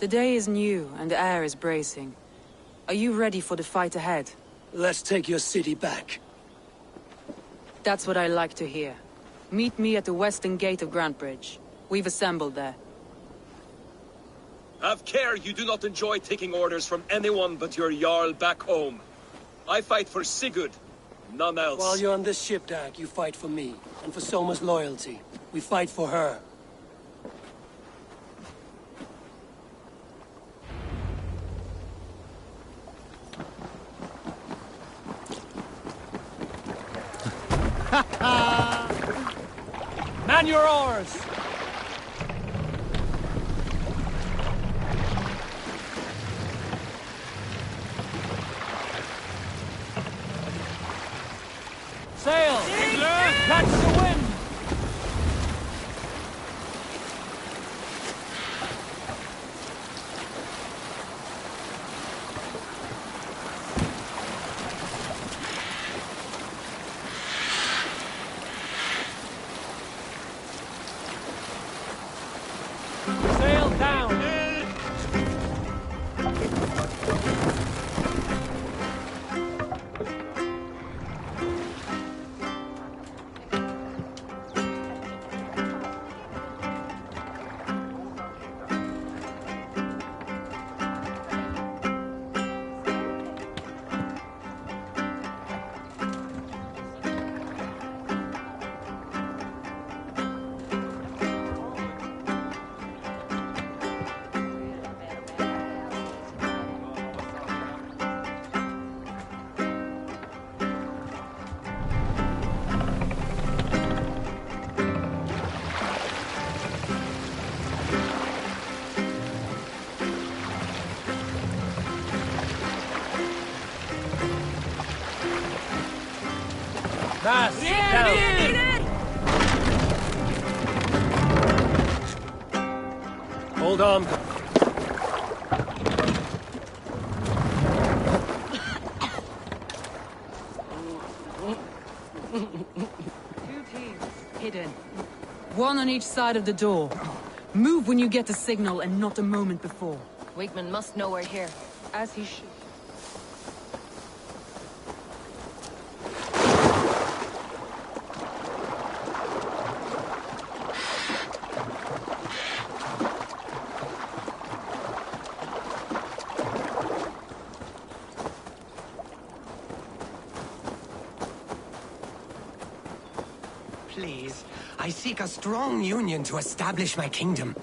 The day is new, and the air is bracing. Are you ready for the fight ahead? Let's take your city back. That's what I like to hear. Meet me at the western gate of Grantebridge. We've assembled there. Have care you do not enjoy taking orders from anyone but your Jarl back home. I fight for Sigurd, none else. While you're on this ship, Dag, you fight for me, and for Soma's loyalty. We fight for her. Man your oars! Sail! Catch the wind! Sail down! Mass down! Hold on. Two teams, hidden. One on each side of the door. Move when you get the signal and not a moment before. Wakeman must know we're here. As he should. Please, I seek a strong union to establish my kingdom.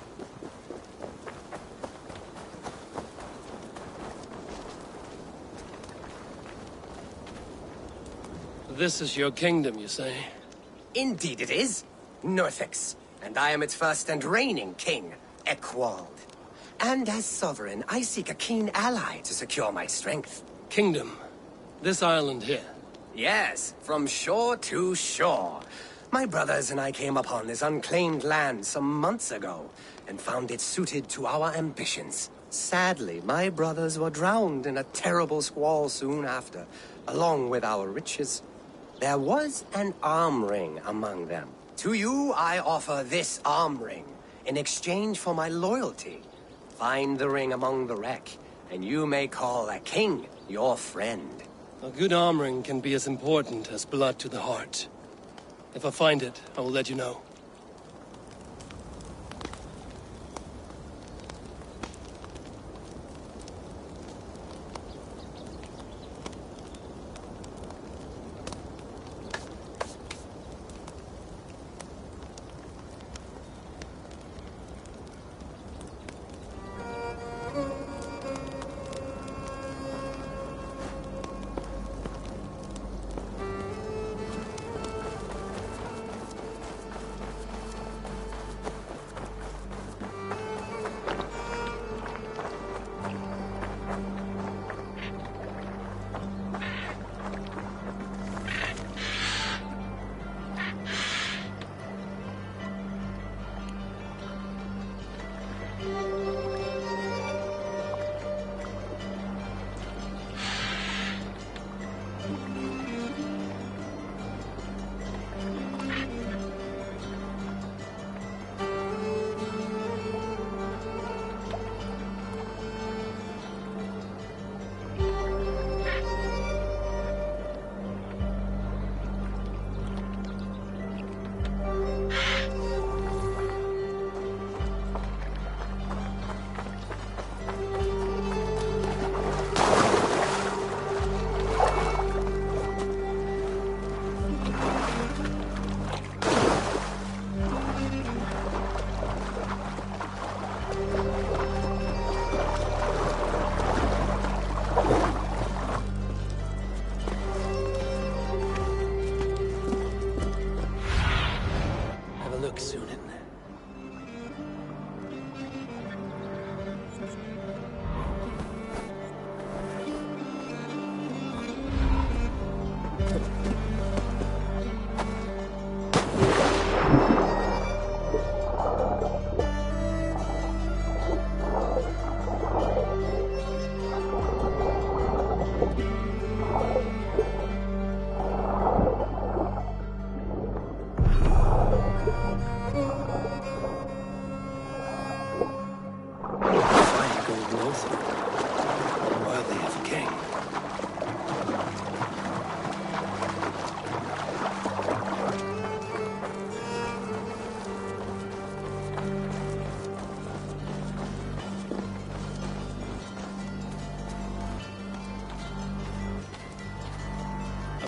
This is your kingdom, you say? Indeed it is. Northix, and I am its first and reigning king, Eckwald. And as sovereign, I seek a keen ally to secure my strength. Kingdom? This island here? Yes, from shore to shore. My brothers and I came upon this unclaimed land some months ago, and found it suited to our ambitions. Sadly, my brothers were drowned in a terrible squall soon after, along with our riches. There was an arm ring among them. To you, I offer this arm ring, in exchange for my loyalty. Find the ring among the wreck, and you may call a king your friend. A good arm ring can be as important as blood to the heart. If I find it, I will let you know.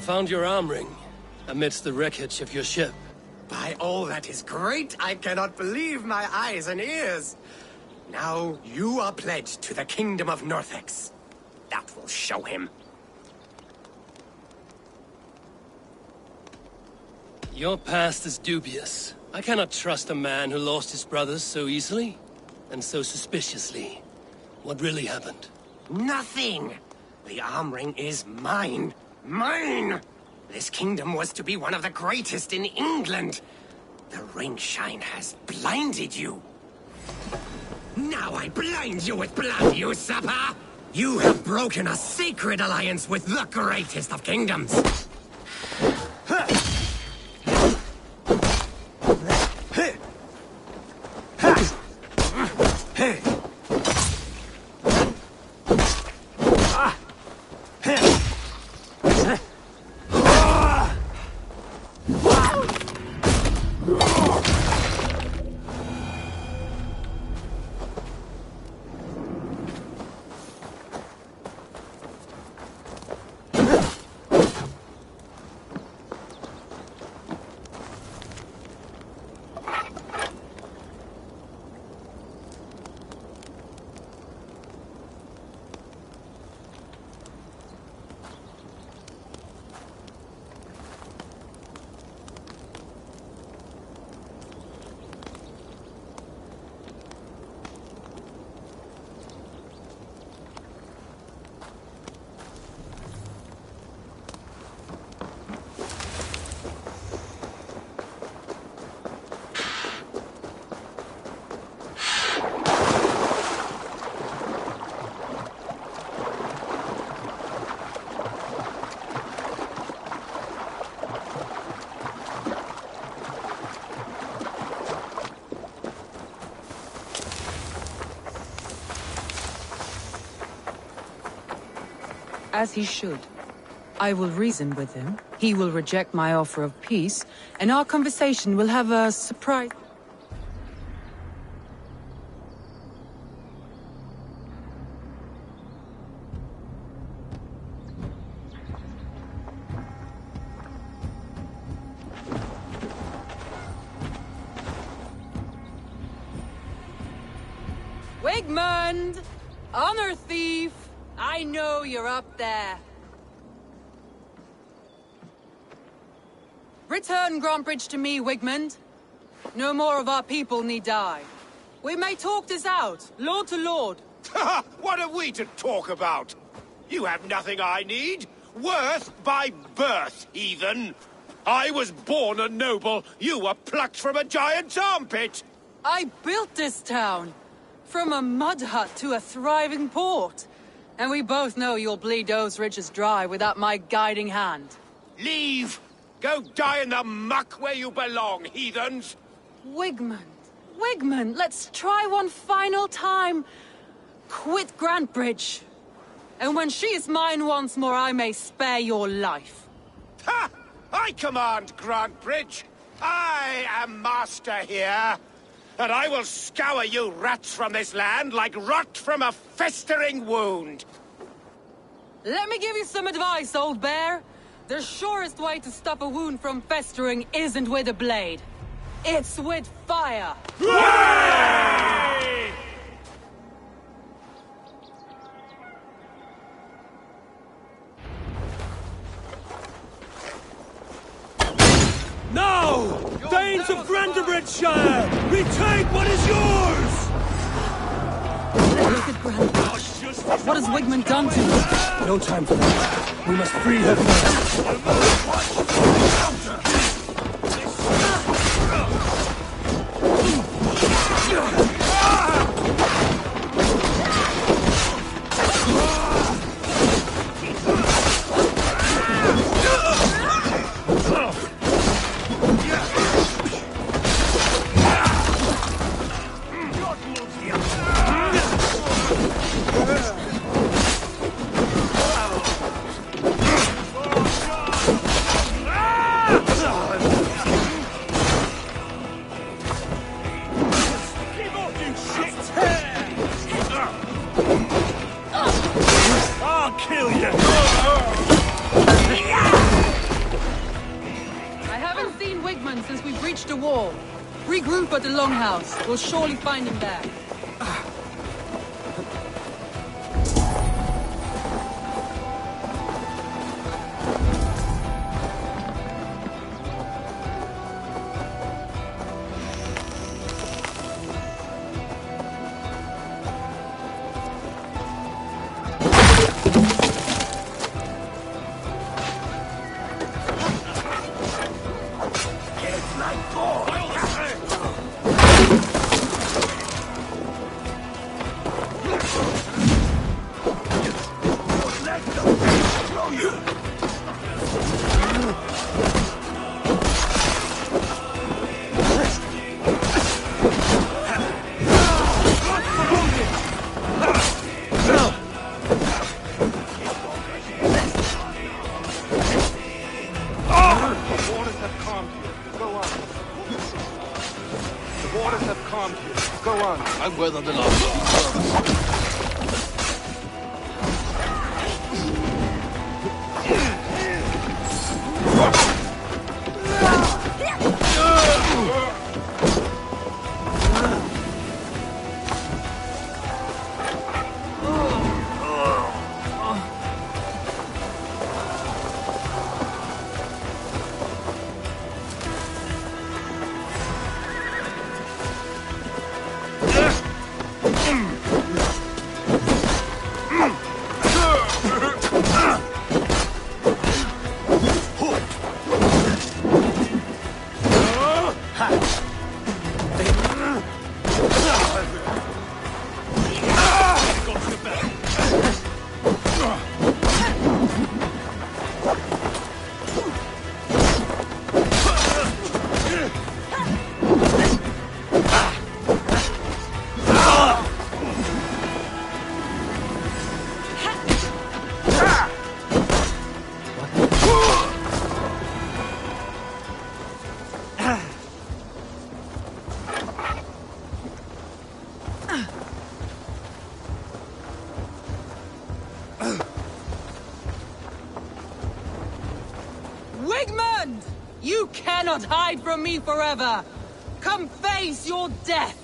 Found your arm ring amidst the wreckage of your ship. By all that is great, I cannot believe my eyes and ears. Now you are pledged to the kingdom of Northex. That will show him. Your past is dubious. I cannot trust a man who lost his brothers so easily and so suspiciously. What really happened? Nothing! The arm ring is mine. Mine! This kingdom was to be one of the greatest in England. The ring shine has blinded you. Now I blind you with blood, you sapper! You have broken a sacred alliance with the greatest of kingdoms. As he should. I will reason with him. He will reject my offer of peace, and our conversation will have a surprise. Wigmund! Honor thief! I know you're up there. Return Grantbridge to me, Wigmund. No more of our people need die. We may talk this out, lord to lord. What are we to talk about? You have nothing I need. Worth by birth, heathen. I was born a noble. You were plucked from a giant's armpit. I built this town. From a mud hut to a thriving port. And we both know you'll bleed those riches dry without my guiding hand. Leave! Go die in the muck where you belong, heathens! Wigmund, let's try one final time. Quit Grantbridge. And when she is mine once more, I may spare your life. Ha! I command Grantbridge. I am master here. And I will scour you rats from this land like rot from a festering wound. Let me give you some advice, old bear. The surest way to stop a wound from festering isn't with a blade. It's with fire. Hooray! Now! Danes of Grantebridgeshire! Retake what is yours! Look at What has Wigmund done to you? No time for that. We must free her first. Since we breached the wall. Regroup at the Longhouse. We'll surely find him there. I've weathered the last. Wigmund! You cannot hide from me forever! Come face your death!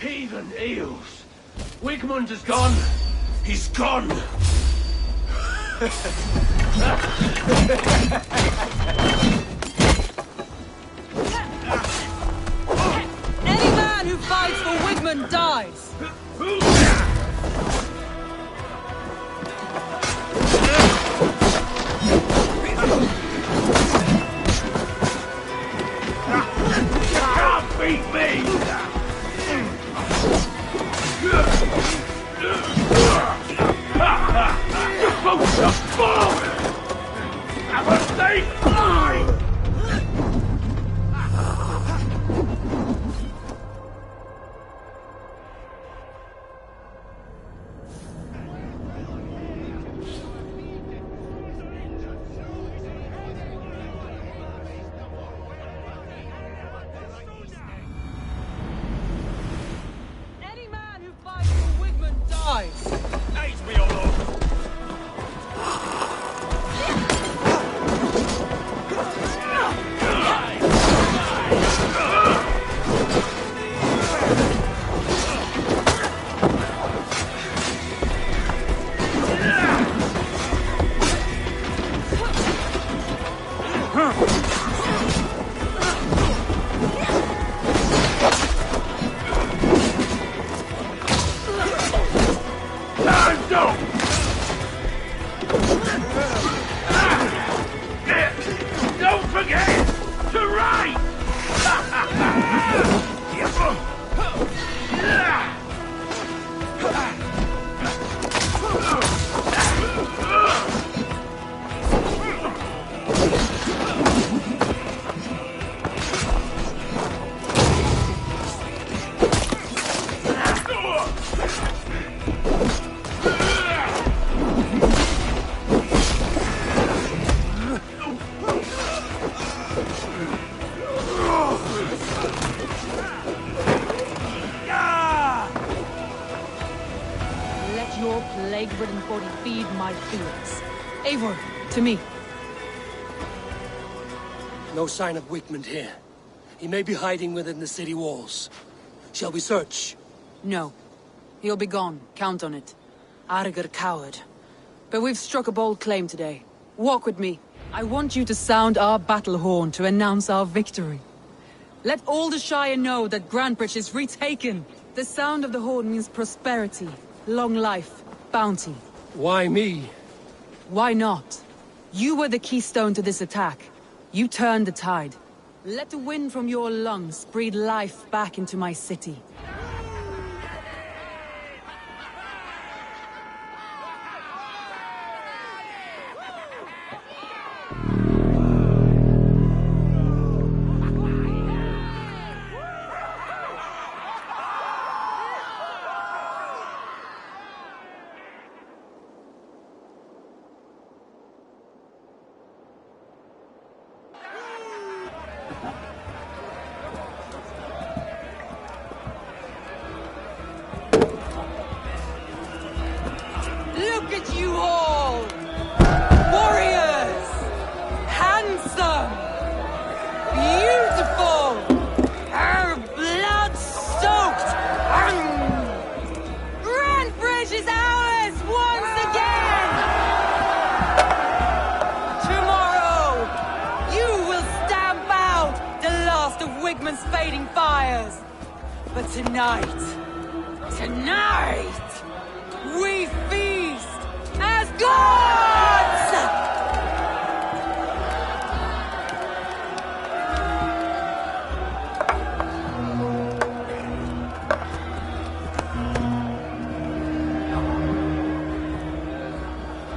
Heathen eels! Wigmund is gone! He's gone! Any man who fights for Wigmund dies! Beat me! You're supposed to fall! Have a safe fly! plague-ridden body feed my feelings. Eivor, to me. No sign of Wigmund here. He may be hiding within the city walls. Shall we search? No. He'll be gone, count on it. Arger coward. But we've struck a bold claim today. Walk with me. I want you to sound our battle horn to announce our victory. Let all the Shire know that Grantebridge is retaken. The sound of the horn means prosperity, long life, bounty. Why me? Why not? You were the keystone to this attack. You turned the tide. Let the wind from your lungs breathe life back into my city. Look at you all! Warriors! Handsome! Beautiful! Blood-soaked! Grantebridge is ours once again! Tomorrow, you will stamp out the last of Wigmund's fading fires. But tonight, we feast as gods!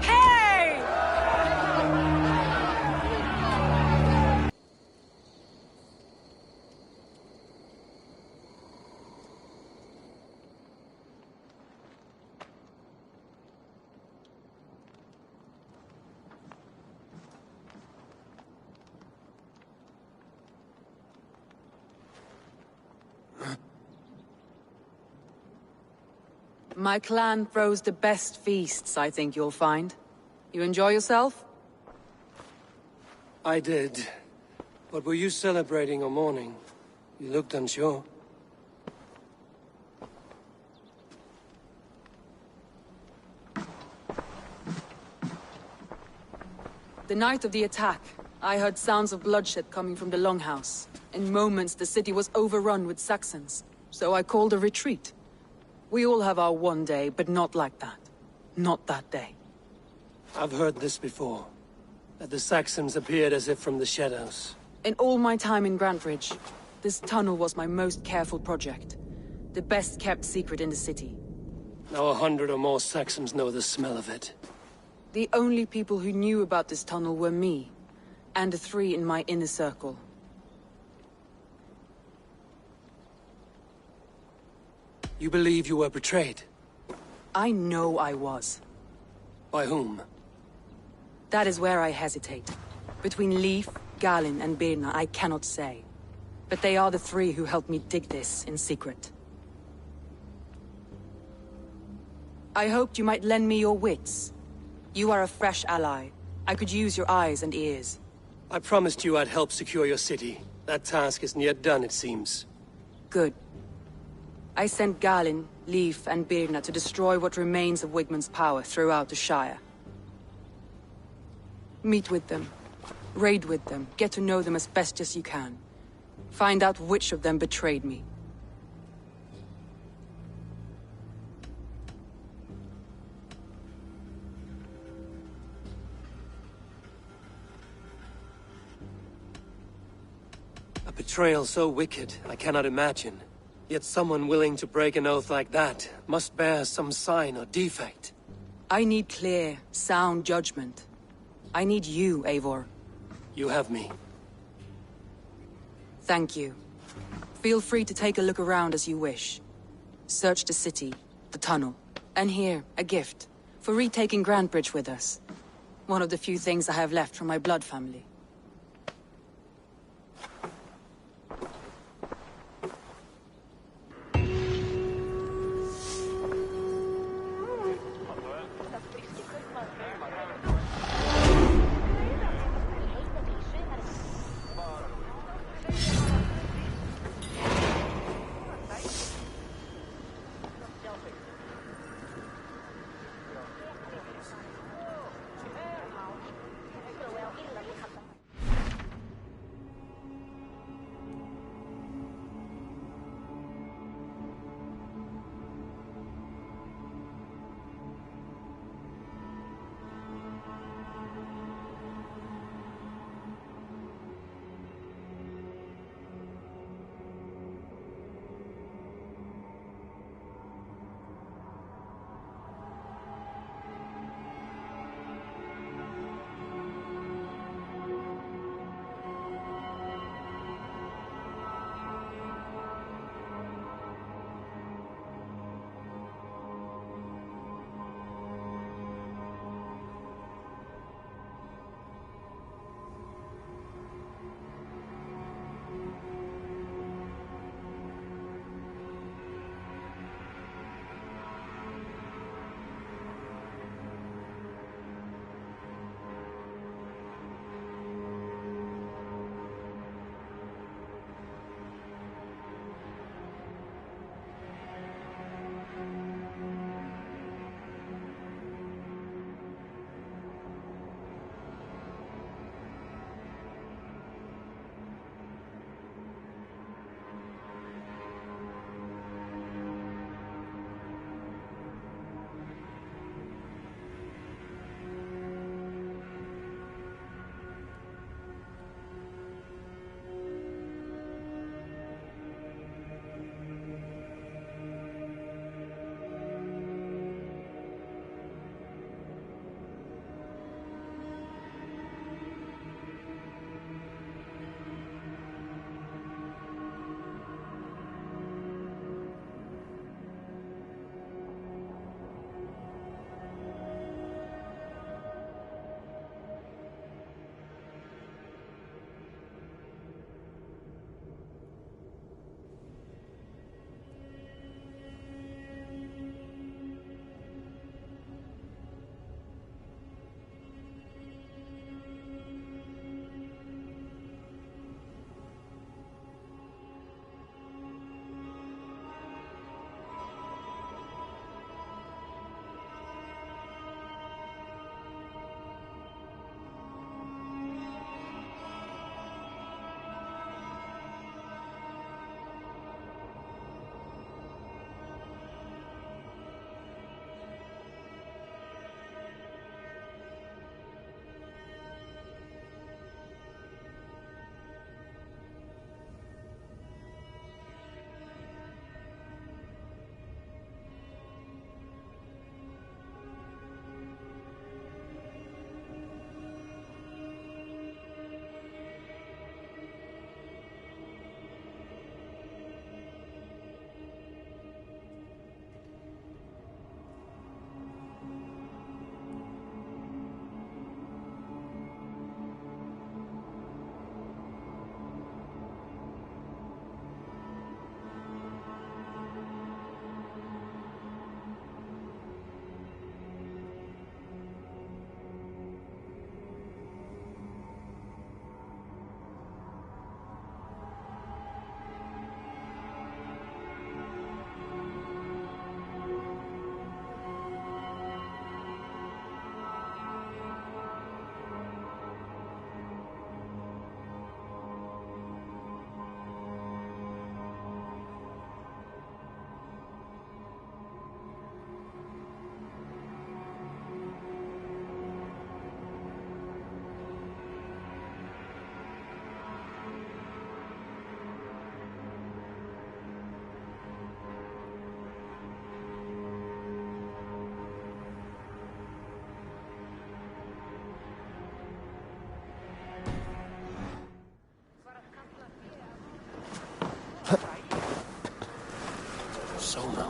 Hey! My clan throws the best feasts, I think you'll find. You enjoy yourself? I did. But were you celebrating or mourning? You looked unsure. The night of the attack, I heard sounds of bloodshed coming from the Longhouse. In moments, the city was overrun with Saxons, so I called a retreat. We all have our one day, but not like that. Not that day. I've heard this before. That the Saxons appeared as if from the shadows. In all my time in Grantebridge, this tunnel was my most careful project. The best kept secret in the city. Now 100 or more Saxons know the smell of it. The only people who knew about this tunnel were me, and the 3 in my inner circle. You believe you were betrayed? I know I was. By whom? That is where I hesitate. Between Leif, Galin, and Birna, I cannot say. But they are the 3 who helped me dig this in secret. I hoped you might lend me your wits. You are a fresh ally. I could use your eyes and ears. I promised you I'd help secure your city. That task isn't yet done, it seems. Good. I sent Galin, Leif, and Birna to destroy what remains of Wigmund's power throughout the Shire. Meet with them. Raid with them. Get to know them as best as you can. Find out which of them betrayed me. A betrayal so wicked, I cannot imagine. Yet someone willing to break an oath like that must bear some sign or defect. I need clear, sound judgment. I need you, Eivor. You have me. Thank you. Feel free to take a look around as you wish. Search the city, the tunnel, and here, a gift, for retaking Grantebridge with us. One of the few things I have left from my blood family.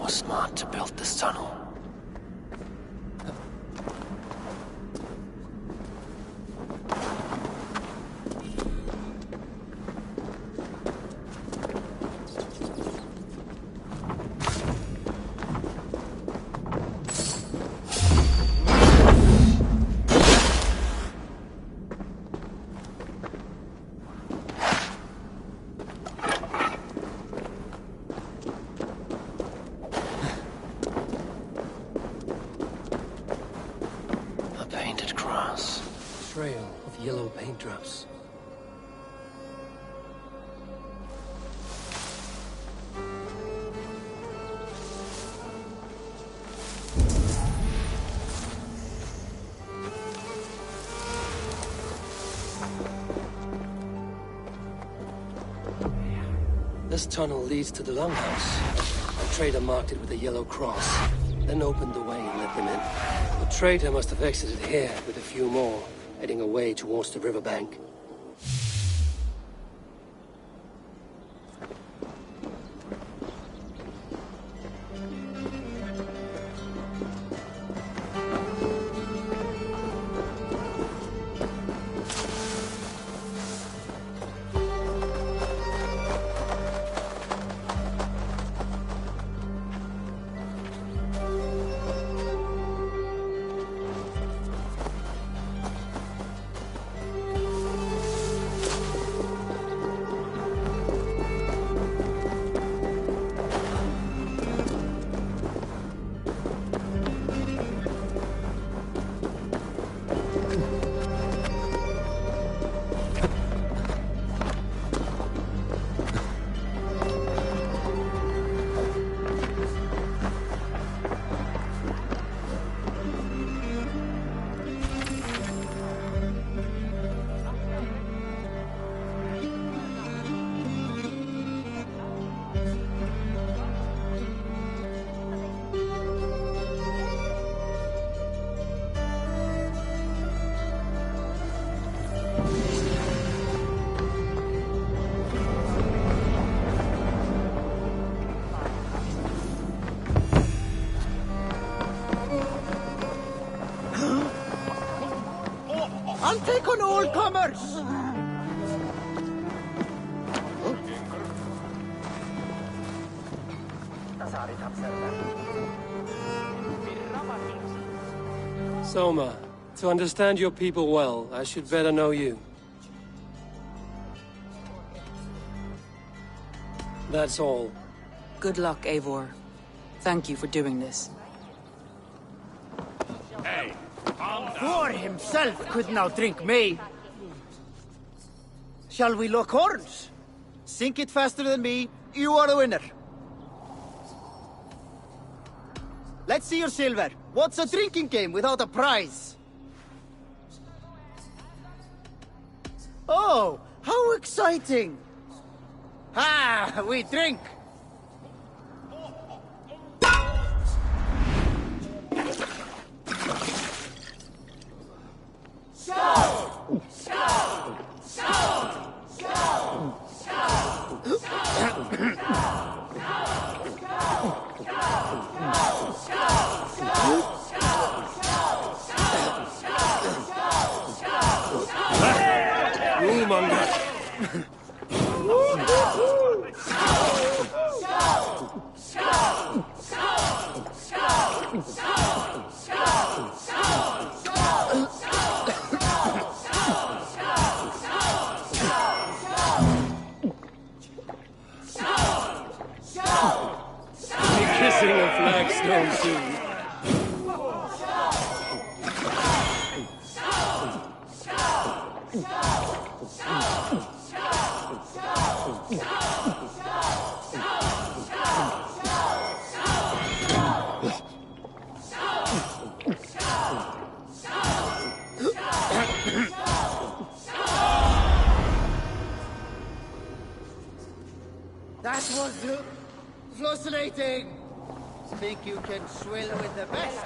was smart to build this tunnel. Trail of yellow paint drops. This tunnel leads to the longhouse. A trader marked it with a yellow cross, then opened the way and let them in. The trader must have exited here with a few more, heading away towards the riverbank. I'll take on all comers! Soma, to understand your people well, I should better know you. That's all. Good luck, Eivor. Thank you for doing this. Hey, Thor himself could not drink me. Shall we lock horns? Sink it faster than me, you are the winner. Let's see your silver. What's a drinking game without a prize? Oh, how exciting! Ah, we drink! Kissing a flagstone soon. That was fascinating. Think you can swill with the best?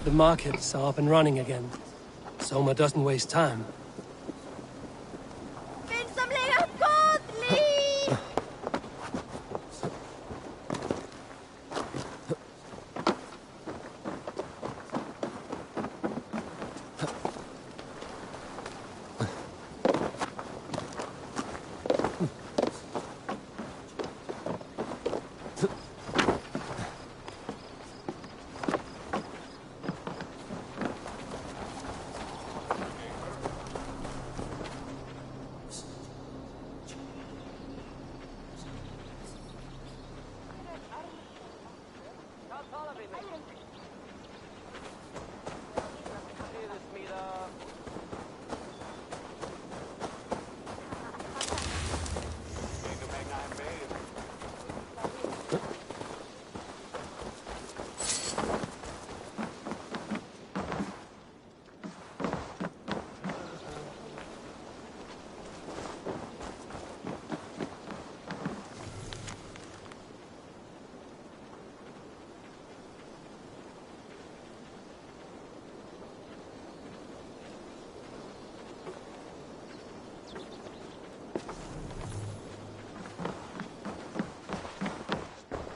The markets are up and running again. Soma doesn't waste time.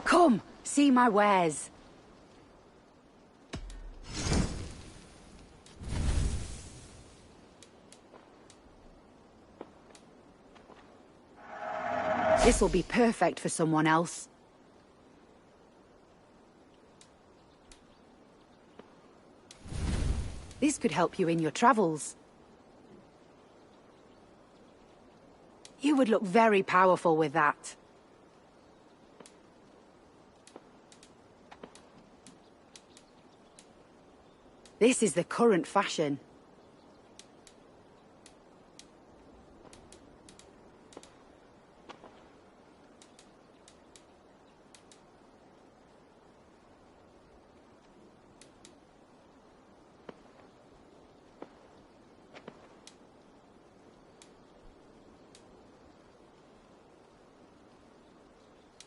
Come, see my wares. This will be perfect for someone else. This could help you in your travels. You would look very powerful with that. This is the current fashion.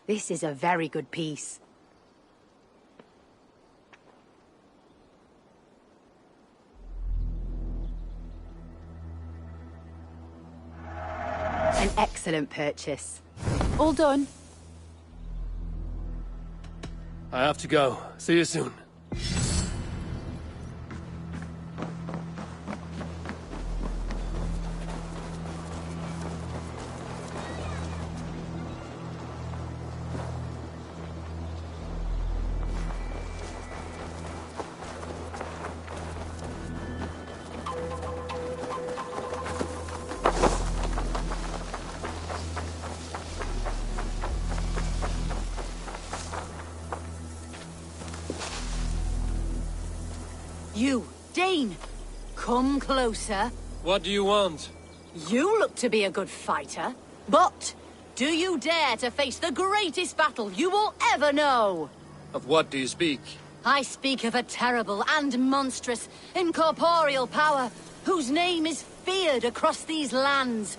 This is a very good piece. An excellent purchase. All done. I have to go. See you soon. You, Dane, come closer. What do you want? You look to be a good fighter, but do you dare to face the greatest battle you will ever know? Of what do you speak? I speak of a terrible and monstrous incorporeal power whose name is feared across these lands.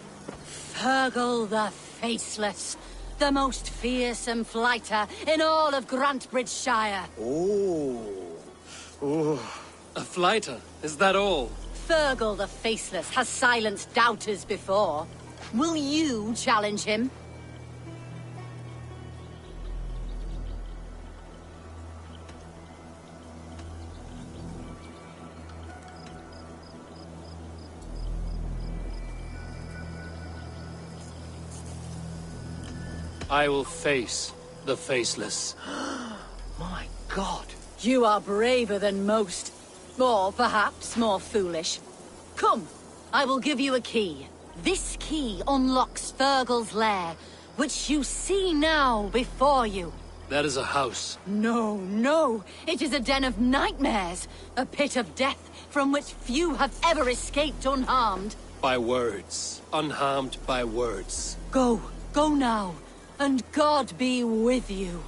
Fergal the Faceless, the most fearsome fighter in all of Grantebridgeshire. A fighter? Is that all? Fergal the Faceless has silenced doubters before. Will you challenge him? I will face the faceless. My God. You are braver than most. Or perhaps more foolish. Come, I will give you a key. This key unlocks Fergal's lair, which you see now before you. That is a house. No, no. It is a den of nightmares. A pit of death from which few have ever escaped unharmed. By words. Unharmed by words. Go. Go now. And God be with you.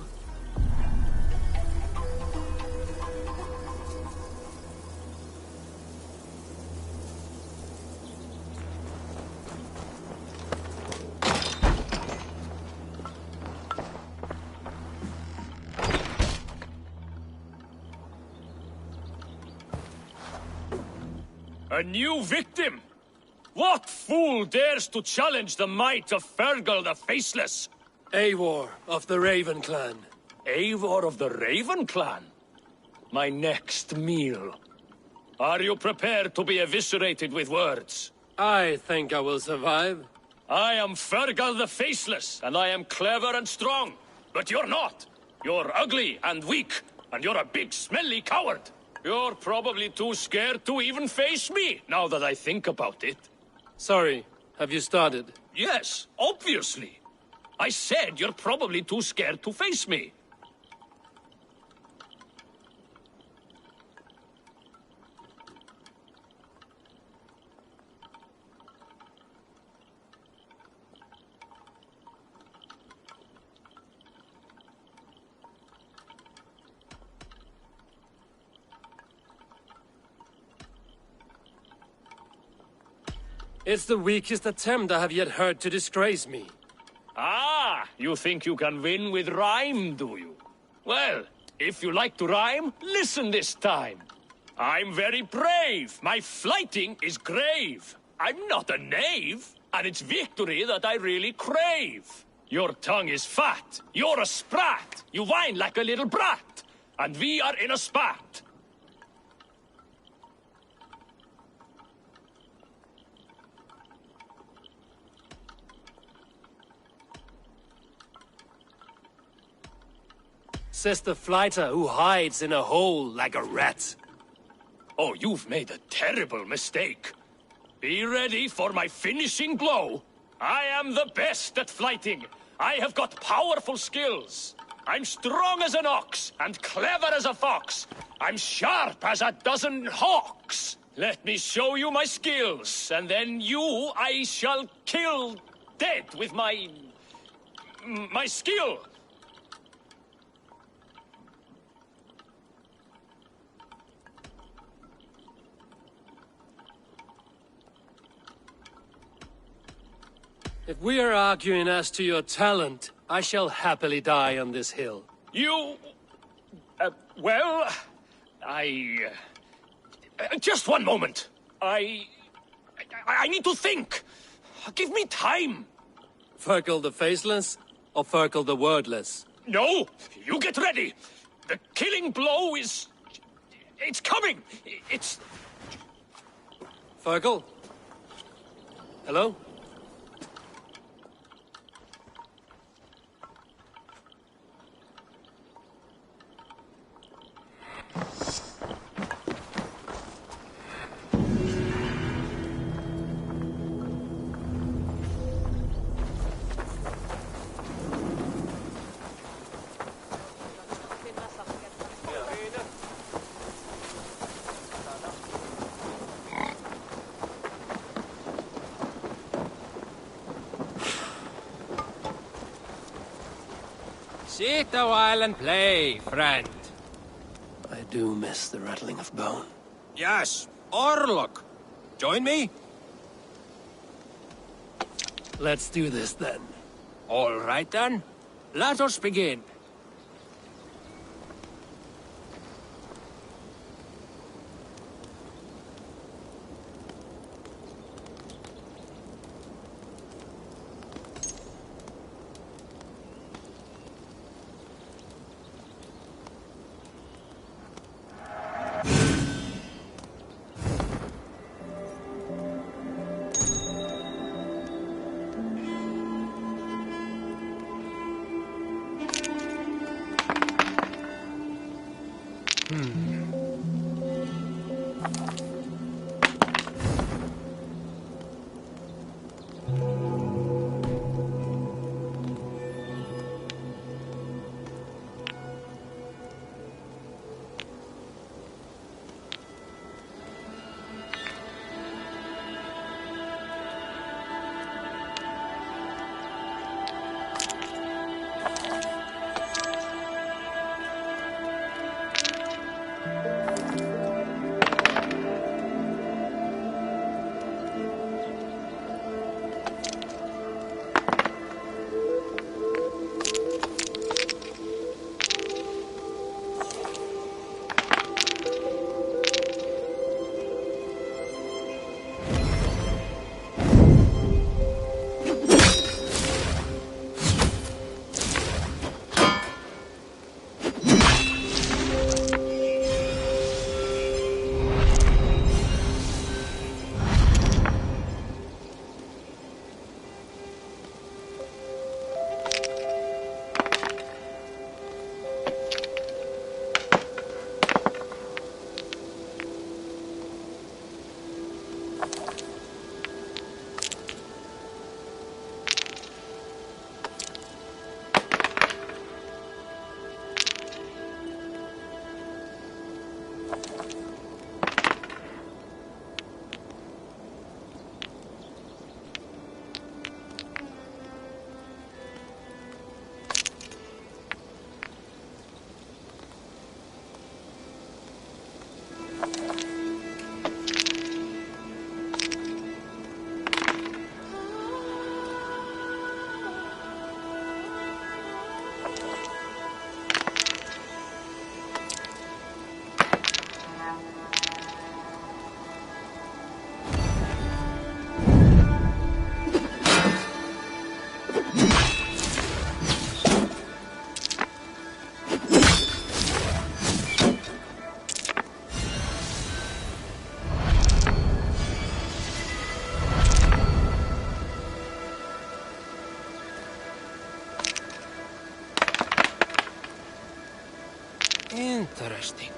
A new victim? What fool dares to challenge the might of Fergal the Faceless? Eivor of the Raven Clan. Eivor of the Raven Clan? My next meal. Are you prepared to be eviscerated with words? I think I will survive. I am Fergal the Faceless, and I am clever and strong. But you're not. You're ugly and weak, and you're a big, smelly coward. You're probably too scared to even face me, now that I think about it. Sorry, have you started? Yes, obviously. I said you're probably too scared to face me. It's the weakest attempt I have yet heard to disgrace me. Ah, you think you can win with rhyme, do you? Well, if you like to rhyme, listen this time. I'm very brave. My flighting is grave. I'm not a knave, and it's victory that I really crave. Your tongue is fat. You're a sprat. You whine like a little brat. And we are in a spat. Says the flighter who hides in a hole like a rat. Oh, you've made a terrible mistake. Be ready for my finishing blow. I am the best at flighting. I have got powerful skills. I'm strong as an ox and clever as a fox. I'm sharp as a dozen hawks. Let me show you my skills, and then you I shall kill dead with my skill. If we are arguing as to your talent, I shall happily die on this hill. You... well... just one moment. I need to think. Give me time. Fergal the Faceless or Fergal the Wordless? No! You get ready! The killing blow is... it's coming! It's... Fergal? Hello? Sit a while and play, friend. I do miss the rattling of bone. Yes, Orlok. Join me? Let's do this then. All right then. Let us begin. Interesting.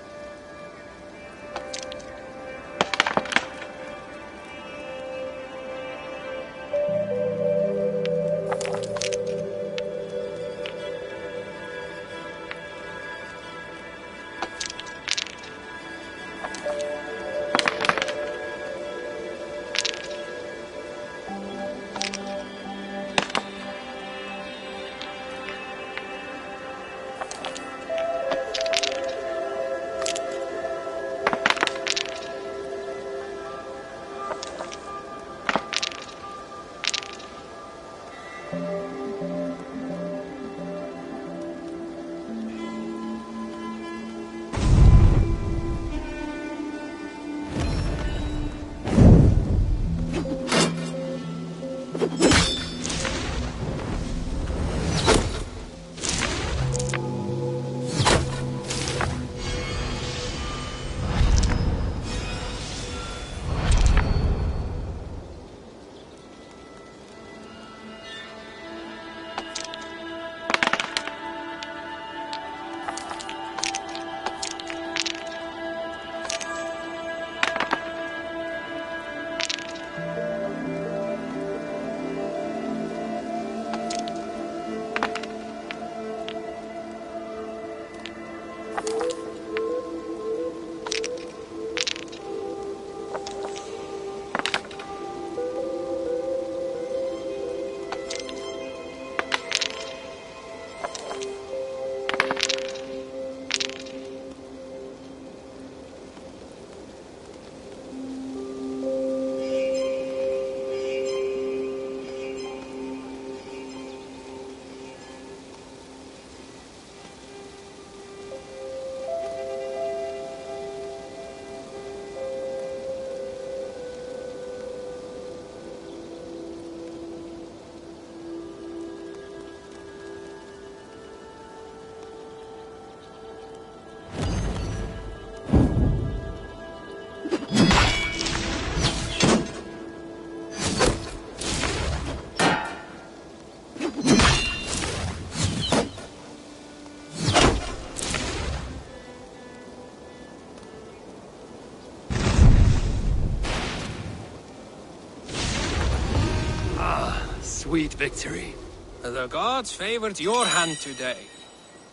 sweet victory. The gods favored your hand today.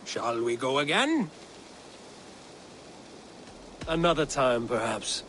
Shall we go again? Another time, perhaps.